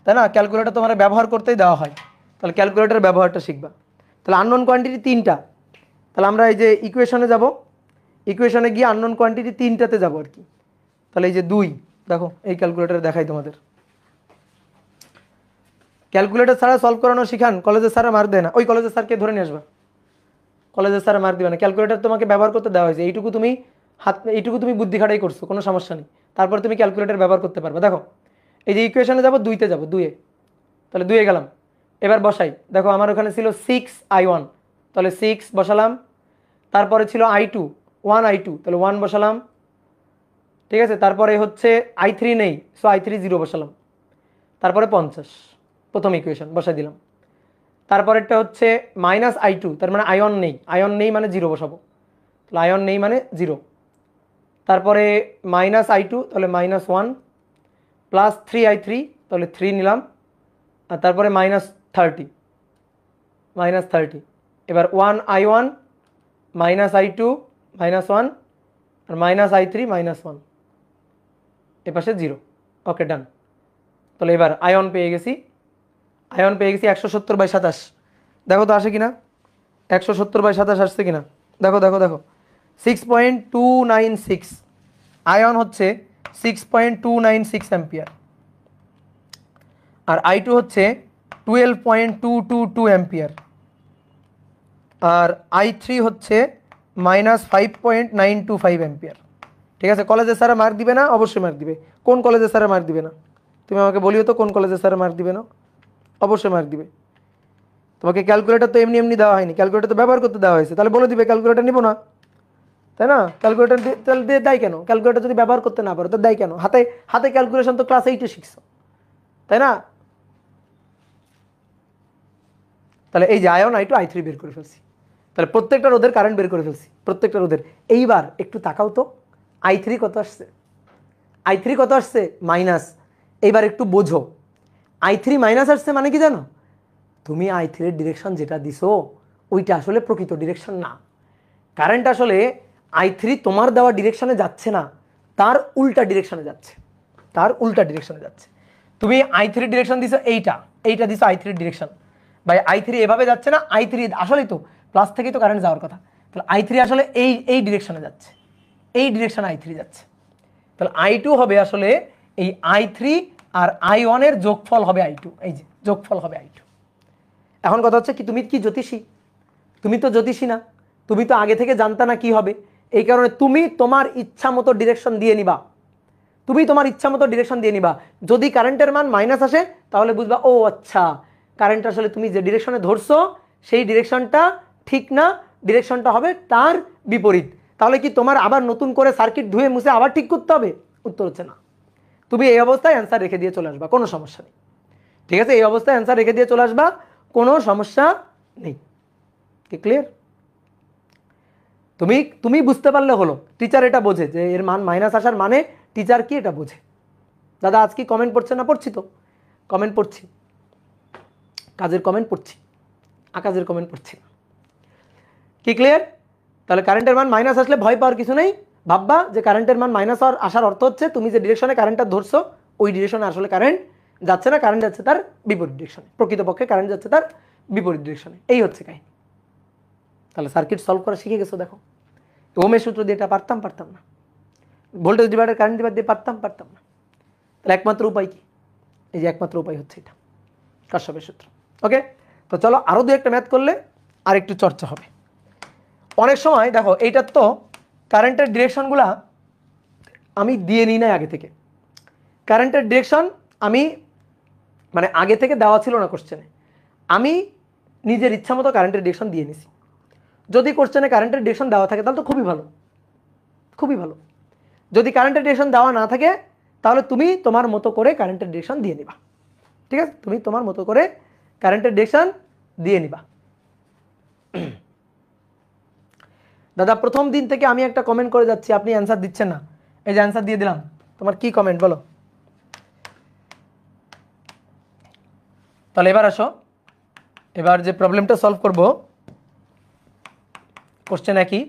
Speaker 1: তাই না? ক্যালকুলেটর তোমার ব্যবহার করতেই দেওয়া হয়, তাহলে ক্যালকুলেটর ব্যবহারটা শিখবা। তাহলে আননোন কোয়ান্টিটি 3টা, তাহলে আমরা এই যে ইকুয়েশনে যাব, ইকুয়েশনে গিয়ে আননোন কোয়ান্টিটি 3টাতে যাব আর কি। তাহলে এই যে 2, দেখো এই ক্যালকুলেটর দেখাই তোমাদের। ক্যালকুলেটর ছাড়া সলভ করানো শিখান, কলেজের স্যারে মার্ক দেয় না। ওই কলেজের স্যারকে ধরে নিয়ে আসবা, কলেজের স্যারে মার্ক দিবে না। ক্যালকুলেটর তোমাকে ব্যবহার করতে দেওয়া হয়েছে, এইটুকু তুমি এইটুকু তুমি বুদ্ধি খাটাই করছো, কোনো সমস্যা নেই। তারপর তুমি ক্যালকুলেটর ব্যবহার করতে পারবে। দেখো এই যে ইকুয়েশনে যাবো, 2-তে যাবো, 2-এ, তাহলে 2-এ গেলাম। এবার বসাই, দেখো আমার ওখানে ছিল 6i1, তাহলে 6 বসালাম। তারপরে ছিল i2, 1i2, তাহলে 1 বসালাম, ঠিক আছে। তারপরে হচ্ছে i3 নেই, সো i3 0 বসালাম। তারপরে 50, প্রথম ইকুয়েশন বসাই দিলাম। তারপরেরটা হচ্ছে -i2, তার মানে আয়ন নেই, আয়ন নেই মানে 0 বসাবো, তাহলে আয়ন নেই মানে 0। তারপরে -i2, তাহলে -1, +3i3, তাহলে 3 নিলাম। আর তারপরে -30, -30। এবার 1i1, -i2, -1, আর -i3, -1, এ পাশে 0। ওকে, ডান। তাহলে এবার আয়ন পেয়ে গেছি, আয়ন পেয়ে গেছি 170/27। দেখো তো আসে কিনা, 170/27 আসছে কিনা, দেখো দেখো দেখো, 6.296, আয়ন হচ্ছে 6.296 অ্যাম্পিয়ার, আর i2 হচ্ছে 12.222 অ্যাম্পিয়ার, আর i3 হচ্ছে -5.925 অ্যাম্পিয়ার। ঠিক আছে, কলেজে স্যারা মার্ক দিবে না? অবশ্যই মার্ক দিবে। কোন কলেজে স্যারা মার্ক দিবে না? তুমি আমাকে বলিও তো কোন কলেজে স্যারা মার্ক দিবে না? অবশ্যই মার্ক দিবে। তোমাকে ক্যালকুলেটর তো এমনি এমনি দেওয়া হয়নি, ক্যালকুলেটর তো ব্যবহার করতে দেওয়া হয়েছে, তাহলে বলে দিবে ক্যালকুলেটর নিব না, তাই না? ক্যালকুলেটর তাহলে দিয়ে দেয় কেন? ক্যালকুলেটর যদি ব্যবহার করতে না পারো তো দেয় কেন? হাতে হাতে ক্যালকুলেশন তো ক্লাস 8-এ শিখছো, তাই না? তাহলে এই যে আয়ন i2 i3 বের করে ফেলছি, তাহলে প্রত্যেকটা রোধের কারেন্ট বের করে ফেলছি, প্রত্যেকটা রোধের। এইবার একটু তাকাও তো, i3 কত আসছে? i3 কত আসছে? মাইনাস। এইবার একটু বোঝো, i3 মাইনাস আসছে মানে কি জানো? তুমি i3 এর ডিরেকশন যেটা দিছো ওইটা আসলে প্রকৃত ডিরেকশন না। কারেন্ট আসলে i3 তোমার দেওয়া ডিরেকশনে যাচ্ছে না, তার উল্টা ডিরেকশনে যাচ্ছে, তার উল্টা ডিরেকশনে যাচ্ছে। তুমি i3 ডিরেকশন দিছো এইটা, এইটা দিছো i3 ডিরেকশন, ভাই i3 এভাবে যাচ্ছে না, i3 আসলেই তো প্লাস থেকেই তো কারেন্ট যাওয়ার কথা, তাহলে i3 আসলে এই এই ডিরেকশনে যাচ্ছে, এই ডিরেকশনে i3 যাচ্ছে। তাহলে i2 হবে আসলে এই i3 আর i1 এর যোগফল হবে i2, এই যে যোগফল হবে i2। এখন কথা হচ্ছে কি, তুমি কি জ্যোতিষী? তুমি তো জ্যোতিষী না, তুমি তো আগে থেকে জানতা না কি হবে, এই কারণে তুমি তোমার ইচ্ছা মতো ডিরেকশন দিয়ে নিবা, তুমি তোমার ইচ্ছা মতো ডিরেকশন দিয়ে নিবা। যদি কারেন্টের মান মাইনাস আসে তাহলে বুঝবা ও আচ্ছা, কারেন্ট আসলে তুমি যে ডিরেকশনে ধরছো সেই ডিরেকশনটা ঠিক না, ডিরেকশনটা হবে তার বিপরীত। তাহলে কি তোমার আবার নতুন করে সার্কিট ধুয়ে মুছে আবার ঠিক করতে হবে? উত্তর হচ্ছে না। তুমি এই অবস্থায় অ্যান্সার রেখে দিয়ে চলে আসবা, কোনো সমস্যা নেই। ঠিক আছে, এই অবস্থায় অ্যান্সার রেখে দিয়ে চলে আসবা, কোনো সমস্যা নেই। কি ক্লিয়ার? তুমি তুমি বুঝতে পারলে হলো, টিচার এটা বোঝে যে এর মান মাইনাস আসার মানে টিচার কি এটা বোঝে। দাদা আজ কি কমেন্ট পড়ছে না? পড়ছি তো, কমেন্ট পড়ছি, কাজের কমেন্ট পড়ছি, আকাজের কমেন্ট পড়ছি না। কি ক্লিয়ার? তাহলে কারেন্টের মান মাইনাস আসলে ভয় পাওয়ার কিছু নেই, ভাববা যে কারেন্টের মান মাইনাস আসার অর্থ হচ্ছে তুমি যে ডিরেকশনে কারেন্টটা ধরছো ওই ডিরেকশনে আসলে কারেন্ট যাচ্ছে না, কারেন্ট যাচ্ছে তার বিপরীত ডিরেকশনে, প্রকৃতপক্ষে কারেন্ট যাচ্ছে তার বিপরীত ডিরেকশনে, এই হচ্ছে কাহিনী। তাহলে সার্কিট সলভ করা শিখে গেছো। দেখো ওহমের সূত্র দিয়ে এটা পারতাম না, ভোল্টেজ ডিভাইডার কারেন্ট ডিভাইড দিয়ে পারতাম না। তাহলে একমাত্র উপায় কি? এই যে একমাত্র উপায় হচ্ছে এটা, কারশফের সূত্র। ওকে, তো চলো আরো দু একটা ম্যাথ করলে আর একটু চর্চা হবে। অনেক সময় দেখো এইটার তো কারেন্টের ডিরেকশনগুলা আমি দিয়ে নিই নাই আগে থেকে, কারেন্টের ডিরেকশন আমি মানে আগে থেকে দেওয়া ছিল না কোশ্চেনে, আমি নিজের ইচ্ছা মতো কারেন্টের ডিরেকশন দিয়ে নিছি। যদি কোশ্চেনে কারেন্টের ডিরেকশন দেওয়া থাকে তাহলে তো খুবই ভালো, খুবই ভালো। যদি কারেন্টের ডিরেকশন দেওয়া না থাকে তাহলে তুমি তোমার মতো করে কারেন্টের ডিরেকশন দিয়ে নিবা। ঠিক আছে, তুমি তোমার মতো করে কারেন্টের ডিরেকশন দিয়ে নিবা। দাদা প্রথম দিন থেকে আমি একটা কমেন্ট করে যাচ্ছি, আপনি অ্যান্সার দিচ্ছেন না। এই যে অ্যান্সার দিয়ে দিলাম, তোমার কি কমেন্ট বলো? তাহলে এবার আসো, এবার যে প্রবলেমটা সলভ করব, কোশ্চেন একই,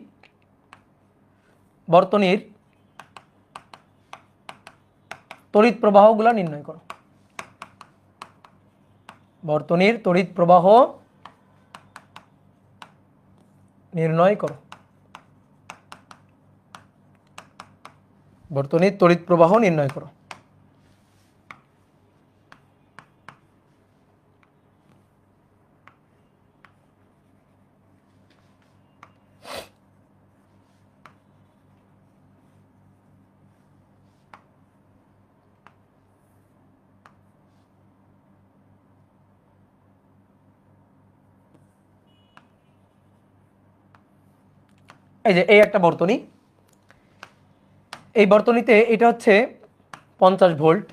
Speaker 1: বর্তনীর তড়িৎ প্রবাহগুলো নির্ণয় করো। বর্তনীর তড়িৎ প্রবাহ নির্ণয় করো। বর্তনীর তড়িৎ প্রবাহ নির্ণয় করো। এই যে এই একটা বর্তনী, এই বর্তনীতে এটা হচ্ছে 50 volt,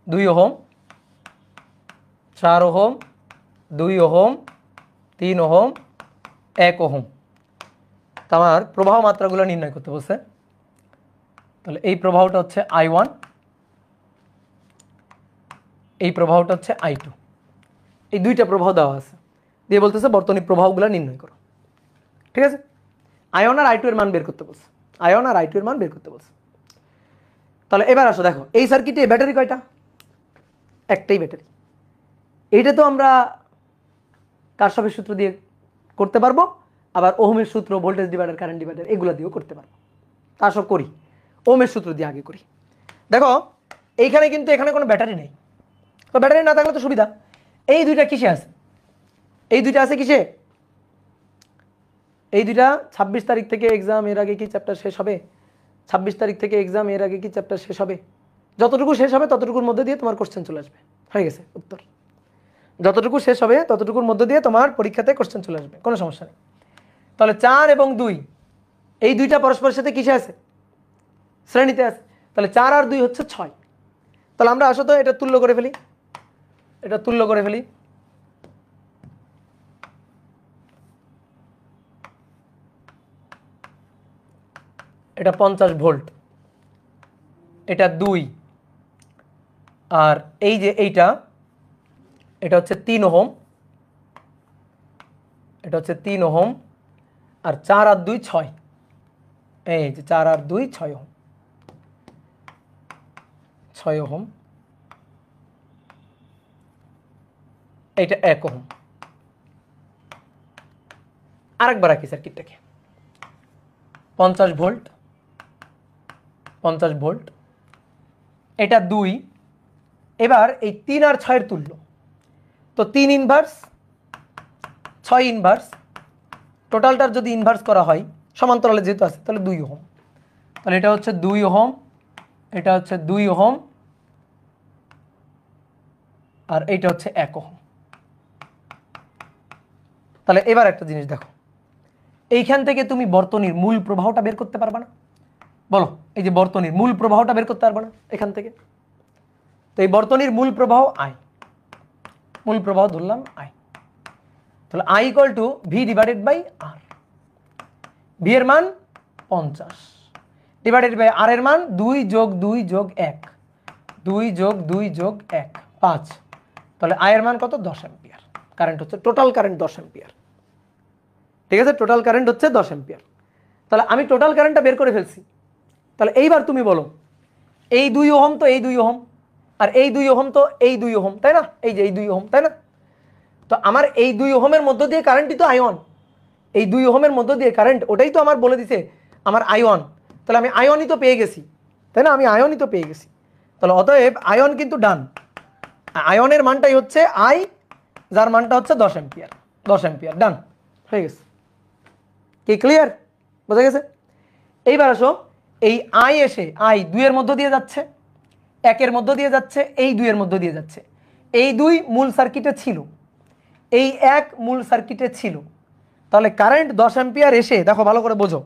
Speaker 1: 2 ohm, 4 ohm, 2 ohm, 3 ohm, 1 ohm. তো আমার প্রবাহ মাত্রাগুলো নির্ণয় করতে বলছে। তাহলে এই প্রবাহটা হচ্ছে I1, এই প্রবাহটা হচ্ছে I2, এই দুইটা প্রবাহ দেওয়া আছে, দিয়ে বলতেছে বর্তনী প্রবাহগুলো নির্ণয় করো। ঠিক আছে, I1 আর I2 এর মান বের করতে বলছে, I1 আর I2 এর মান বের করতে বলছে। তাহলে এবার আসো, দেখো এই সার্কিটে ব্যাটারি কয়টা? একটাই ব্যাটারি। এইটা তো আমরা কারশফের সূত্র দিয়ে করতে পারবো, আবার ওহমের সূত্র, ভোল্টেজ ডিভাইডার, কারেন্ট ডিভাইডার, এগুলো দিয়েও করতে পারবো। তা সব করি, ওহমের সূত্র দিয়ে আগে করি। দেখো এইখানে কিন্তু এখানে কোনো ব্যাটারি নেই, তো ব্যাটারি না থাকলে তো সুবিধা। এই দুইটা কিসে আছে? এই দুইটা আছে কিসে? এই দুইটা 26 তারিখ থেকে এক্সাম, এর আগে কি চ্যাপ্টার শেষ হবে? 26 তারিখ থেকে এক্সাম, এর আগে কি চ্যাপ্টার শেষ হবে? যতটুকু শেষ হবে ততটুকুর মধ্যে দিয়ে তোমার কোশ্চেন চলে আসবে। হয়ে গেছে উত্তর। যতটুকু শেষ হবে ততটুকুর মধ্যে দিয়ে তোমার পরীক্ষাতে কোশ্চেন চলে আসবে, কোনো সমস্যা নেই। তাহলে 4 এবং 2 এই দুইটা পরস্পরের সাথে কিসে আছে? শ্রেণীতে আছে। তাহলে 4 আর 2 হচ্ছে 6। তাহলে আমরা আসো তো এটা তুল্য করে ফেলি, এটা তুল্য করে ফেলি। এটা 50 ভোল্ট, এটা 2, আর এই যে এইটা, এটা হচ্ছে 3 ওহম, এটা হচ্ছে 3 ওহম, আর 4 আর 2 6। এই যে 4 আর 2 6 ওহম, 6 ওহম, এইটা 1 ওহম। আরেকবার রাখি সার্কিটটাকে, 50 ভোল্ট, 50 ভোল্ট, এটা 2। এবার এই 3 আর 6 এর তুল্য, তো 3 ইনভার্স 6 ইনভার্স, টোটালটার যদি ইনভার্স করা হয় সমান্তরালে যেহেতু আছে, তাহলে 2 ওহম। তাহলে এটা হচ্ছে 2 ওহম, এটা হচ্ছে 2 ওহম, আর এইটা হচ্ছে 1 ওহম। তাহলে এবার একটা জিনিস দেখো, এইখান থেকে তুমি বর্তনীর মূল প্রবাহটা বের করতে পারবা না? বলো, এই যে বর্তনীর মূল প্রবাহটা বের করতে পারবা না এখান থেকে? তো এই বর্তনীর মূল প্রবাহ I, মূল প্রবাহ ধরলাম I। তাহলে I equal to V divided by R. V এর মান 50 ডিভাইডেড বাই আর এর মান 2 যোগ 2 যোগ 1, 2 যোগ 2 যোগ 1, 5। তাহলে I এর মান কত? 10 অ্যাম্পিয়ার। কারেন্ট হচ্ছে, টোটাল কারেন্ট 10 অ্যাম্পিয়ার। ঠিক আছে, টোটাল কারেন্ট হচ্ছে 10 অ্যাম্পিয়ার। তাহলে আমি টোটাল কারেন্টটা বের করে ফেলছি। তাহলে এইবার তুমি বলো, এই 2 ওহম তো এই 2 ওহম, আর এই 2 ওহম তো এই 2 ওহম, তাই না? এই যে এই 2 ওহম, তাই না? তো আমার এই 2 ওহমের মধ্য দিয়ে কারেন্টই তো I1, এই 2 ওহমের মধ্য দিয়ে কারেন্ট, ওটাই তো আমার বলে দিছে আমার I1। তাহলে আমি I1ই তো পেয়ে গেছি, তাই না? আমি I1ই তো পেয়ে গেছি। তাহলে অতএব I1 কিন্তু ডান। I1 এর মানটাই হচ্ছে I, যার মানটা হচ্ছে 10 অ্যাম্পিয়ার। 10 অ্যাম্পিয়ার, ডান হয়ে গেছে। কি ক্লিয়ার? বোঝা গেছে? এইবার আসো, এই I এসে I 2 এর মধ্য দিয়ে যাচ্ছে, 1 এর মধ্য দিয়ে যাচ্ছে, এই 2 এর মধ্য দিয়ে যাচ্ছে। এই 2 মূল সার্কিটে ছিল, এই 1 মূল সার্কিটে ছিল। তাহলে কারেন্ট 10 অ্যাম্পিয়ার এসে, দেখো ভালো করে বোঝো,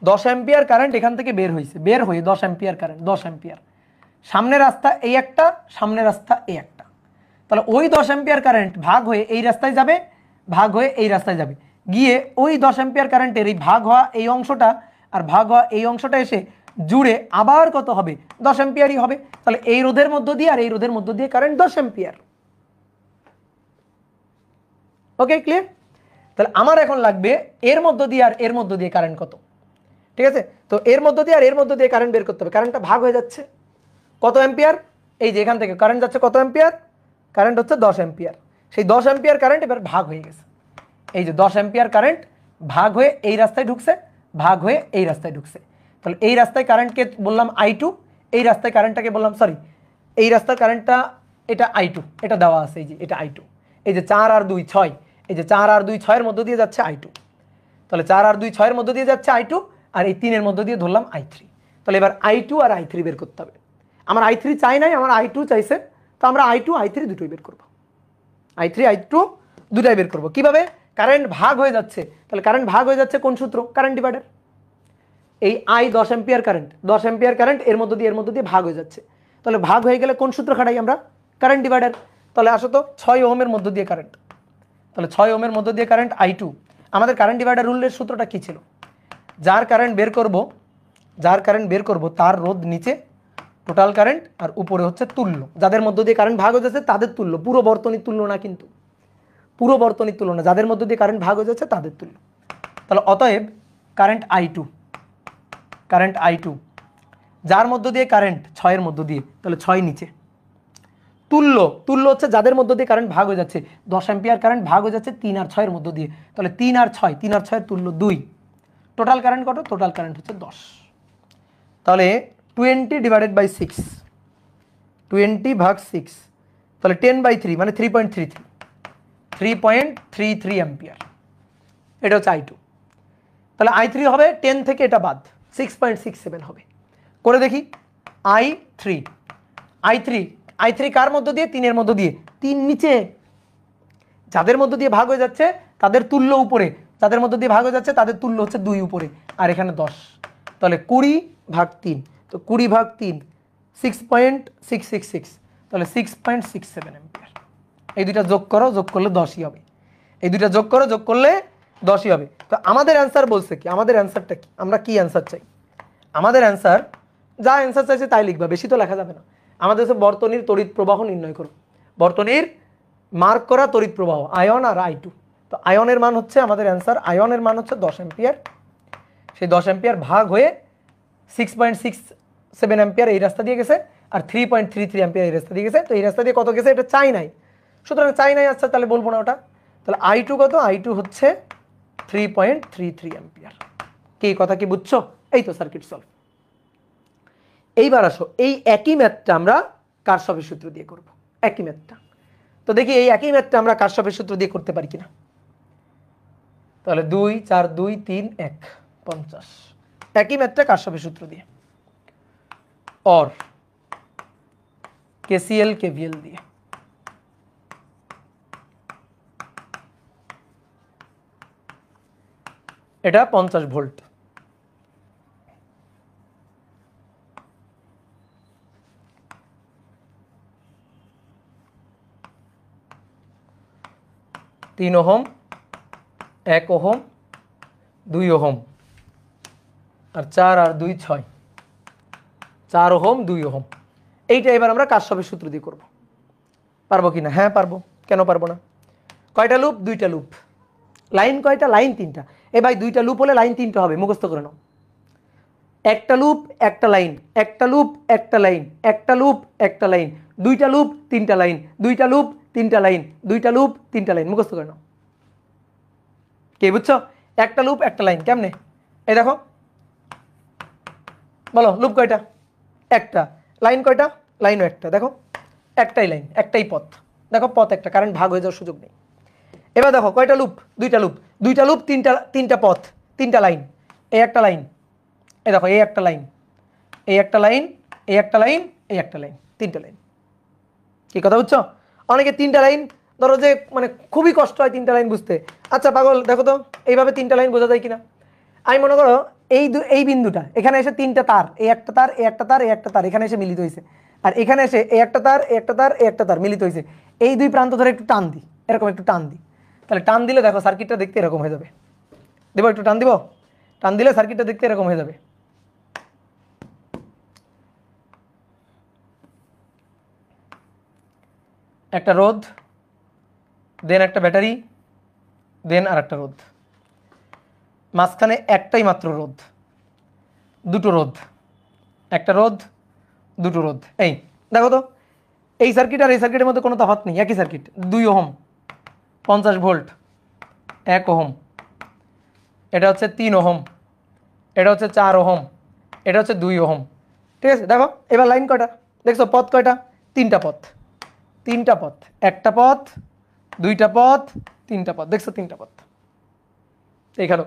Speaker 1: 10 অ্যাম্পিয়ার কারেন্ট এখান থেকে বের হয়েছে, বের হয়ে 10 অ্যাম্পিয়ার কারেন্ট, 10 অ্যাম্পিয়ার। সামনের রাস্তা এই একটা, সামনের রাস্তা এই একটা। তাহলে ওই 10 অ্যাম্পিয়ার কারেন্ট ভাগ হয়ে এই রাস্তায় যাবে, ভাগ হয়ে এই রাস্তায় যাবে, গিয়ে ওই 10 অ্যাম্পিয়ার কারেন্টের এই ভাগ হওয়া এই অংশটা আর ভাগ হওয়া এই অংশটা এসে জুড়ে আবার কত হবে? 10 অ্যাম্পিয়ারই হবে। তাহলে এই রোধের মধ্য দিয়ে আর এই রোধের মধ্য দিয়ে কারেন্ট 10 অ্যাম্পিয়ার। ওকে, ক্লিয়ার? তাহলে আমার এখন লাগবে এর মধ্য দিয়ে আর এর মধ্য দিয়ে কারেন্ট কত। ঠিক আছে, তো এর মধ্য দিয়ে আর এর মধ্য দিয়ে কারেন্ট বের করতে হবে। কারেন্টটা ভাগ হয়ে যাচ্ছে কত অ্যাম্পিয়ার? এই যে এখান থেকে কারেন্ট যাচ্ছে কত অ্যাম্পিয়ার? কারেন্ট হচ্ছে 10 অ্যাম্পিয়ার। সেই 10 অ্যাম্পিয়ার কারেন্ট এবার ভাগ হয়ে গেছে। এই যে 10 অ্যাম্পিয়ার কারেন্ট ভাগ হয়ে এই রাস্তায় ঢুকছে, ভাগ হয়ে এই রাস্তায় ঢুকছে। তাহলে এই রাস্তায় কারেন্টকে বললাম I2, এই রাস্তায় কারেন্টটাকে বললাম, সরি, এই রাস্তার কারেন্টটা এটা I2, এটা দেওয়া আছে, এই যে এটা I2। এই যে 4 আর 2 6, এই যে 4 আর 2 6 এর মধ্য দিয়ে যাচ্ছে I2। তাহলে 4 আর 2 6 এর মধ্য দিয়ে যাচ্ছে I2, আর এই 3 এর মধ্য দিয়ে ধরলাম I3। তাহলে এবার I2 আর I3 বের করতে হবে। আমার I3 চাই নাই, আমার I2 চাইছে, তো আমরা I2 I3 দুটোই বের করব। I3 I2 দুটাই বের করব। কিভাবে? কারেন্ট ভাগ হয়ে যাচ্ছে, তাহলে কারেন্ট ভাগ হয়ে যাচ্ছে কোন সূত্র? Current divider. এই I 10 ampere current, 10 ampere current এর মধ্য দিয়ে ভাগ হয়ে যাচ্ছে, তাহলে ভাগ হয়ে গেলে কোন সূত্র খাটাই আমরা? Current divider. তাহলে আসো তো 6 ওহমের মধ্য দিয়ে কারেন্ট, তাহলে 6 ওহমের মধ্য দিয়ে কারেন্ট I2। আমাদের কারেন্ট ডিভাইডার রুলের সূত্রটা কি ছিল? যার কারেন্ট বের করব তার রোধ নিচে টোটাল কারেন্ট, আর উপরে হচ্ছে তুল্য। যাদের মধ্য দিয়ে কারেন্ট ভাগ হয়ে যাচ্ছে তাদের তুল্য, পুরো বর্তনীর তুল্য না, কিন্তু পুরো বর্তনীর তুল্য না, যাদের মধ্য দিয়ে কারেন্ট ভাগ হয়ে যাচ্ছে তাদের তুল্য। তাহলে অতএব কারেন্ট I2 যার মধ্য দিয়ে কারেন্ট 6 এর মধ্য দিয়ে, তাহলে 6 নিচে। তুল্য হচ্ছে যাদের মধ্য দিয়ে কারেন্ট ভাগ হয়ে যাচ্ছে, 10 অ্যাম্পিয়ার কারেন্ট ভাগ হয়ে যাচ্ছে 3 আর 6 এর মধ্য দিয়ে, তাহলে 3 আর 6 তুল্য 2। টোটাল কারেন্ট কত? টোটাল কারেন্ট হচ্ছে 10। তাহলে 20 ডিভাইডেড বাই 6, 20 ভাগ 6, তাহলে 10/3 মানে 3.33 অ্যাম্পিয়ার। এটা হচ্ছে I2। তাহলে I3 হবে 10 থেকে এটা বাদ, 6.67 হবে। করে দেখি I3 কার মধ্য দিয়ে? 3 এর মধ্য দিয়ে। 3 নিচে, যাদের মধ্য দিয়ে ভাগ হয়ে যাচ্ছে তাদের তুল্য উপরে, যাদের মধ্য দিয়ে ভাগ হয়ে যাচ্ছে তাদের তুল্য হচ্ছে 2 উপরে, আর এখানে 10। তাহলে 20/3, তো 20/3 6.666, তাহলে 6.67 অ্যাম্পিয়ার। এই দুইটা যোগ করলে 10ই হবে। এই দুইটা যোগ করলে 10ই হবে। তো আমাদের অ্যান্সার বলছে কি? আমাদের অ্যান্সারটা কি? আমরা কি অ্যান্সার চাই? আমাদের অ্যান্সার, যা অ্যান্সার চাইছে তাই লিখবা, বেশি তো লেখা যাবে না। আমাদের হচ্ছে বর্তনীর তড়িৎ প্রবাহ নির্ণয় করো, বর্তনীর মার্ক করা তড়িৎ প্রবাহ আয়ন আর I2। তো আয়নের মান হচ্ছে আমাদের অ্যান্সার, আয়নের মান হচ্ছে 10 অ্যাম্পিয়ার। সেই 10 অ্যাম্পিয়ার ভাগ হয়ে 6.67 অ্যাম্পিয়ার এই রাস্তা দিয়ে গেছে, আর 3.33 অ্যাম্পিয়ার এই রাস্তা দিয়ে গেছে। তো এই রাস্তা দিয়ে কত গেছে এটা চাই নাই, সুতরাং চাই নাই। আচ্ছা তাহলে বলবো না ওটা। তাহলে I2 কত? I2 হচ্ছে 3.33 অ্যাম্পিয়ার। কি কথা কি বুঝছো? এই তো সার্কিট সলভ। এইবার আসো, এই একই ম্যাথটা আমরা কারশফের সূত্র দিয়ে করব। একই ম্যাথটা, তো দেখি এই একই ম্যাথটা আমরা কারশফের সূত্র দিয়ে করতে পারি কিনা। তাহলে 2 4 2 3 1 50, একই ম্যাথটা কারশফের সূত্র দিয়ে, और KCL KVL দিয়ে। এটা 50 ভোল্ট, तीन ओहम, 1 ओहम, 2 ओहम, আর 4 আর 2 6, 4 ওহম 2 ওহম। এইটা এবার আমরা কারশফের সূত্র দিয়ে করব। পারবো কিনা? হ্যাঁ পারবো, কেন পারবো না। কয়টা লুপ? 2টা লুপ। লাইন কয়টা? লাইন 3টা। এ ভাই 2টা লুপ হলে লাইন 3টা হবে, মুখস্থ করে নাও। একটা লুপ একটা লাইন, একটা লুপ একটা লাইন, একটা লুপ একটা লাইন, 2টা লুপ 3টা লাইন, 2টা লুপ 3টা লাইন, 2টা লুপ 3টা লাইন, মুখস্থ করে নাও। কে বুঝছো? একটা লুপ একটা লাইন কেমনে? এই দেখো, বলো লুপ কয়টা? একটা। লাইন কয়টা? লাইনও একটা। দেখো একটাই লাইন, একটাই পথ। দেখো পথ একটা, কারেন্ট ভাগ হয়ে যাওয়ার সুযোগ নেই। এবার দেখো কয়টা লুপ? 2টা লুপ, 2টা লুপ 3টা পথ, 3টা লাইন। এই একটা লাইন, এই দেখো এই একটা লাইন, এই একটা লাইন, এই একটা লাইন, এই একটা লাইন, 3টা লাইন। কি কথা বুঝছো? অনেকে 3টা লাইন ধরো যে মানে খুবই কষ্ট হয় 3টা লাইন বুঝতে। আচ্ছা পাগল, দেখো তো এইভাবে 3টা লাইন বোঝা যায় কিনা। আমি মনে করো এই বিন্দুটা, এখানে এসে 3টা তার, এই একটা তার, এই একটা তার, এই একটা তার এখানে এসে মিলিত হয়েছে, আর এখানে এসে এই একটা তার, এই একটা তার, এই একটা তার মিলিত হয়েছে। এই 2 প্রান্ত ধরে একটু টান দিই, এরকম একটু টান দিই, তাহলে টান দিলে দেখো সার্কিটটা দেখতে এরকম হয়ে যাবে। দেবো একটু টান দিব, টান দিলে সার্কিটটা দেখতে এরকম হয়ে যাবে। একটা রোধ, দেন একটা ব্যাটারি, দেন আর একটা রোধ, মাঝখানে একটাই মাত্র রোধ, দুটো রোধ, একটা রোধ, দুটো রোধ। এই দেখো তো এই সার্কিট আর এই সার্কিটের মধ্যে কোনো তফাৎ নেই, একই সার্কিট। 2 ওহম, 50 ভোল্ট, 1 ওহম, এটা হচ্ছে 3 ওহম, এটা হচ্ছে 4 ওহম, এটা হচ্ছে 2 ওহম। ঠিক আছে, দেখো এবার লাইন কয়টা? দেখছো পথ কয়টা? 3টা পথ, 3টা পথ, একটা পথ, 2টা পথ, 3টা পথ। দেখছো 3টা পথ, এইখানেও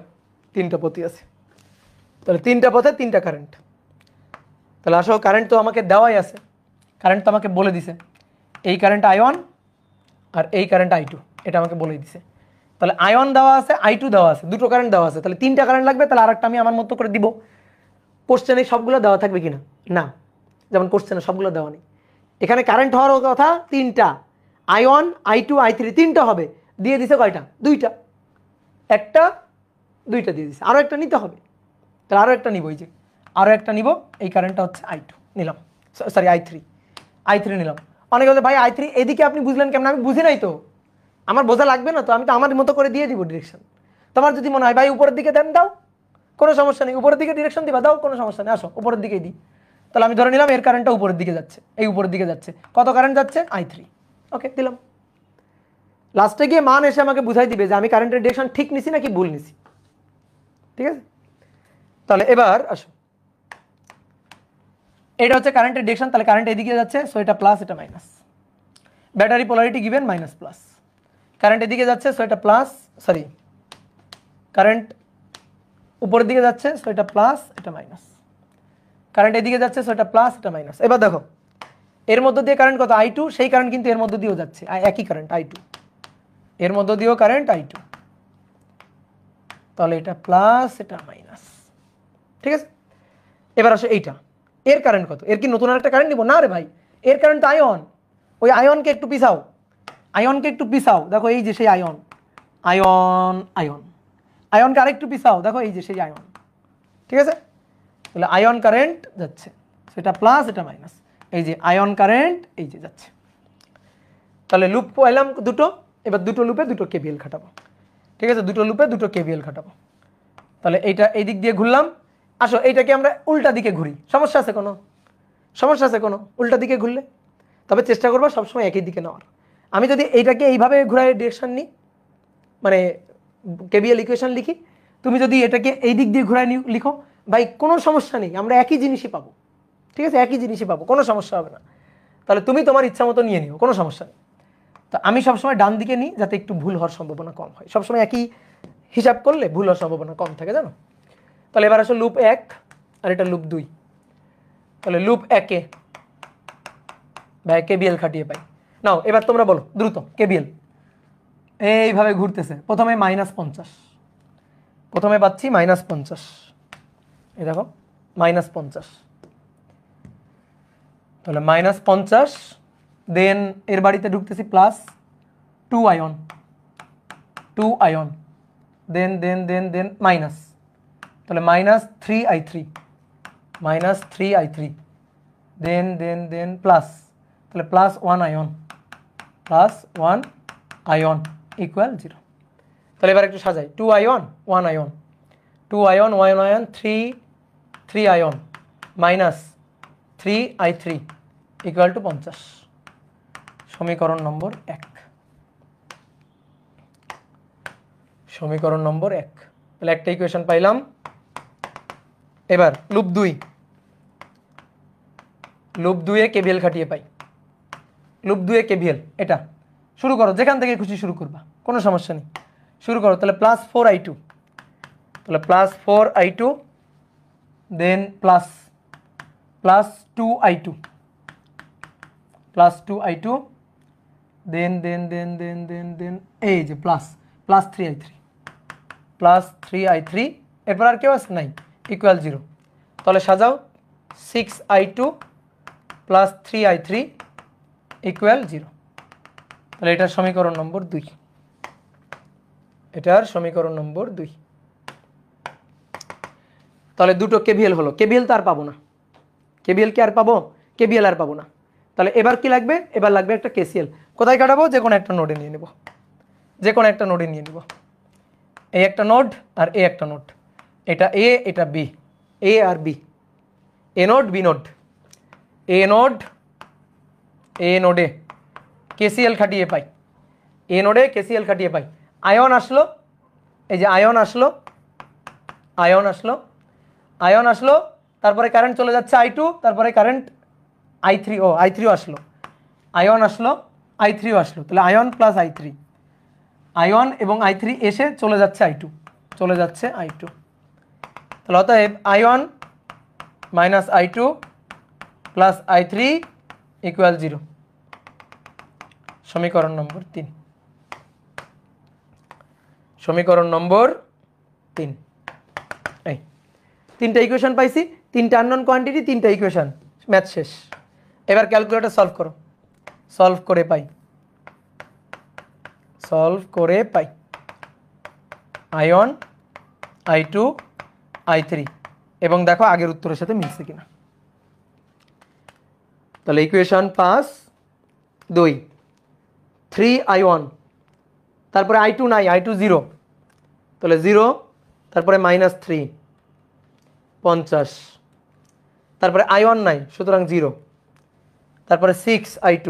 Speaker 1: 3টা পথই আছে। তাহলে 3টা পথে 3টা কারেন্ট। তাহলে আসো কারেন্ট তো আমাকে দেওয়াই আছে, কারেন্ট তো আমাকে বলে দিছে এই কারেন্ট I1 আর এই কারেন্ট I2, এটা আমাকে বলেই দিছে। তাহলে আয়ন দেওয়া আছে, I2 দেওয়া আছে, দুটো কারেন্ট দেওয়া আছে, তাহলে 3টা কারেন্ট লাগবে, তাহলে আরেকটা আমি আমার মতো করে দিব। কোশ্চেনে সবগুলো দেওয়া থাকবে কিনা? না, যেমন কোশ্চেনে সবগুলো দেওয়া নেই। এখানে কারেন্ট হওয়ার কথা 3টা, I1 I2 I3 3টা হবে, দিয়ে দিছে কয়টা? 2টা, একটা 2টা দিয়ে দিছে, আরও একটা নিতে হবে, তাহলে আরও একটা নিব, এই যে আরও একটা নিব, এই কারেন্টটা হচ্ছে I2 নিলাম, সরি I3 নিলাম। অনেকে বলে ভাই I3 এদিকে আপনি বুঝলেন কেমন? আমি বুঝি নাই তো, আমার বোঝা লাগবে না তো, আমি তো আমার মতো করে দিয়ে দিব ডিরেকশন। তোমার যদি মনে হয় ভাই উপরের দিকে দেন, দাও, কোনো সমস্যা নেই, উপরের দিকে ডিরেকশন দিবা, দাও, কোনো সমস্যা নেই, আসো উপরের দিকেই দিই। তাহলে আমি ধরে নিলাম এর কারেন্টটা উপরের দিকে যাচ্ছে, এই উপরের দিকে যাচ্ছে, কত কারেন্ট যাচ্ছে? I3, ওকে দিলাম। লাস্টে গিয়ে মান এসে আমাকে বুঝাই দিবে যে আমি কারেন্টের ডিরেকশন ঠিক নিছি নাকি ভুল নিছি, ঠিক আছে? তাহলে এবার আসো, এটা হচ্ছে কারেন্টের ডিরেকশন, তাহলে কারেন্ট এদিকে যাচ্ছে, সো এটা প্লাস, এটা minus. Battery polarity given minus plus, current এদিকে যাচ্ছে, সো এটা প্লাস, সরি কারেন্ট উপরের দিকে যাচ্ছে, সো এটা প্লাস, এটা মাইনাস। কারেন্ট এদিকে যাচ্ছে, সো এটা প্লাস, এটা মাইনাস। এবার দেখো এর মধ্য দিয়ে কারেন্ট কত? I2, সেই কারেন্ট কিন্তু এর মধ্য দিয়েও যাচ্ছে, একই কারেন্ট I2, এর মধ্য দিয়েও কারেন্ট I2, তাহলে এটা প্লাস, এটা মাইনাস, ঠিক আছে? এবার আসো এইটা, এর কারেন্ট কত? এর কি নতুন আরেকটা কারেন্ট নিব? না রে ভাই, এর কারেন্ট তো আয়ন, ওই আয়নকে একটু পিছাও, আয়নকে একটু পিছাও, দেখো এই যে সেই আয়ন, আয়ন আয়ন, আয়নকে আরেকটু পিছাও, দেখো এই যে সেই আয়ন, ঠিক আছে? তাহলে আয়ন কারেন্ট যাচ্ছে, সেটা প্লাস, এটা মাইনাস, এই যে আয়ন কারেন্ট এই যে যাচ্ছে। তাহলে লুপ পাইলাম দুটো, এবার দুটো লুপে দুটো কেভিএল খাটাবো, ঠিক আছে? দুটো লুপে দুটো কেভিএল খাটাবো। তাহলে এইটা এই দিক দিয়ে ঘুরলাম, আসো এইটাকে আমরা উল্টা দিকে ঘুরি, সমস্যা আছে কোনো? সমস্যা আছে কোনো উল্টা দিকে ঘুরলে? তবে চেষ্টা করবো সবসময় একই দিকে নেওয়ার। আমি যদি এইটাকে এইভাবে ঘুরাই ডিরেকশন নিই, মানে কেভিএল ইকুয়েশন লিখি, তুমি যদি এটাকে এই দিক দিয়ে ঘুরাই লিখো, ভাই কোনো সমস্যা নেই, আমরা একই জিনিসই পাবো, ঠিক আছে? একই জিনিসই পাবো, কোনো সমস্যা হবে না। তাহলে তুমি তোমার ইচ্ছা মতো নিয়ে নিও, কোনো সমস্যা নেই। তো আমি সবসময় ডান দিকে নিই যাতে একটু ভুল হওয়ার সম্ভাবনা কম হয়, সবসময় একই হিসাব করলে ভুল হওয়ার সম্ভাবনা কম থাকে, জানো? তাহলে এবার আসো লুপ 1 আর এটা লুপ 2। তাহলে লুপ 1-এ ভাই কেভিএল খাটিয়ে পাই, নাও এবার তোমরা বলো দ্রুত কেভিএল। এইভাবে ঘুরতেছে, প্রথমে -50, প্রথমে পাচ্ছি -50, এই দেখো -50, তাহলে -50, দেন এর বাড়িতে ঢুকতেছি +2 আয়ন, 2 আয়ন, দেন দেন দেন দেন মাইনাস, তাহলে -3I3, -3I3, দেন দেন দেন প্লাস, তাহলে +1 আয়ন, +1 আয়ন ইকুয়াল 0। তাহলে এবার একটু সাজাই, 2 ion 1 ion, 2 ion 1 ion, 3 ion, -3I3 equal to 50, সমীকরণ নম্বর 1, সমীকরণ নম্বর 1। তাহলে একটা ইকুয়েশন পাইলাম। এবার লুপ 2, লুপ 2-এ কেভিএল খাটিয়ে পাই, লুপ 2-এ কেভিএল, এটা শুরু করো, যেখান থেকে খুশি শুরু করবা, কোনো সমস্যা নেই, শুরু করো। তাহলে +4I2, তাহলে +4I2, দেন +2I2, +2I2, দেন দেন দেন দেন দেন দেন এই যে +3I3, +3I3, এরপর আর কেউ আছে নাই, ইকুয়াল 0। তাহলে সাজাও 6I2 +3I3 ইকুয়াল 0। তাহলে এটার সমীকরণ নম্বর 2, এটার সমীকরণ নম্বর 2। তাহলে দুটো কেভিএল হলো, কেভিএল তো আর পাবো না, কেভিএল কি আর পাবো? কেভিএল আর পাবো না। তাহলে এবার কি লাগবে? এবার লাগবে একটা কেসিএল। কোথায় কাটাবো? যে কোনো একটা নোডে নিয়ে নেব, যে কোনো একটা নোডে নিয়ে নেব। এই একটা নোড আর এ একটা নোড, এটা এ এটা বি, এ আর বি, এ নোড বি নোড, এ নোড, এ নোডে কেসিএল খাটিয়ে পাই, এ নোডে কেসিএল খাটিয়ে পাই। আয়ন আসলো, এই যে আয়ন আসলো, আয়ন আসলো, আয়ন আসলো, তারপরে কারেন্ট চলে যাচ্ছে I2, তারপরে কারেন্ট I3, ও I3ও আসলো, আয়ন আসলো, I3ও আসলো, তাহলে আয়ন প্লাস I3, আয়ন এবং I3 এসে চলে যাচ্ছে I2, চলে যাচ্ছে I2। তাহলে অতএব ion -I2 plus I3 equal 0, সমীকরণ নম্বর 3। সমীকরণ নম্বর 3। এই 3টা ইকুয়েশন পাইছি, 3টা আননোন কোয়ান্টিটি, 3টা ইকুয়েশন, ম্যাথ শেষ। এবার ক্যালকুলেটর সলভ করো। সলভ করে পাই I1 I2 I3 এবং দেখো আগের উত্তরের সাথে মিলছে কিনা। তাহলে ইকুয়েশন 5 2 3I1, তারপরে I2 নাই, I2 0, তাহলে 0, তারপরে -3 50, তারপরে I1 নাই সুতরাং 0, তারপরে 6I2,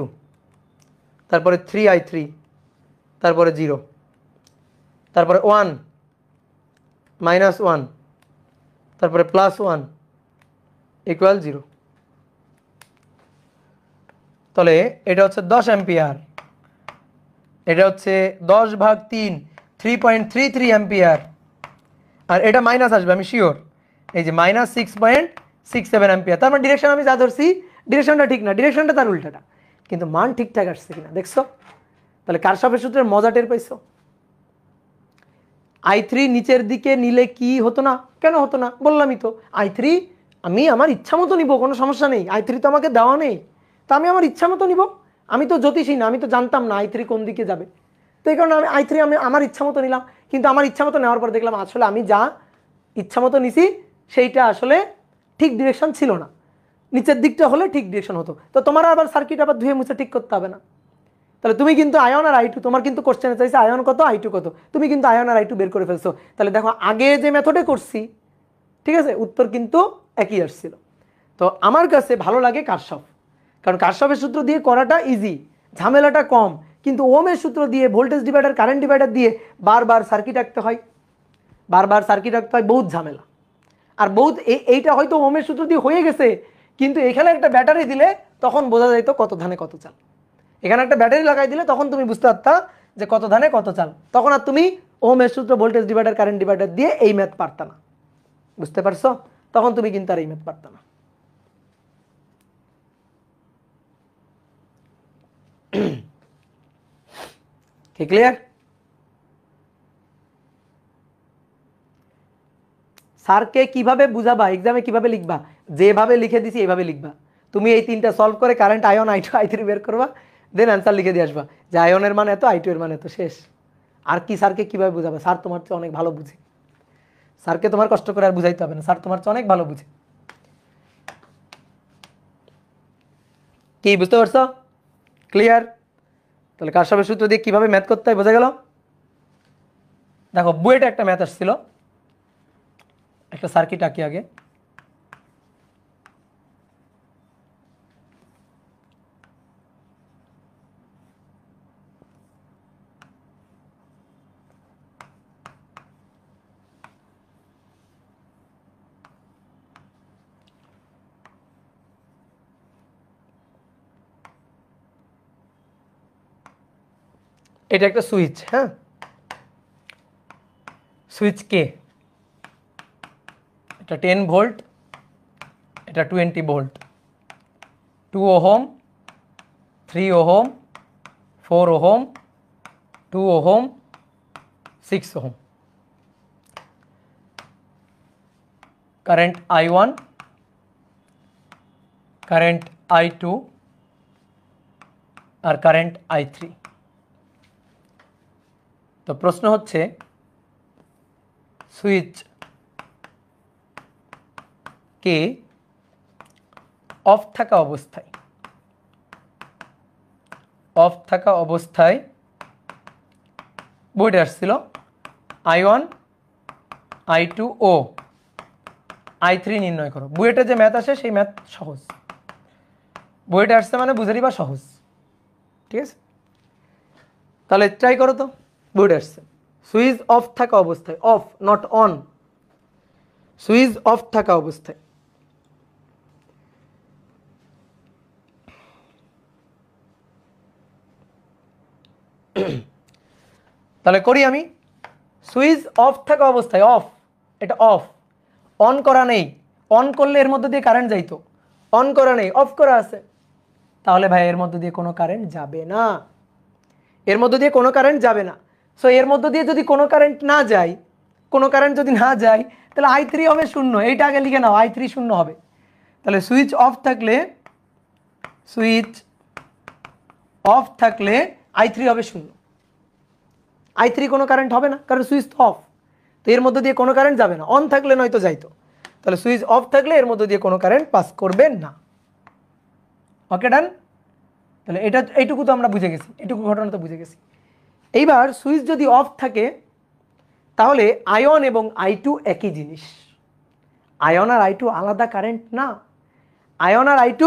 Speaker 1: তারপরে 3I3, তারপরে 0, তারপরে 1 -1, তারপরে +1 = 0। তাহলে এটা হচ্ছে 10 অ্যাম্পিয়ার, এটা হচ্ছে 10/3 3.33 অ্যাম্পিয়ার, আর এটা মাইনাস আসবে আমি শিওর, এই যে -6.67 অ্যাম্পিয়ার। তার মানে ডিরেকশন আমি যা ধরছি ডিরেকশনটা ঠিক না, ডিরেকশনটা তার উল্টাটা, কিন্তু মান ঠিকঠাক আসছে কিনা দেখছো। তাহলে কারশফের সূত্রের মজা টের পাইছো। I3 নিচের দিকে নিলে কি হতো না? কেন হতো না? বললামই তো, I3 আমি আমার ইচ্ছা মতো নিব, কোনো সমস্যা নেই। I3 তো আমাকে দেওয়া নেই, তা আমি আমার ইচ্ছা মতো নিব। আমি তো জ্যোতিষী না, আমি তো জানতাম না I3 কোন দিকে যাবে, তো এই কারণে আমি I3 আমি আমার ইচ্ছা মতো নিলাম। কিন্তু আমার ইচ্ছা মতো নেওয়ার পর দেখলাম আসলে আমি যা ইচ্ছা মতো নিছি সেইটা আসলে ঠিক ডিরেকশন ছিল না, নিচের দিকটা হলে ঠিক ডিরেকশন হতো। তো তোমার আবার সার্কিট আবার ধুয়ে মুছে ঠিক করতে হবে না। তাহলে তুমি কিন্তু I1 আর I2, তোমার কিন্তু কোশ্চেনে চাইছে I1 কত I2 কত, তুমি কিন্তু I1 আর I2 বের করে ফেলছো। তাহলে দেখো আগে যে মেথডে করছি, ঠিক আছে, উত্তর কিন্তু একই আসছিল। তো আমার কাছে ভালো লাগে কারশফ, কারণ কারশফের সূত্র দিয়ে করাটা ইজি, ঝামেলাটা কম। কিন্তু ওহমের সূত্র দিয়ে, ভোল্টেজ ডিভাইডার, কারেন্ট ডিভাইডার দিয়ে বারবার সার্কিট আঁকতে হয়, বহুত ঝামেলা। আর বহুত এইটা হয়তো ওহমের সূত্র দিয়ে হয়ে গেছে, কিন্তু এখানে একটা ব্যাটারি দিলে তখন বোঝা যাইতো কত ধানে কত চাল। এখানে একটা ব্যাটারি লাগাই দিলে তখন তুমি বুঝতে পারতা যে কত ধানে কত চাল, তখন আর তুমি ওহমের সূত্র, ভোল্টেজ ডিভাইডার, কারেন্ট ডিভাইডার দিয়ে এই ম্যাথ পারতা না। বুঝতে পারছো? তখন তুমি কিন্তু আর এই ম্যাথ পারতা না। কি ক্লিয়ার? স্যারকে কিভাবে বুঝাবা, এক্সামে কিভাবে লিখবা? যেভাবে লিখে দিছি এইভাবে লিখবা। তুমি এই 3টা সলভ করে কারেন্ট I1 I2 I3 বের করবা, দেন অ্যান্সার লিখে দিয়ে আসবা যে I1 এর মান এত, I2 এর মান এত, শেষ। আর কি স্যারকে কিভাবে বুঝাবে? স্যার তোমার চেয়ে অনেক ভালো বুঝে, স্যারকে তোমার কষ্ট করে আর বুঝাইতে হবে না, স্যার তোমার চেয়ে অনেক ভালো বুঝে। কি বুঝতে পারছো? ক্লিয়ার? তাহলে কারশফের সূত্র দিয়ে কিভাবে ম্যাথ করতে হয় বোঝা গেল। দেখো বুয়েটে একটা ম্যাথ আসছিল, একটা সার্কিট আঁকি আগে। এটা একটা সুইচ, হ্যাঁ, সুইচ কে, এটা 10 ভোল্ট, এটা 20 volt, 2 ohm, 3 ohm, 4 ohm, 2 ohm, 6 ohm. Current I1, current I2 আর কারেন্ট I3। তো প্রশ্ন হচ্ছে সুইচ কে অফ থাকা অবস্থায় বইটা আসছিল I1 I2 ও I3 নির্ণয় করো। বুয়েটে যে ম্যাথ আসে সেই ম্যাথ সহজ, বুয়েটে আসছে মানে বুঝে নিবা সহজ, ঠিক আছে? তাহলে ট্রাই করো তো। বুয়েটে আসছে সুইচ অফ থাকা অবস্থায়, of not on, switch off থাকা অবস্থায় তাহলে করি আমি। সুইচ অফ থাকা অবস্থায়, অফ, এটা অফ, অন করা নেই। অন করলে এর মধ্যে দিয়ে কারেন্ট যাইতো, অন করা নেই, অফ করা আছে। তাহলে ভাই এর মধ্যে দিয়ে কোনো কারেন্ট যাবে না, এর মধ্যে দিয়ে কোনো কারেন্ট যাবে না। সো এর মধ্য দিয়ে যদি কোনো কারেন্ট না যায়, কোনো কারেন্ট যদি না যায়, তাহলে I3 হবে শূন্য। এইটা আগে লিখে নাও, I3 শূন্য হবে। তাহলে সুইচ অফ থাকলে I3 হবে শূন্য। I3 কোনো কারেন্ট হবে না, কারণ সুইচ তো অফ, তো এর মধ্য দিয়ে কোনো কারেন্ট যাবে না। অন থাকলে নয়তো যাইতো। তাহলে সুইচ অফ থাকলে এর মধ্য দিয়ে কোনো কারেন্ট পাস করবে না। ওকে, ডান। তাহলে এইটুকু তো আমরা বুঝে গেছি, এইটুকু ঘটনা তো বুঝে গেছি। এইবার সুইচ যদি অফ থাকে তাহলে আয়ন এবং I2 একই জিনিস। আয়ন আর I2 আলাদা কারেন্ট না, আয়ন আর I2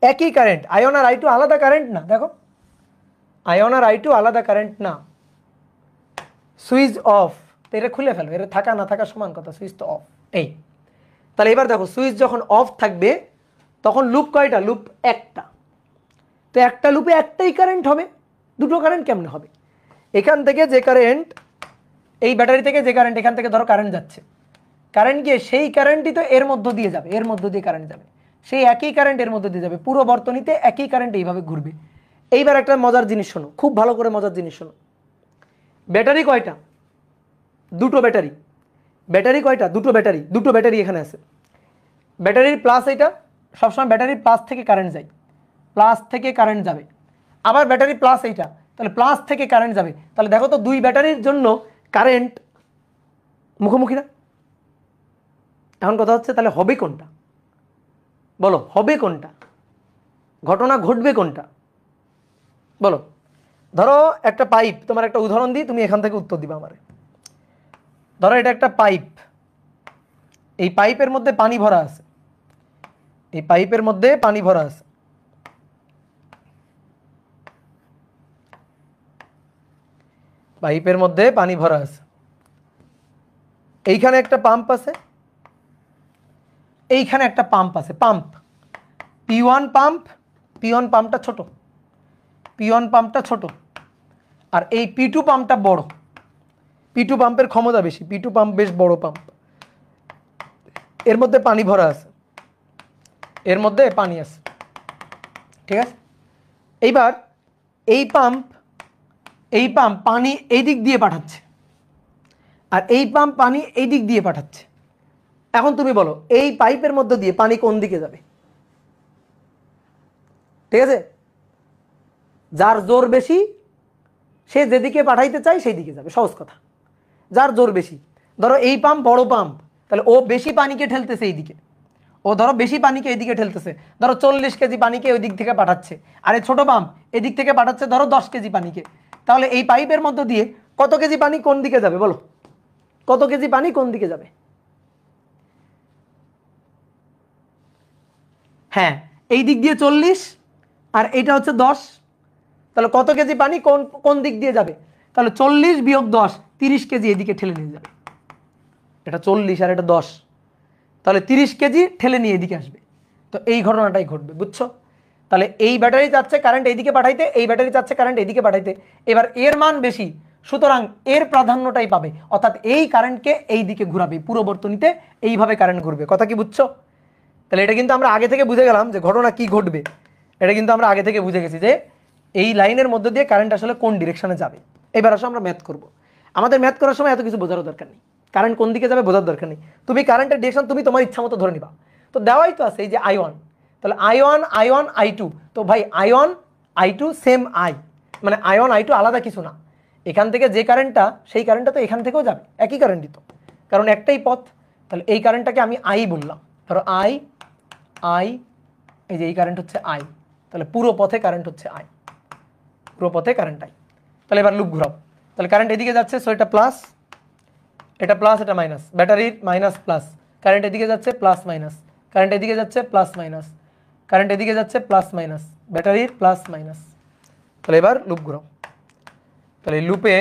Speaker 1: একই কারেন্ট। আয়ন আর I2 আলাদা কারেন্ট না, দেখো আয়ন আর I2 আলাদা কারেন্ট না। সুইচ অফ, তো এটা খুলে ফেলো, এটা থাকা না থাকা সমান কথা, সুইচ তো অফ। এই তাহলে এবার দেখো সুইচ যখন অফ থাকবে তখন লুপ কয়টা? লুপ একটা। তো একটা লুপে একটাই কারেন্ট হবে, দুটো কারেন্ট কেমনে হবে? এখান থেকে যে কারেন্ট, এই ব্যাটারি থেকে যে কারেন্ট, এখান থেকে ধরো কারেন্ট যাচ্ছে, কারেন্ট গিয়ে সেই কারেন্টই তো এর মধ্য দিয়ে যাবে, এর মধ্য দিয়ে কারেন্ট যাবে, সেই একই কারেন্ট এর মধ্য দিয়ে যাবে, পুরো বর্তনীতে একই কারেন্ট এইভাবে ঘুরবে। এইবার একটা মজার জিনিস শোনো, খুব ভালো করে মজার জিনিস শোনো। ব্যাটারি কয়টা? দুটো ব্যাটারি। ব্যাটারি কয়টা? দুটো ব্যাটারি। দুটো ব্যাটারি এখানে আছে। ব্যাটারির প্লাস, এটা সবসময় ব্যাটারির প্লাস থেকে কারেন্ট যায়, প্লাস থেকে কারেন্ট যাবে। আবার ব্যাটারি প্লাস এইটা, তাহলে প্লাস থেকে কারেন্ট যাবে। তাহলে দেখো তো দুই ব্যাটারির জন্য কারেন্ট মুখোমুখি না? এখন কথা হচ্ছে তাহলে হবে কোনটা? বলো হবে কোনটা? ঘটনা ঘটবে কোনটা? বলো। ধরো একটা পাইপ, তোমার একটা উদাহরণ দিই, তুমি এখান থেকে উত্তর দিবা আমারে। ধরো এটা একটা পাইপ, এই পাইপের মধ্যে পানি ভরা আছে, এই পাইপের মধ্যে পানি ভরা আছে। পাইপের মধ্যে পানি ভরা আছে। এইখানে একটা পাম্প আছে, এইখানে একটা পাম্প আছে, পাম্প P1 পাম্প। P1 পাম্পটা ছোট, P1 পাম্পটা ছোট, আর এই P2 পাম্পটা বড়। P2 পাম্পের ক্ষমতা বেশি, P2 পাম্প বেশ বড় পাম্প। এর মধ্যে পানি ভরা আছে, এর মধ্যে পানি আছে, ঠিক আছে। এইবার এই পাম্প পানি এই দিক দিয়ে পাঠাচ্ছে, আর এই পাম্প পানি এই দিক দিয়ে পাঠাচ্ছে। এখন তুমি বলো এই পাইপের মধ্যে দিয়ে পানি কোন দিকে যাবে? ঠিক আছে, যার জোর বেশি সে যেদিকে পাঠাইতে চায় সেই দিকে যাবে, সহজ কথা। যার জোর বেশি, ধরো এই পাম্প বড় পাম্প, তাহলে ও বেশি পানিকে ঠেলতেছে এইদিকে, ও ধরো বেশি পানিকে এইদিকে ঠেলতেছে, ধরো 40 কেজি পানিকে ওই দিক থেকে পাঠাচ্ছে, আর এই ছোট পাম্প এদিক থেকে পাঠাচ্ছে ধরো 10 কেজি পানিকে। তাহলে এই পাইপের মধ্য দিয়ে কত কেজি পানি কোন দিকে যাবে? বলো কত কেজি পানি কোন দিকে যাবে? হ্যাঁ, এই দিক দিয়ে 40 আর এইটা হচ্ছে 10, তাহলে কত কেজি পানি কোন কোন দিক দিয়ে যাবে? তাহলে 40 বিয়োগ 10, 30 কেজি এদিকে ঠেলে নিয়ে যাবে। এটা 40 আর এটা 10, তাহলে 30 কেজি ঠেলে নিয়ে এদিকে আসবে। তো এই ঘটনাটাই ঘটবে, বুঝছো? তাহলে এই ব্যাটারি চাচ্ছে কারেন্ট এইদিকে পাঠাইতে, এই ব্যাটারি চাচ্ছে কারেন্ট এইদিকে পাঠাইতে। এবার এর মান বেশি, সুতরাং এর প্রাধান্যটাই পাবে, অর্থাৎ এই কারেন্টকে এই দিকে ঘুরাবে, পুরো বর্তনীতে এইভাবে কারেন্ট ঘুরবে। কথা কি বুঝছো? তাহলে এটা কিন্তু আমরা আগে থেকে বুঝে গেলাম যে ঘটনা কি ঘটবে। এটা কিন্তু আমরা আগে থেকে বুঝে গেছি যে এই লাইনের মধ্যে দিয়ে কারেন্ট আসলে কোন ডিরেকশনে যাবে। এবার আসলে আমরা ম্যাথ করব। আমাদের ম্যাথ করার সময় এত কিছু বোঝারও দরকার নেই, কারেন্ট কোন দিকে যাবে বোঝার দরকার নেই। তুমি কারেন্টের ডিরেকশন তুমি তোমার ইচ্ছা মতো ধরে নিবা। তো দেওয়াই তো আছে এই যে I1, তাহলে I1 I2, তো ভাই I1 I2 সেম আই, মানে I1 I2 আলাদা কিছু না। এখান থেকে যে কারেন্টটা, সেই কারেন্টটা তো এখান থেকেও যাবে, একই কারেন্টই তো, কারণ একটাই পথ। তাহলে এই কারেন্টটাকে আমি আই বললাম, ধরো আই, এই যে এই কারেন্ট হচ্ছে আই, তাহলে পুরো পথে কারেন্ট হচ্ছে আই, পুরো পথে কারেন্ট আই। তাহলে এবার লুপ ঘুরাও, তাহলে কারেন্ট এদিকে যাচ্ছে, সো এটা প্লাস, এটা প্লাস, এটা মাইনাস, ব্যাটারির মাইনাস প্লাস, কারেন্ট এদিকে যাচ্ছে প্লাস মাইনাস, কারেন্ট এদিকে যাচ্ছে প্লাস মাইনাস, কারেন্ট এদিকে যাচ্ছে প্লাস মাইনাস, ব্যাটারির প্লাস মাইনাস। তাহলে এবার লুপ ঘুরাও, তাহলে লুপে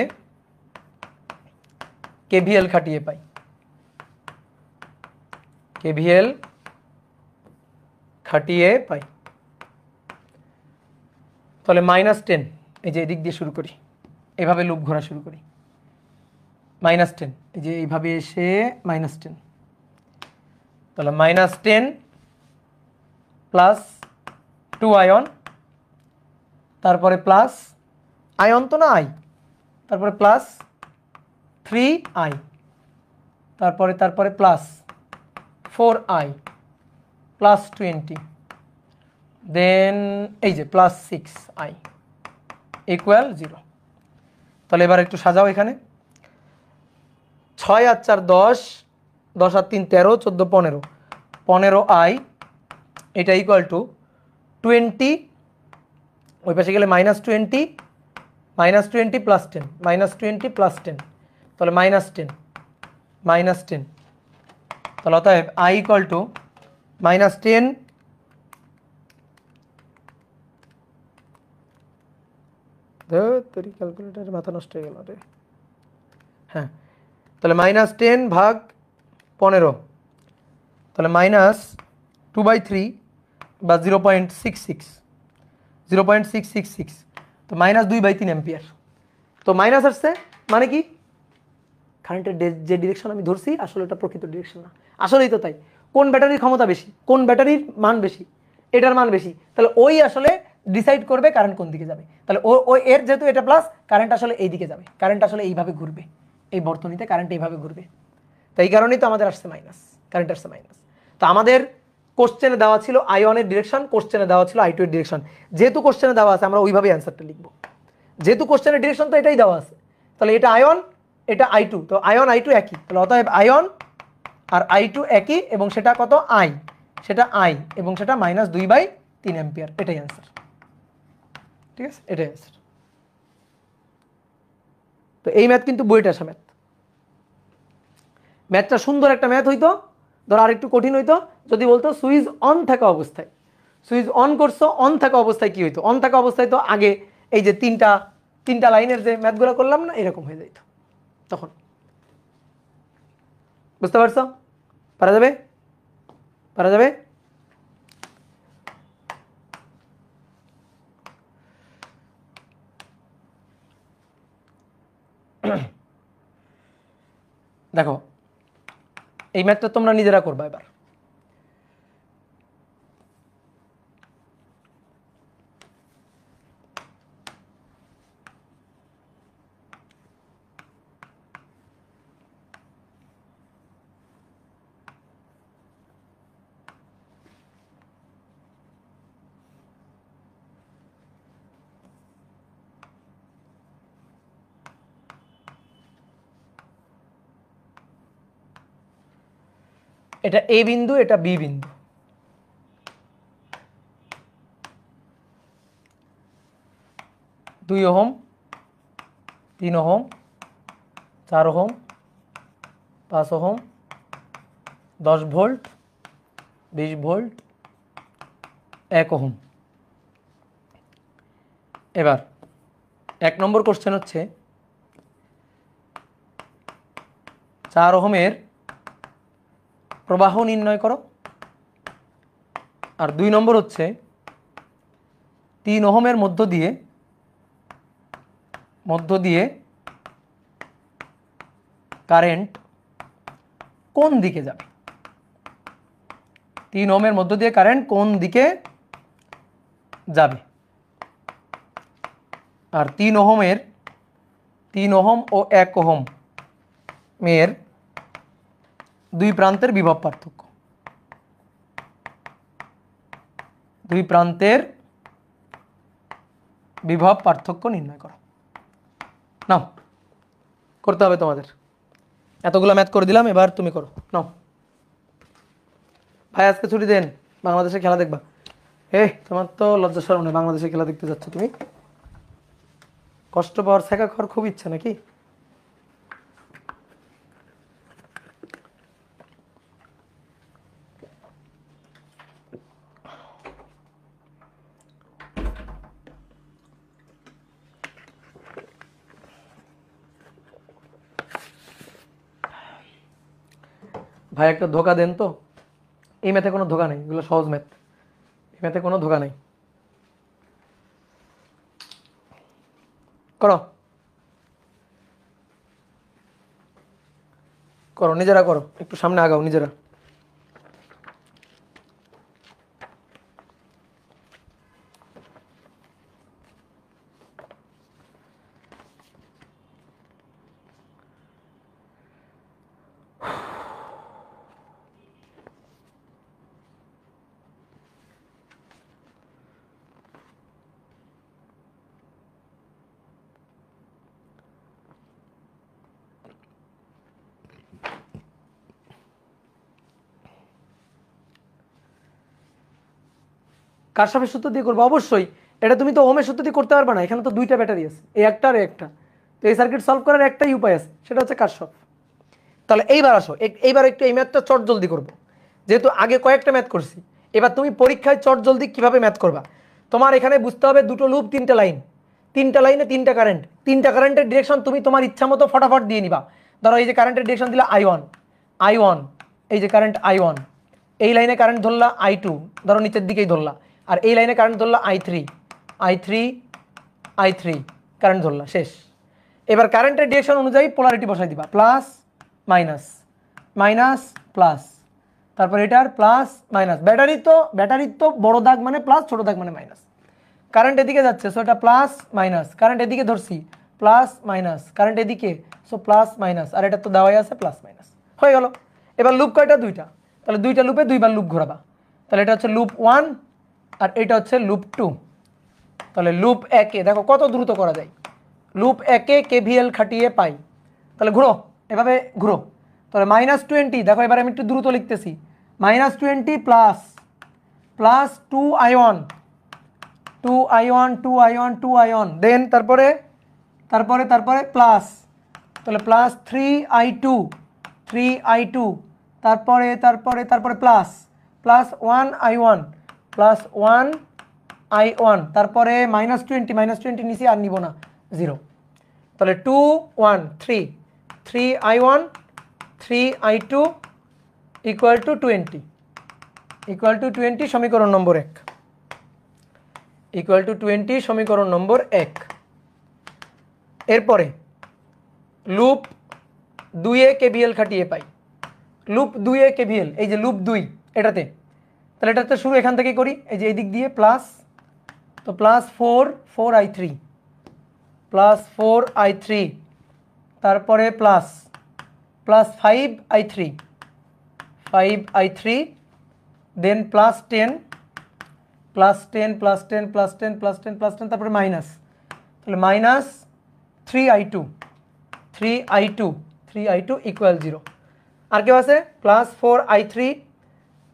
Speaker 1: KVL খাটিয়ে পাই, KVL খাটিয়ে পাই। তাহলে -10, এই যে এদিক দিয়ে শুরু করি, এভাবে লুপ ঘোরা শুরু করি, -10, এই যে এইভাবে এসে -10, তাহলে -10 প্লাস 2 আয়ন, তারপরে প্লাস আয়ন তো না আই, তারপরে প্লাস 3i, তারপরে প্লাস 4i প্লাস 20, দেন এই যে প্লাস 6i ইকুয়াল 0। তাহলে এবার একটু সাজাও এখানে, 6 আর 4 10, 10 আর 3 13, 14 15, 15i এটা ইকুয়াল টু 20, ওই পাশে গেলে -20, -20 প্লাস 10, -20 প্লাস 10, তাহলে -10, তাহলে অতএব i ইকুয়াল টু -10 ক্যালকুলেটার মাথা নষ্ট হয়ে গেল রে। হ্যাঁ, তাহলে -10 ভাগ 15, তাহলে -2/3 বা 0.666, তো -2/3 অ্যাম্পিয়ার। তো মাইনাস আসছে মানে কি, কারেন্টের যে ডিরেকশন আমি ধরছি আসলে এটা প্রকৃত ডিরেকশন না। আসলেই তো তাই, কোন ব্যাটারির ক্ষমতা বেশি, কোন ব্যাটারির মান বেশি, এটার মান বেশি, তাহলে ওই আসলে ডিসাইড করবে কারেন্ট কোন দিকে যাবে। তাহলে ও এর যেহেতু এটা প্লাস, কারেন্ট আসলে এই দিকে যাবে, কারেন্ট আসলে এইভাবে ঘুরবে, এই বর্তনীতে কারেন্ট এইভাবে ঘুরবে। তো এই কারণেই তো আমাদের আসছে মাইনাস, কারেন্ট আসছে মাইনাস। তো আমাদের কোশ্চেনে দেওয়া ছিল i1 এর ডিরেকশন, কোশ্চেনে দেওয়া ছিল i2 এর ডিরেকশন। যেহেতু কোশ্চেনে দেওয়া আছে আমরা ওইভাবেই অ্যান্সারটা লিখবো, যেহেতু কোশ্চেনের ডিরেকশন তো এটাই দেওয়া আছে। তাহলে এটা i1, এটা i2, তো i1 i2 একই, তাহলে অতএব i1 আর i2 একই, এবং সেটা কত i, সেটা i, এবং সেটা -2/3 অ্যাম্পিয়ার, এটাই অ্যান্সার। ঠিক আছে, এটাই অ্যান্সার। তো এই ম্যাথ কিন্তু বইটা আসা ম্যাথ, ম্যাথটা সুন্দর একটা ম্যাথ হইতো, ধর আর একটু কঠিন হইতো যদি বলতো সুইচ অন থাকা অবস্থায়, সুইচ অন করছো, অন থাকা অবস্থায় কি হইতো, অন থাকা অবস্থায় তো আগে এই যে তিনটা লাইনের যে ম্যাথগুলো করলাম না, এরকম হয়ে যেত তখন। বুঝতে পারছো? পারা যাবে, পারা যাবে। দেখো এই ম্যাথটা তোমরা নিজেরা করবা এবার। এটা এ বিন্দু, এটা বি বিন্দু, দুই ohm, 3 ohm, 4 ohm, 5 ohm, 10 volt, 20 volt, 1 ohm. এবার 1 নম্বর কোশ্চেন হচ্ছে 4 ওহমের প্রবাহ নির্ণয় করো, আর 2 নম্বর হচ্ছে 3 ওহমের মধ্য দিয়ে কারেন্ট কোন দিকে যাবে, 3 ওহমের মধ্য দিয়ে কারেন্ট কোন দিকে যাবে, আর 3 ওহম ও 1 ওহম এর দুই প্রান্তের বিভব পার্থক্য, দুই প্রান্তের বিভব পার্থক্য নির্ণয় করো। নাও করতে হবে তোমাদের, এতগুলো ম্যাথ করে দিলাম, এবার তুমি করো। নাও ভাই আজকে ছুটি দেন, বাংলাদেশে খেলা দেখবা। তোমার তো লজ্জা শরম নেই, বাংলাদেশে খেলা দেখতে যাচ্ছ তুমি, কষ্ট পাওয়ার শেখা খাওয়ার খুব ইচ্ছা নাকি? ভাই একটা ধোকা দেন তো, এই ম্যাথে কোনো ধোকা নেই, এগুলো সহজ ম্যাথ, এই ম্যাথে কোনো ধোকা নেই। করো করো, নিজেরা করো, একটু সামনে আগাও নিজেরা। কারশফের সূত্র দিয়ে করবো অবশ্যই। এটা তুমি তো ওহমের সূত্র দিয়ে করতে পারবে না, এখানে তো দুইটা ব্যাটারি আছে, এই একটা আর একটা। তো এই সার্কিট সলভ করার একটাই উপায় আছে, সেটা হচ্ছে কারশফ। তাহলে এইবার আসো, এইবার একটু এই ম্যাথটা চট জলদি করবো, যেহেতু আগে কয়েকটা ম্যাথ করছি। এবার তুমি পরীক্ষায় চট জলদি কীভাবে ম্যাথ করবা, তোমার এখানে বুঝতে হবে দুটো লুপ, তিনটা লাইন, তিনটা লাইনে তিনটা কারেন্ট, তিনটা কারেন্টের ডিরেকশন তুমি তোমার ইচ্ছা মতো ফটাফট দিয়ে নিবা। ধরো এই যে কারেন্টের ডিরেকশন দিলা I1, এই যে কারেন্ট I1, এই লাইনে কারেন্ট ধরলা I2, ধরো নিচের দিকেই ধরলা, আর এই লাইনে current Dharla I3 current Dharla, শেষ। এবার কারেন্টের ডিরেকশন অনুযায়ী পোলারিটি বসাই দিবা, প্লাস মাইনাস, মাইনাস প্লাস, তারপর এটার প্লাস মাইনাস। ব্যাটারির তো বড় দাগ মানে প্লাস, ছোট দাগ মানে মাইনাস। কারেন্ট এদিকে যাচ্ছে, সো এটা প্লাস মাইনাস, কারেন্ট এদিকে ধরছি প্লাস মাইনাস, কারেন্ট এদিকে, সো প্লাস মাইনাস, আর এটা তো দেওয়াই আছে প্লাস মাইনাস, হয়ে গেল। এবার লুপ কয়টা? দুইটা, তাহলে দুইটা লুপে দুইবার লুপ ঘোরাবা। তাহলে এটা হচ্ছে লুপ 1 আর এটা হচ্ছে লুপ 2। তাহলে লুপ 1-এ দেখো কত দ্রুত করা যায়, লুপ 1-এ KVL খাটিয়ে পাই। তাহলে ঘুরো, এভাবে ঘুরো। তাহলে -20, দেখো এবার আমি একটু দ্রুত লিখতেছি, -20 প্লাস প্লাস 2i1 দেন তারপরে প্লাস, তাহলে প্লাস 3i2 তারপরে প্লাস 1i1 তারপরে -20 নিচে আর নিব না, 0। তাহলে 2 1 3i1 3i2 ইকুয়াল টু 20 সমীকরণ নম্বর 1, ইকুয়াল টু 20 সমীকরণ নম্বর 1। এরপরে লুপ 2-এ KVL খাটিয়ে পাই, লুপ 2-এ KVL, এই যে লুপ 2 এটাতে, তাহলে এটাতে শুরু এখান থেকে করি, এই যে এই দিক দিয়ে প্লাস, তো প্লাস 4i3 তারপরে প্লাস 5i3 দেন প্লাস 10 তারপরে মাইনাস, তাহলে মাইনাস 3i2 ইকুয়াল 0। আর কেউ আছে? Plus 4i3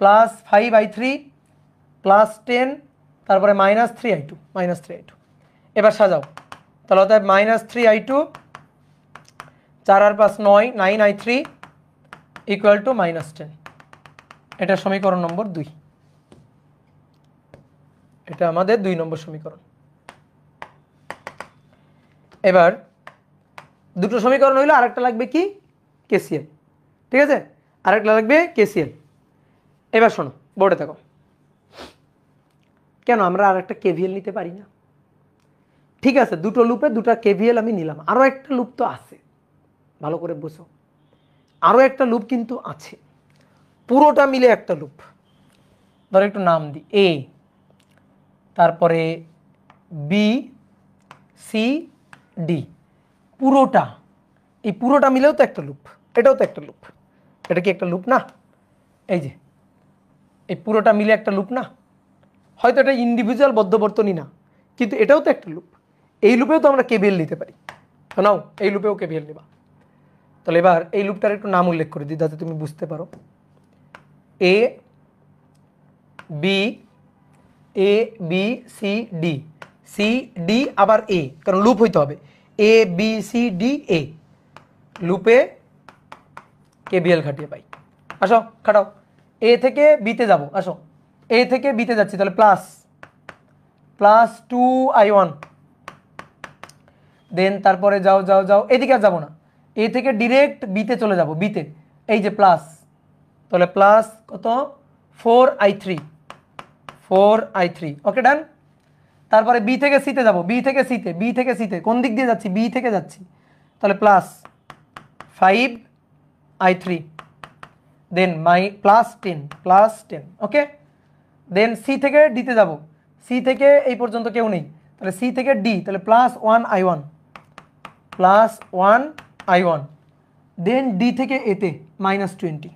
Speaker 1: plus 5i3 plus 10 তারপরে মাইনাস 3i2। এবার সাজাও, তাহলে অর্থাৎ -3i2, 4 R 5 9i3 equal to -10। এটা সমীকরণ নম্বর 2, এটা আমাদের 2 নম্বর সমীকরণ। এবার দুটো সমীকরণ হইলো, আরেকটা লাগবে কি? KCL, ঠিক আছে, আরেকটা লাগবে KCL। এবার শোনো, বোর্ডে থাকো, কেন আমরা আরেকটা KVL নিতে পারি না? ঠিক আছে, দুটো লুপে দুটা KVL আমি নিলাম, আরও একটা লুপ তো আছে, ভালো করে বুঝো, আরও একটা লুপ কিন্তু আছে, পুরোটা মিলে একটা লুপ। ধরো একটু নাম দিই, A, তারপরে B C D, পুরোটা, এই পুরোটা মিলেও তো একটা লুপ, এটাও তো একটা লুপ। এটা কি একটা লুপ না? এই যে এই পুরোটা মিলে একটা লুপ না? হয়তো এটা ইন্ডিভিজুয়াল বদ্ধবর্তনী না, কিন্তু এটাও তো একটা লুপ। এই লুপেও তো আমরা KVL নিতে পারি, নাও এই লুপেও KVL নিবা। তাহলে এবার এই লুপটার একটু নাম উল্লেখ করে দিই যাতে তুমি বুঝতে পারো। A B C D আবার A, কারণ লুপ হইতে হবে, A B C D A, লুপে KVL খাটিয়ে পাই। আসো খাটাও, A থেকে B-তে যাবো, আসো A থেকে B-তে যাচ্ছি, তাহলে প্লাস 2i1 দেন তারপরে যাও এদিকে আর যাবো না, A থেকে ডিরেক্ট B-তে চলে যাব, B-তে এই যে প্লাস, তাহলে প্লাস কত 4i3, ওকে ডান। তারপরে B থেকে C-তে যাব, B থেকে C-তে কোন দিক দিয়ে যাচ্ছি? B থেকে যাচ্ছি, তাহলে প্লাস 5i3 দেন প্লাস 10, ওকে। দেন C থেকে D-তে যাব, C থেকে এই পর্যন্ত কেউ নেই, তাহলে C থেকে D, তাহলে প্লাস 1i1 দেন D থেকে A-তে -20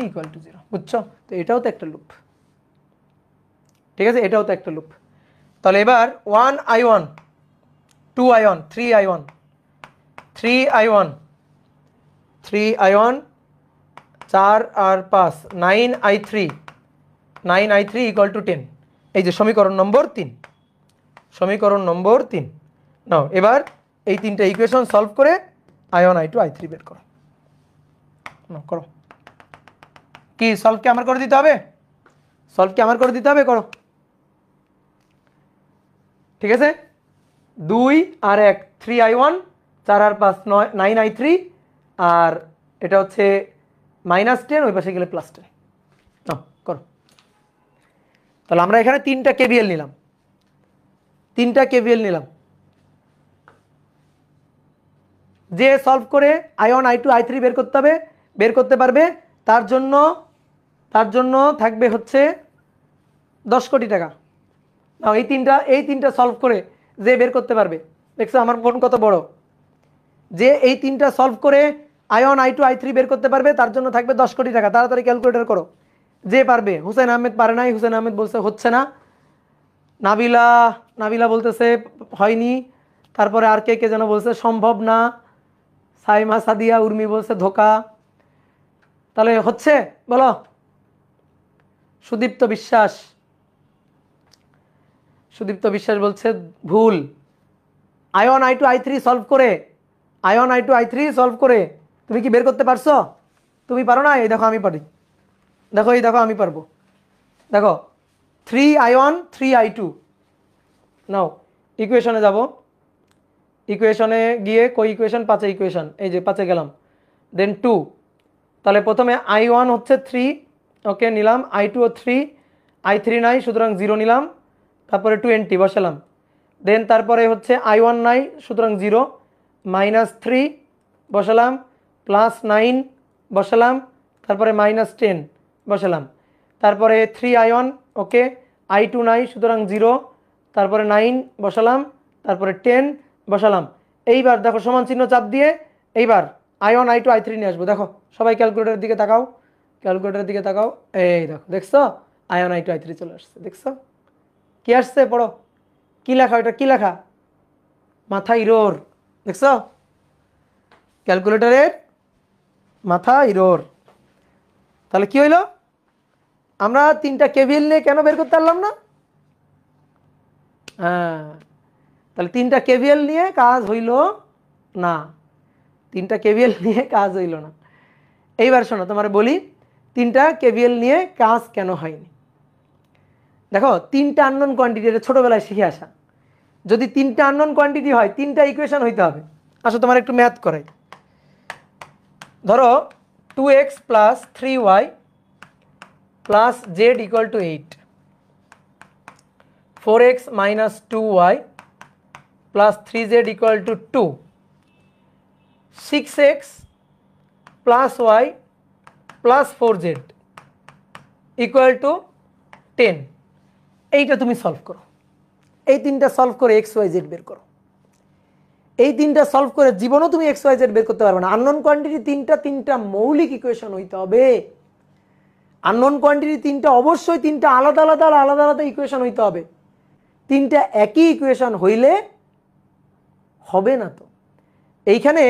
Speaker 1: ইকুয়াল টু 0, বুঝছো? তো এটাও তো একটা লুপ, ঠিক আছে, এটাও তো একটা লুপ। তাহলে এবার 1i1 2i1 3i1 4 আর 5 9i3 9i3 = 10। এই যে সমীকরণ নম্বর 3, সমীকরণ নম্বর 3। নাও এবার এই তিনটা ইকুয়েশন সলভ করে i1 i2 i3 বের করো। নাও করো। কি সলভ কি আমার করে দিতে হবে? সলভ কি আমার করে দিতে হবে? করো। ঠিক আছে, 2 আর 1 3i1, 4 আর 5 9i3, আর এটা হচ্ছে -10, ওই পাশে গেলে +10। নাও করো। তাহলে আমরা এখানে তিনটা কেভিএল নিলাম, তিনটা কেভিএল নিলাম। যে সলভ করে i1 i2 i3 বের করতে হবে, বের করতে পারবে, তার জন্য থাকবে হচ্ছে 10 কোটি টাকা। নাও এই তিনটা সলভ করে যে বের করতে পারবে, দেখছো আমার মন কত বড়, যে এই তিনটা সলভ করে i1 i2 i3 বের করতে পারবে তার জন্য থাকবে 10 কোটি টাকা। তাড়াতাড়ি ক্যালকুলেটর করো। যে পারবে। হুসেন আহমেদ পারে নাই, হুসেন আহমেদ বলছে হচ্ছে না। নাবিলা বলতেছে হয়নি। তারপরে আর কে যেন বলছে সম্ভব না। সাইমা সাদিয়া উর্মি বলছে ধোকা। তাহলে হচ্ছে বলো। সুদীপ্ত বিশ্বাস বলছে ভুল। i1 i2 i3 সলভ করে, i1 i2 i3 সলভ করে তুমি কি বের করতে পারছো? তুমি পারো না? এই দেখো আমি পারি। দেখো এই দেখো আমি পারবো। দেখো 3i1 3i2। নাও ইকুয়েশনে যাব। ইকুয়েশনে গিয়ে কই ইকুয়েশন? 5 ইকুয়েশন। এই যে 5 গেলাম, দেন 2। তাহলে প্রথমে i1 হচ্ছে 3, ওকে নিলাম। i2 ও 3, i3 নাই সুতরাং 0 নিলাম। তারপরে 20 বসালাম। দেন তারপরে হচ্ছে i1 নাই সুতরাং 0, -3 বসালাম, +9 বসালাম, তারপরে -10 বসালাম। তারপরে 3i1, ওকে। i2 নাই সুতরাং 0, তারপরে 9 বসালাম, তারপরে 10 বসালাম। এইবার দেখো সমান চিহ্ন চাপ দিয়ে এইবার i1 i2 i3 নিয়ে আসবো। দেখো সবাই ক্যালকুলেটরের দিকে তাকাও, ক্যালকুলেটরের দিকে তাকাও। এই দেখো, দেখছো i1 i2 i3 চলে আসছে। দেখছো কি আসছে? পড়ো কি লেখা, ওইটা কি লেখা? মাথা ইরোর। দেখছো ক্যালকুলেটরের মাথা ইরোর। তাহলে কি হইলো? আমরা তিনটা কেভিএল নিয়ে কেন বের করতে পারলাম না? হ্যাঁ, তাহলে তিনটা কেভিএল নিয়ে কাজ হইল না, তিনটা কেভিএল নিয়ে কাজ হইল না। এইবার শোনো, তোমার বলি তিনটা কেভিএল নিয়ে কাজ কেন হয়নি। দেখো তিনটা আননোন কোয়ান্টিটি, এটা ছোটবেলায় শিখে আসা। যদি তিনটা আননোন কোয়ান্টিটি হয়, তিনটা ইকুয়েশন হইতে হবে। আসো তোমার একটু ম্যাথ করাই। ধরো 2x + 3y + z = 8, 4x - 2y + 3z = 2, 6x + y + 4z = 10। এইটা তুমি সলভ করো। এই তিনটা সলভ করে xyz বের করো। এই তিনটা সলভ করে জীবনও তুমি xyz বের করতে পারবে না। আননোন কোয়ান্টিটি তিনটা মৌলিক ইকুয়েশন হইতে হবে। আননোন কোয়ান্টিটি তিনটা অবশ্যই তিনটা আলাদা আলাদা ইকুয়েশন হইতে হবে। তিনটা একই ইকুয়েশন হইলে হবে না। তো এইখানে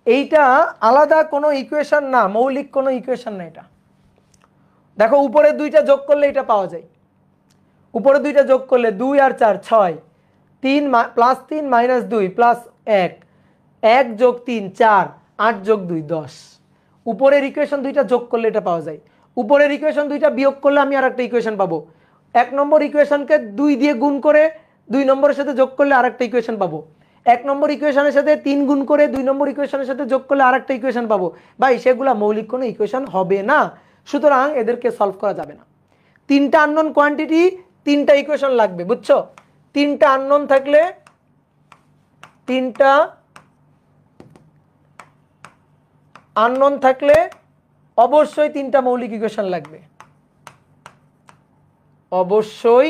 Speaker 1: এইটা আলাদা কোনো ইকুয়েশন না, মৌলিক কোনো ইকুয়েশন না এটা। দেখো উপরে দুইটা যোগ করলে এটা পাওয়া যায়। উপরে দুইটা যোগ করলে 2 আর 4 6, 3 +3 - 2 +1, 1 + 3 4, 8 + 2 10। উপরের ইকুয়েশন দুইটা যোগ করলে এটা পাওয়া যায়। উপরের ইকুয়েশন দুইটা বিয়োগ করলে আমি আর একটা ইকুয়েশন পাবো। 1 নম্বর ইকুয়েশনকে 2 দিয়ে গুণ করে 2 নম্বরের সাথে যোগ করলে আরেকটা ইকুয়েশন পাবো। 1 নম্বর ইকুয়েশনের সাথে 3 গুণ করে 2 নম্বর ইকুয়েশনের সাথে যোগ করলে আরেকটা ইকুয়েশন পাবো। ভাই সেগুলা মৌলিক কোনো ইকুয়েশন হবে না, সুতরাং এদেরকে সলভ করা যাবে না। তিনটা আননোন কোয়ান্টিটি, তিনটা ইকুয়েশন লাগবে, বুঝছো? তিনটা আননোন থাকলে অবশ্যই তিনটা মৌলিক ইকুয়েশন লাগবে। অবশ্যই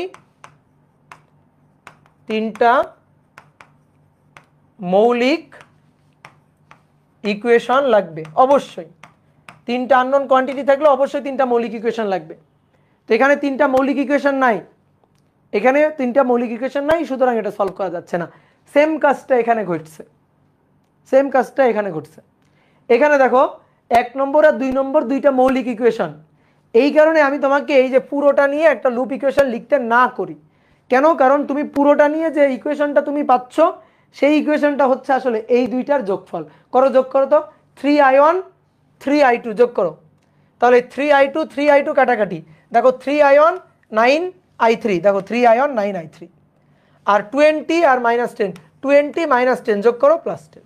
Speaker 1: তিনটা মৌলিক ইকুয়েশন লাগবে। অবশ্যই তিনটা আননোন কোয়ান্টিটি থাকলে অবশ্যই তিনটা মৌলিক ইকুয়েশন লাগবে। তো এখানে তিনটা মৌলিক ইকুয়েশন নাই, এখানে তিনটা মৌলিক ইকুয়েশন নাই, সুতরাং এটা সলভ করা যাচ্ছে না। সেম কাজটা এখানে ঘটছে, সেম কাজটা এখানে ঘটছে। এখানে দেখো 1 নম্বর আর 2 নম্বর দুইটা মৌলিক ইকুয়েশন। এই কারণে আমি তোমাকে এই যে পুরোটা নিয়ে একটা লুপ ইকুয়েশন লিখতে না করি। কেন? কারণ তুমি পুরোটা নিয়ে যে ইকুয়েশনটা তুমি পাচ্ছ সেই ইকুয়েশনটা হচ্ছে আসলে এই দুইটার যোগফল। করো, যোগ করো তো, 3i1 3i2 যোগ করো। তাহলে 3i2 কাটাকাটি, দেখো 3i1 9i3, দেখো 3i1 9i3, আর 20 আর -10, 20 -10 যোগ করো +10।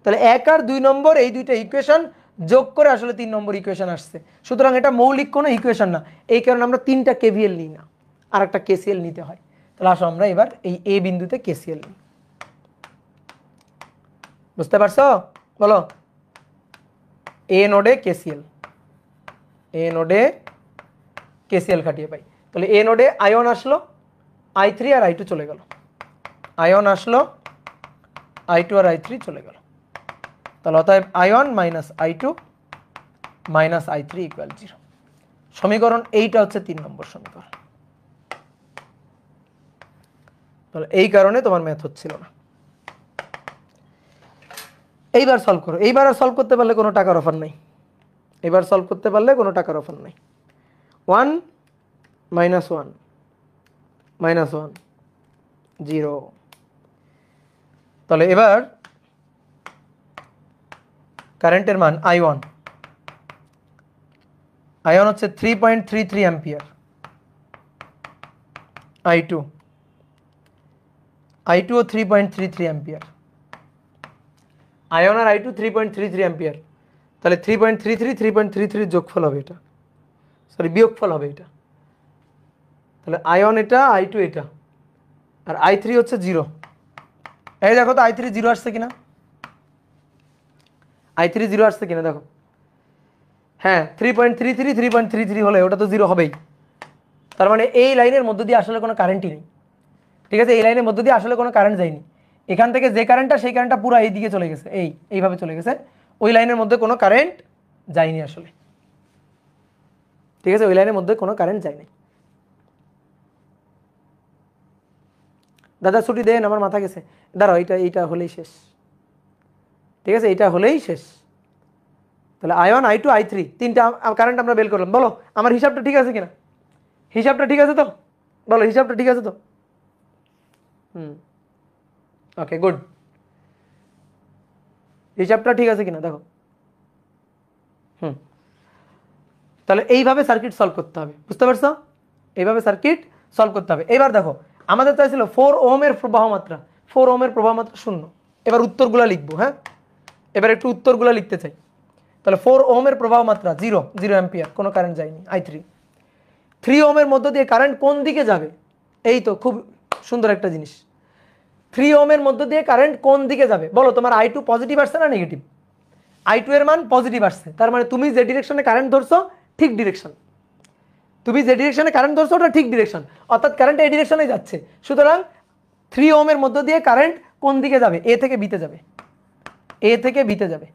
Speaker 1: তাহলে 1 আর 2 নম্বর এই দুইটা ইকুয়েশন যোগ করে আসলে 3 নম্বর ইকুয়েশন আসছে। সুতরাং এটা মৌলিক কোনো ইকুয়েশন না, এই কারণে আমরা 3টা কেভিএল নিই না, আর একটা কেসিএল নিতে হয়। তাহলে আসো আমরা এবার এই এ বিন্দুতে কেসিএল নিই। বুঝতে পারছো? বলো, এ নোডে কেসিএল, এ নোডে কেসিএল খাটিয়ে পাই। তাহলে এ নোডে আয়ন আসলো, i3 আর i2 চলে গেল, আয়ন আসলো, i2 আর i3 চলে গেল। তাহলে অতএব i1 - i2 - i3 = 0। সমীকরণ এইটা হচ্ছে 3 নম্বর সমীকরণ। তাহলে এই কারণে তোমার ম্যাথ হচ্ছিল না। এইবার সলভ করো। এইবার আর সলভ করতে পারলে কোনো টাকার অফার নাই, এবার সলভ করতে পারলে কোনো টাকার অফার নাই। 1 - 1 -1 0। তাহলে এবার কারেন্টের মান i1, আয়ন হচ্ছে 3.33 অ্যাম্পিয়ার, i2 ও 3.33 অ্যাম্পিয়ার, আয়ন আর i2 3.33 অ্যাম্পিয়ার। তাহলে 3.33 যোগফল হবে এটা, সরি বিয়োগফল হবে এটা। তাহলে আয়ন এটা, i2 এটা, আর i3 হচ্ছে 0। এই দেখো তো i3 0 আসছে কিনা, i3 0 আসছে কিনা দেখো। হ্যাঁ, 3.33 হলে ওটা তো 0 হবেই। তার মানে এই লাইনের মধ্য দিয়ে আসলে কোনো কারেন্টই নেই। ঠিক আছে, এই লাইনের মধ্য দিয়ে আসলে কোনো কারেন্ট যায়নি। এখান থেকে যে কারেন্টটা, সেই কারেন্টটা পুরো এই দিকে চলে গেছে, এইভাবে চলে গেছে। ওই লাইনের মধ্যে কোনো কারেন্ট যায়নি আসলে। ঠিক আছে, ওই লাইনের মধ্যে কোনো কারেন্ট যায়নি। দাদা ছুটি দেন, আমার মাথা গেছে। দাঁড়াও, এইটা হলেই শেষ। ঠিক আছে, এইটা হলেই শেষ। তাহলে i1 i2 i3 তিনটা কারেন্ট আমরা বের করলাম। বলো আমার হিসাবটা ঠিক আছে কিনা, হিসাবটা ঠিক আছে তো? বলো হিসাবটা ঠিক আছে তো? ওকে, গুড। হিসাবটা ঠিক আছে কিনা দেখো। তাহলে এইভাবে সার্কিট সলভ করতে হবে, বুঝতে পারছো? এইভাবে সার্কিট সলভ করতে হবে। এবার দেখো, আমাদের চাইছিল 4 ওহমের প্রবাহ মাত্রা, 4 ওহমের প্রবাহ মাত্রা 0। এবার উত্তরগুলো লিখবো। হ্যাঁ, এবার একটু উত্তরগুলো লিখতে চাই। তাহলে 4 ওহমের প্রবাহ মাত্রা 0 অ্যাম্পিয়ার, কোনো কারেন্ট যায়নি। i3 3 ওহমের মধ্য দিয়ে কারেন্ট কোন দিকে যাবে? এই তো খুব সুন্দর একটা জিনিস, 3 ওহমের মধ্য দিয়ে কারেন্ট কোন দিকে যাবে বলো। তোমার i2 পজিটিভ আসছে না নেগেটিভ? i2 এর মান পজিটিভ আসছে, তার মানে তুমি যে ডিরেকশনে কারেন্ট ধরছো ঠিক ডিরেকশন, তুমি যে ডিরেকশনে কারেন্ট ধরছো ওটা ঠিক ডিরেকশন, অর্থাৎ কারেন্ট এই ডিরেকশনেই যাচ্ছে। সুতরাং 3 ওহমের মধ্য দিয়ে কারেন্ট কোন দিকে যাবে? এ থেকে বিতে যাবে, এ থেকে বিতে যাবে,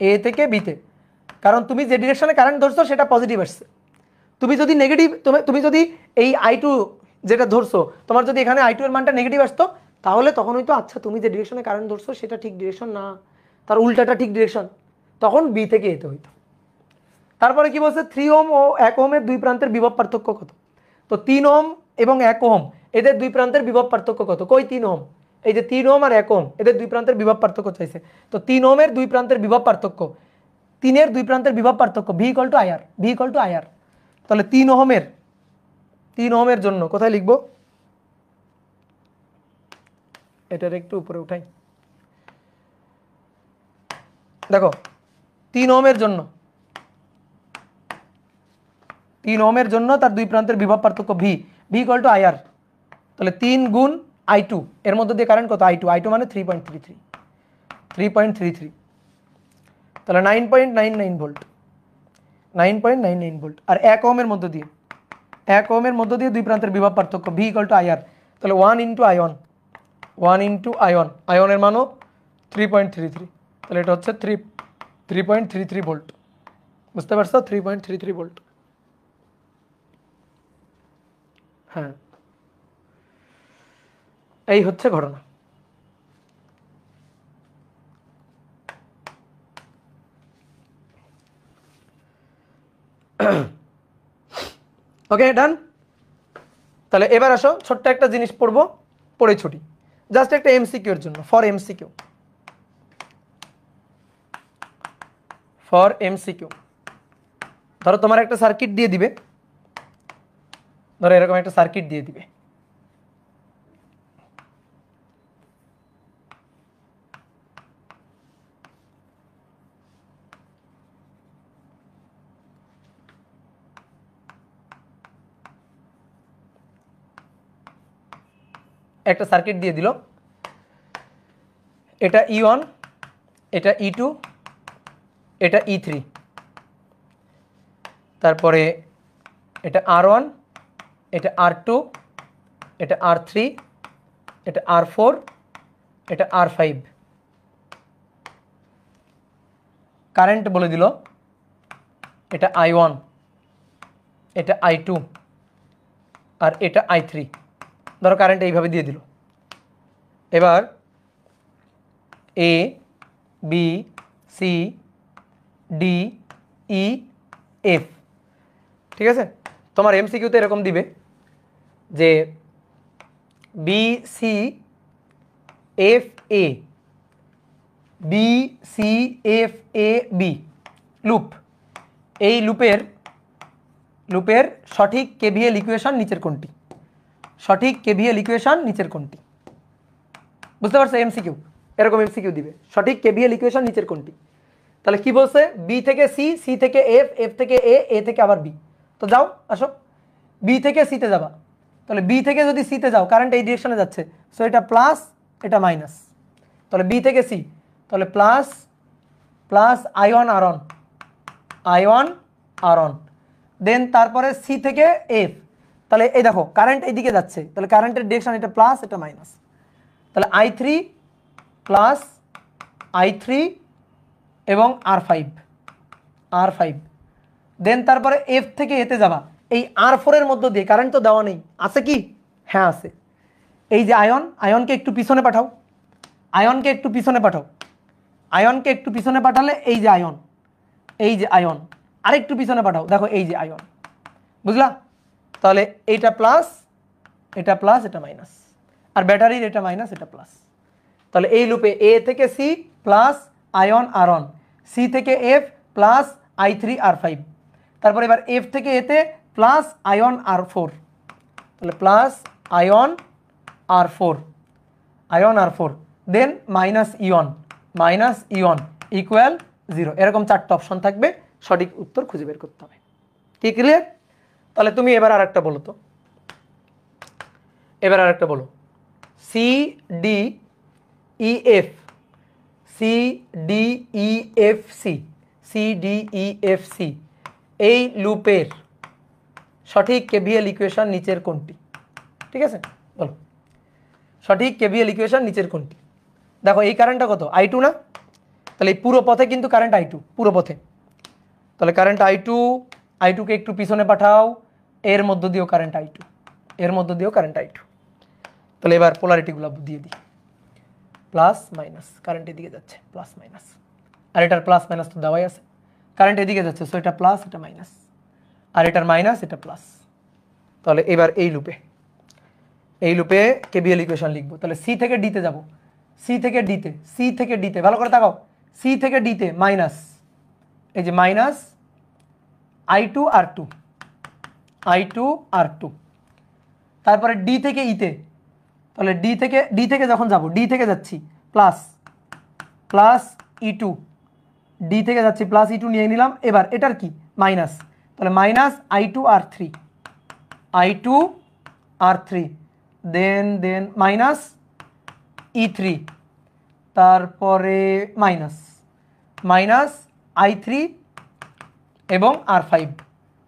Speaker 1: এ থেকে বিতে। কারণ তুমি যে ডিরেকশনে কারেন্ট ধরছো সেটা পজিটিভ আসছে। তুমি যদি নেগেটিভ, তুমি যদি এই i2 যেটা ধরছো, তোমার যদি এখানে i2 এর মানটা নেগেটিভ আসতো, তাহলে তখন হয়তো আচ্ছা তুমি যে ডিরেকশনে কারেন্ট ধরছো সেটা ঠিক ডিরেকশন না, তার উল্টাটা ঠিক ডিরেকশন, তখন বি থেকে এতে হইতো। তারপরে কি বলছে? 3 ওহম ও 1 ওহমের দুই প্রান্তের বিভব পার্থক্য কত? তো 3 ওহম এবং 1 ওহম এদের দুই প্রান্তের বিভব পার্থক্য কত? কই 3 ওহম? এই যে 3 ওহম আর 1 ওহম এদের দুই প্রান্তের বিভব পার্থক্য চাইছে। তো 3 ওহমের দুই প্রান্তের বিভব পার্থক্য, 3 এর দুই প্রান্তের বিভব পার্থক্য v = IR, v = IR। তাহলে 3 ওহমের জন্য কোথায় লিখবো? এটার একটু উপরে উঠাই। দেখো 3 ওহমের জন্য, 3 ওহমের জন্য তার দুই প্রান্তের বিভব পার্থক্য v = IR। তাহলে 3 গুণ i2, এর মধ্যে দিয়ে কারেন্ট কত? i2 মানে 3.33, তাহলে 9.99 ভোল্ট, 9.99 ভোল্ট। আর 1 ওহমের মধ্য দিয়ে, 1 ওহমের মধ্য দিয়ে দুই প্রান্তের বিভব পার্থক্য v = IR। তাহলে 1 × আয়ন, 1 × আয়ন, আয়নের মানও 3.33, তাহলে এটা হচ্ছে 3.33 ভোল্ট। বুঝতে পারছো? 3.33 ভোল্ট। হ্যাঁ, এই হচ্ছে ঘটনা। ওকে ডান। তাহলে এবার আসো ছোট্ট একটা জিনিস পড়বো, পড়ে ছুটি, জাস্ট একটা এমসিকিউ এর জন্য, ফর এমসিকিউ, ফর এমসিকিউ। ধরো তোমার একটা সার্কিট দিয়ে দিবে, ধরো এরকম একটা সার্কিট দিয়ে দিবে, একটা সার্কিট দিয়ে দিল, এটা E1, এটা E2, এটা E3, তারপরে এটা R1, এটা R2, এটা R3, এটা R4, এটা R5। কারেন্ট বলে দিল, এটা I1, এটা I2 আর এটা I3। ধরো কারেন্ট এইভাবে দিয়ে দিল। এবার A B C D E F, ঠিক আছে? তোমার এমসিকিউতে এরকম দিবে যে B C F A, B C F A B loop. এই লুপের সঠিক কেভিএল ইকুয়েশন নিচের কোনটি? সঠিক কেভিএল ইকুয়েশন নিচের কোনটি? বুঝতে পারছো? এমসিকিউ এরকম এমসিকিউ দিবে, সঠিক কেভিএল ইকুয়েশন নিচের কোনটি। তাহলে কি বলছে? বি থেকে সি, সি থেকে এফ, এফ থেকে এ, এ থেকে আবার বি। তো যাও আসো, বি থেকে সিতে যাবা। তাহলে বি থেকে যদি সিতে যাও, কারেন্ট এই ডিরেকশনে যাচ্ছে, সো এটা প্লাস, এটা মাইনাস। তাহলে বি থেকে সি, তাহলে plus plus I1 R1, I1 R1, দেন তারপরে সি থেকে এফ। তাহলে এই দেখো কারেন্ট এইদিকে যাচ্ছে, তাহলে কারেন্টের ডিরেকশন এটা প্লাস, এটা মাইনাস। তাহলে I3 প্লাস I3 এবং R5, দেন তারপরে এফ থেকে এতে যাবা। এই R4 এর মধ্য দিয়ে কারেন্ট তো দেওয়া নেই, আছে কি? হ্যাঁ আছে। এই যে আয়নকে একটু পিছনে পাঠাও, আয়নকে একটু পিছনে পাঠাও, আয়নকে একটু পিছনে পাঠালে এই যে আয়ন, এই যে আয়ন আরেকটু পিছনে পাঠাও, দেখো এই যে আয়ন। বুঝলা? তাহলে এইটা প্লাস, এটা প্লাস, এটা মাইনাস, আর ব্যাটারির এটা মাইনাস, এটা প্লাস। তাহলে এই লুপে এ থেকে C plus I1 R1, C থেকে এফ প্লাস I3 R5, তারপর এবার এফ থেকে এতে প্লাস I1 R4, তাহলে plus I1 R4, than minus E1 equal 0। এরকম চারটা অপশন থাকবে, সঠিক উত্তর খুঁজে বের করতে হবে। কি ক্লিয়ার? তাহলে তুমি এবার আরেকটা বলো তো, এবার আরেকটা বলো, C D E F, C D E F C, C D E F C এই লুপের সঠিক কেভিএল ইকুয়েশন নিচের কোনটি? ঠিক আছে, বলো সঠিক কেভিএল ইকুয়েশন নিচের কোনটি? দেখো এই কারেন্টটা কত? I2 না? তাহলে এই পুরো পথে কিন্তু কারেন্ট I2, পুরো পথে। তাহলে কারেন্ট I2কে একটু পিছনে পাঠাও, এর মধ্য দিয়েও কারেন্ট I2, এর মধ্য দিয়েও কারেন্ট I2। তাহলে এবার পোলারিটিগুলো দিয়ে দিই, প্লাস মাইনাস, কারেন্ট এদিকে যাচ্ছে, প্লাস মাইনাস, আর এটার প্লাস মাইনাস তো দেওয়াই আছে, কারেন্ট এদিকে যাচ্ছে, সো এটা প্লাস, এটা মাইনাস, আর এটার মাইনাস, এটা প্লাস। তাহলে এবার এই লুপে কেভিএল ইকুয়েশন লিখবো। তাহলে সি থেকে ডিতে যাব, সি থেকে ডিতে ভালো করে তাকাও, সি থেকে ডিতে মাইনাস, এই যে মাইনাস I2 R2, তারপরে ডি থেকে ইতে, তাহলে ডি থেকে যখন যাব, ডি থেকে যাচ্ছি প্লাস প্লাস E2, ডি থেকে যাচ্ছি প্লাস E2 নিয়ে নিলাম। এবার এটার কি? মাইনাস, তাহলে minus I2 R3, than minus E3, তারপরে মাইনাস I3 এবং R5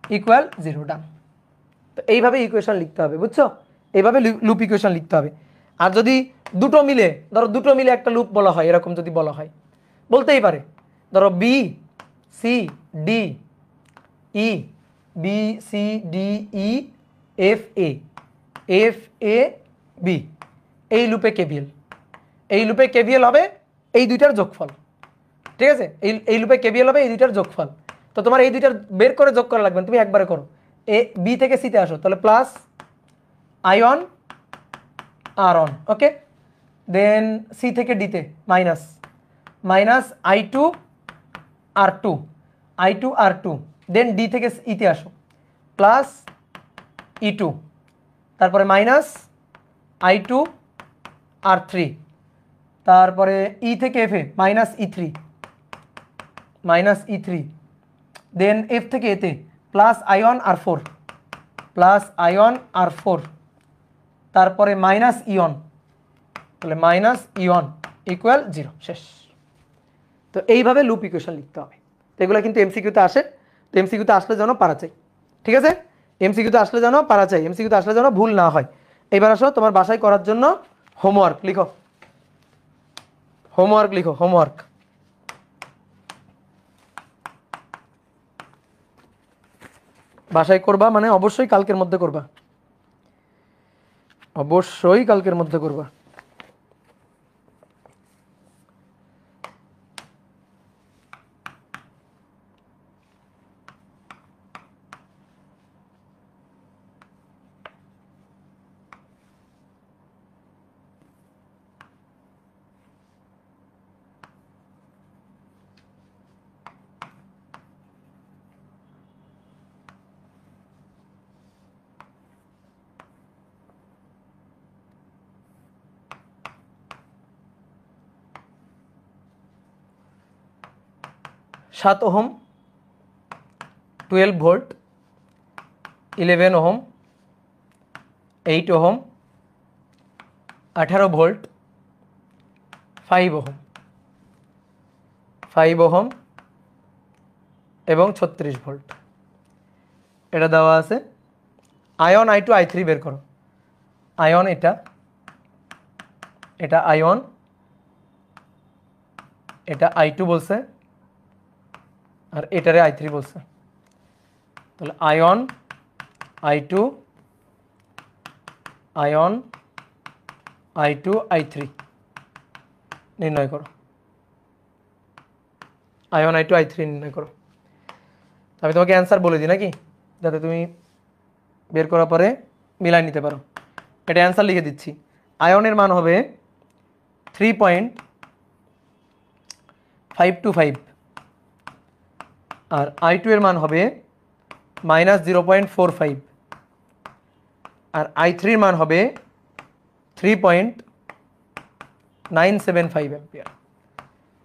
Speaker 1: ইকুয়াল 0, ডান। তো এইভাবে ইকুয়েশন লিখতে হবে, বুঝছো? এইভাবে লুপ ইকুয়েশন লিখতে হবে। আর যদি দুটো মিলে, ধরো দুটো মিলে একটা লুপ বলা হয়, এরকম যদি বলা হয়, বলতেই পারে, ধরো B C D E F A B, এই লুপে কেভিএল হবে এই দুইটার যোগফল। ঠিক আছে, এই লুপে কেভিএল হবে এই দুইটার যোগফল। তো তোমার এই দুইটার বের করে যোগ করা লাগবে না, তুমি একবারে করো। এ বি থেকে সিতে আসো, তাহলে plus I one R one, okay. Then C থেকে ডিতে minus, minus I2 R2, I2 R2। দেন ডি থেকে ইতে আসো, প্লাস E2, তারপরে মাইনাস I2 R3, তারপরে ই থেকে এফে মাইনাস E3, মাইনাস E3। দেন এফ থেকে এতে plus ion R4, plus ion R4, তারপরে মাইনাস ইয়ন, তাহলে মাইনাস ইয়ন ইকুয়াল 0, শেষ। তো এইভাবে লুপ ইকুয়েশন লিখতে হবে। তো এগুলো কিন্তু এমসিকিউতে আসে, তো এমসিকিউতে আসলে যেন পারা চাই, ঠিক আছে? এমসিকিউতে আসলে যেন পারা চাই, এমসিকিউতে আসলে যেন ভুল না হয়। এবার আসো তোমার বাসায় করার জন্য হোমওয়ার্ক লিখো, হোমওয়ার্ক লিখো, হোমওয়ার্ক। বাসায় করবা মানে অবশ্যই কালকের মধ্যে করবা, অবশ্যই কালকের মধ্যে করবা। সাত ohm, 12 volt, 11 ohm, 8 ohm, 18 volt, 5 ohm, 5 ohm এবং 36 ভোল্ট, এটা দেওয়া আছে। আয়ন I2 I3 বের করো। আয়ন এটা, এটা আয়ন, এটা I2 বলছে আর এটারে I3 বলছে। তাহলে ion I2, ion I2 I3 নির্ণয় করো। আয়ন I2 I3 নির্ণয় করো। আমি তোমাকে অ্যান্সার বলে দিই নাকি, যাতে তুমি বের করার পরে মিলাই নিতে পারো। এটা অ্যান্সার লিখে দিচ্ছি। আয়নের মান হবে 3.525 আর I2 এর মান হবে -0.45 আর I3 এর মান হবে 3.975 অ্যাম্পিয়ার,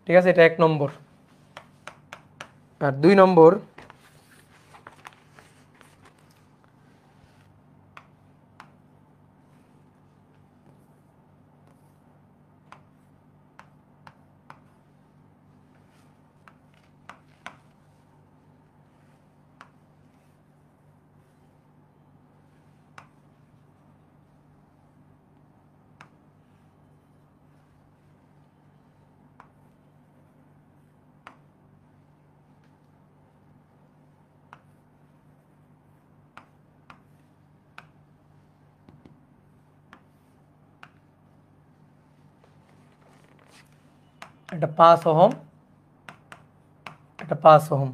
Speaker 1: ঠিক আছে? এটা 1 নম্বর। আর 2 নম্বর, এটা 5 ওহম, এটা 5 ওহম,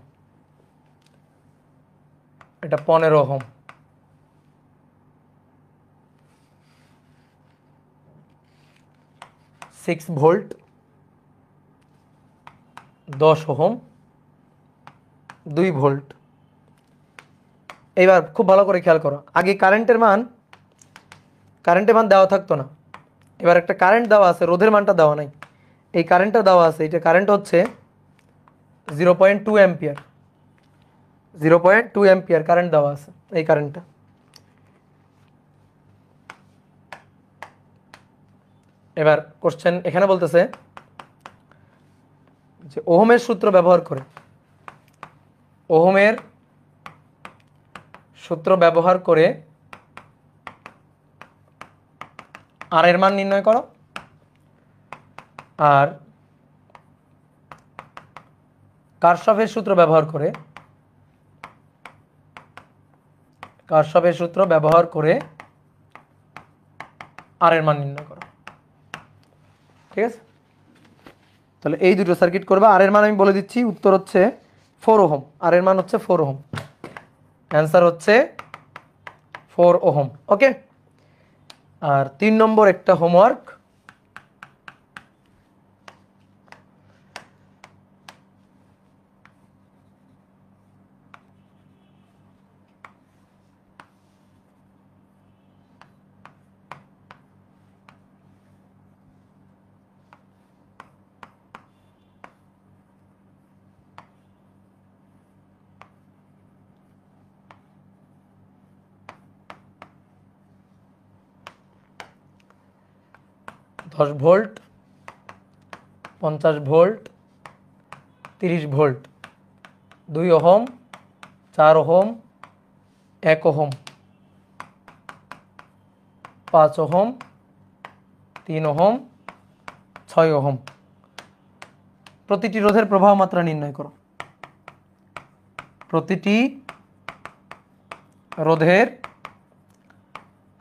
Speaker 1: এটা 15 ওহম, 6 ভোল্ট, 10 ওহম, 2 ভোল্ট। এবার খুব ভালো করে খেয়াল করো, আগে কারেন্টের মান দেওয়া থাকতো না, এবার একটা কারেন্ট দেওয়া আছে, রোধের মানটা দেওয়া নাই। এই কারেন্টটা দেওয়া আছে, এটা কারেন্ট হচ্ছে 0.2 অ্যাম্পিয়ার, 0.2 অ্যাম্পিয়ার কারেন্ট দেওয়া আছে এই কারেন্টটা। এবার কোশ্চেন এখানে বলতেছে যে ওহমের সূত্র ব্যবহার করে, ওহমের সূত্র ব্যবহার করে আর এর মান নির্ণয় করো, আর কারশফের সূত্র ব্যবহার করে, কারশফের সূত্র ব্যবহার করে আর এর মান নির্ণয় করো, ঠিক আছে? তাহলে এই দুটো সার্কিট করবা। আর এর মান আমি বলে দিচ্ছি, উত্তর হচ্ছে 4 ওহম, আর এর মান হচ্ছে 4 ওহম। অ্যান্সার হচ্ছে 4 ওহম। ওকে, আর 3 নম্বর একটা হোমওয়ার্ক, দশ volt, 50 volt, 30 volt, 2 ohm, 4 ohm, 1 ohm, 5 ohm, 3 ohm, 6 ohm. প্রতিটি রোধের প্রবাহ মাত্রা নির্ণয় করো। প্রতিটি রোধের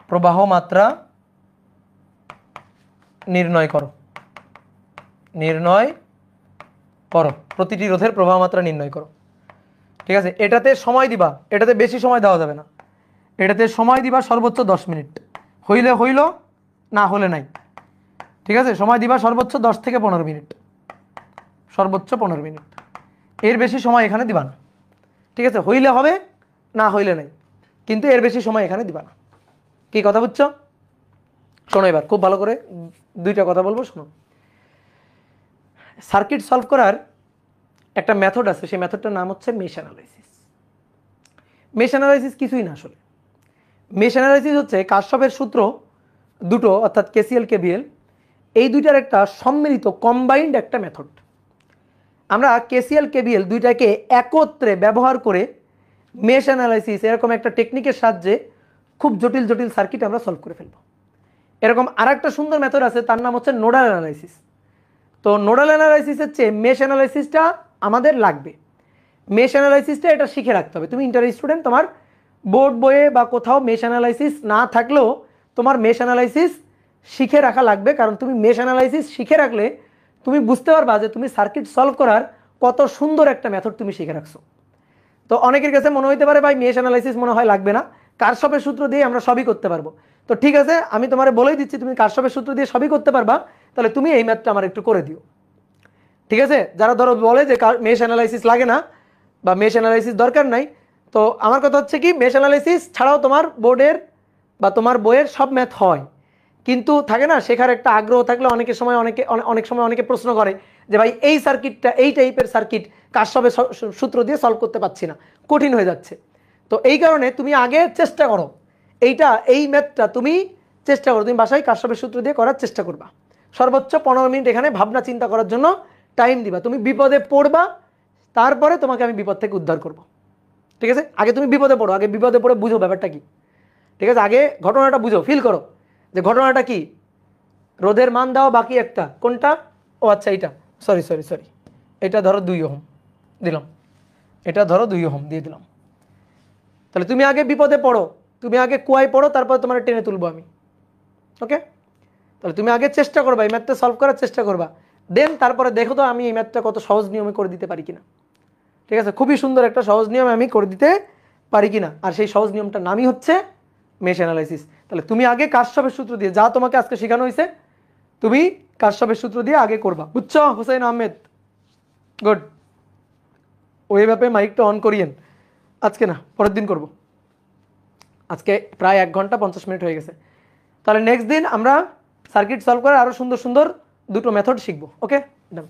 Speaker 1: প্রবাহ মাত্রা নির্ণয় করো। নির্ণয় করো, প্রতিটি রোধের প্রবাহ মাত্রা নির্ণয় করো। ঠিক আছে, এটাতে সময় দিবা, এটাতে বেশি সময় দেওয়া যাবে না। এটাতে সময় দিবা সর্বোচ্চ 10 মিনিট, হইলে হইল, না হলে নাই। ঠিক আছে, সময় দিবা সর্বোচ্চ 10 থেকে 15 মিনিট, সর্বোচ্চ 15 মিনিট, এর বেশি সময় এখানে দিবা না। ঠিক আছে, হইলে হবে, না হইলে নাই, কিন্তু এর বেশি সময় এখানে দিবা না। কি কথা বুঝছো? শোনো এবার খুব ভালো করে, দুইটা কথা বলবো, শোনো। সার্কিট সলভ করার একটা মেথড আছে, সেই মেথডটার নাম হচ্ছে মেশ অ্যানালাইসিস। মেশ অ্যানালাইসিস কিছুই না আসলে। মেশ অ্যানালাইসিস হচ্ছে কারশফের সূত্র দুটো, অর্থাৎ কেসিএল কেবিএল, এই দুইটার একটা সম্মিলিত কম্বাইন্ড একটা মেথড। আমরা কেসিএল কেবিএল দুইটাকে একত্রে ব্যবহার করে মেশ অ্যানালাইসিস এরকম একটা টেকনিকের সাহায্যে খুব জটিল জটিল সার্কিট আমরা সলভ করে ফেলবো। এরকম আর একটা সুন্দর মেথড আছে, তার নাম হচ্ছে নোডাল অ্যানালাইসিস। তো নোডাল অ্যানালাইসিসের চেয়ে মেশ অ্যানালাইসিসটা আমাদের লাগবে। মেশ অ্যানালাইসিসটা এটা শিখে রাখতে হবে। তুমি ইন্টার স্টুডেন্ট, তোমার বোর্ড বইয়ে বা কোথাও মেশ অ্যানালাইসিস না থাকলেও তোমার মেশ অ্যানালাইসিস শিখে রাখা লাগবে, কারণ তুমি মেশ অ্যানালাইসিস শিখে রাখলে তুমি বুঝতে পারবা যে তুমি সার্কিট সলভ করার কত সুন্দর একটা মেথড তুমি শিখে রাখছো। তো অনেকের কাছে মনে হইতে পারে ভাই মেশ অ্যানালাইসিস মনে হয় লাগবে না, কারশফের সূত্র দিয়ে আমরা সবই করতে পারবো। তো ঠিক আছে, আমি তোমার বলেই দিচ্ছি, তুমি কারশফের সূত্র দিয়ে সবই করতে পারবা, তাহলে তুমি এই ম্যাথটা আমার একটু করে দিও। ঠিক আছে, যারা ধরো বলে যে মেশ অ্যানালাইসিস লাগে না বা মেশ অ্যানালাইসিস দরকার নাই, তো আমার কথা হচ্ছে কি, মেশ অ্যানালাইসিস ছাড়াও তোমার বোর্ডের বা তোমার বইয়ের সব ম্যাথ হয়, কিন্তু থাকে না শেখার একটা আগ্রহ থাকলে অনেকের সময় অনেক সময় অনেকে প্রশ্ন করে যে ভাই এই সার্কিটটা, এই টাইপের সার্কিট কারশফের সূত্র দিয়ে সলভ করতে পারছি না, কঠিন হয়ে যাচ্ছে। তো এই কারণে তুমি আগে চেষ্টা করো, এই ম্যাথটা তুমি চেষ্টা করো, তুমি বাসায় কারশফের সূত্র দিয়ে করার চেষ্টা করবা। সর্বোচ্চ 15 মিনিট এখানে ভাবনা চিন্তা করার জন্য টাইম দিবা। তুমি বিপদে পড়বা, তারপরে তোমাকে আমি বিপদ থেকে উদ্ধার করব। ঠিক আছে, আগে তুমি বিপদে পড়ো, আগে বিপদে পড়ে বুঝো ব্যাপারটা কি। ঠিক আছে, আগে ঘটনাটা বুঝো, ফিল করো যে ঘটনাটা কি। রোধের মান দাও বাকি একটা, কোনটা? ও আচ্ছা, এইটা, সরি সরি সরি, এটা ধরো 2 ওহম দিলাম, এটা ধরো 2 ওহম দিয়ে দিলাম। তাহলে তুমি আগে বিপদে পড়ো, তুমি আগে কুয়ায় পড়ো, তারপর তোমার টেনে তুলবো আমি। ওকে, তাহলে তুমি আগে চেষ্টা করবা, এই ম্যাথটা সলভ করার চেষ্টা করবা, দেন তারপরে দেখো তো আমি এই ম্যাথটা কত সহজ নিয়মে করে দিতে পারি কিনা। ঠিক আছে, খুবই সুন্দর একটা সহজ নিয়মে আমি করে দিতে পারি কিনা, আর সেই সহজ নিয়মটার নামই হচ্ছে মেশ অ্যানালাইসিস। তাহলে তুমি আগে কারশফের সূত্র দিয়ে, যা তোমাকে আজকে শেখানো হয়েছে তুমি কারশফের সূত্র দিয়ে আগে করবা, বুঝছো হুসাইন আহমেদ? গুড। ওই ব্যাপারে মাইকটা অন করিয়েন, আজকে না পরের দিন করব, আজকে প্রায় 1 ঘন্টা 50 মিনিট হয়ে গেছে। তাহলে নেক্সট দিন আমরা সার্কিট সলভ করার আরও সুন্দর সুন্দর দুটো মেথড শিখবো। ওকে, ডান।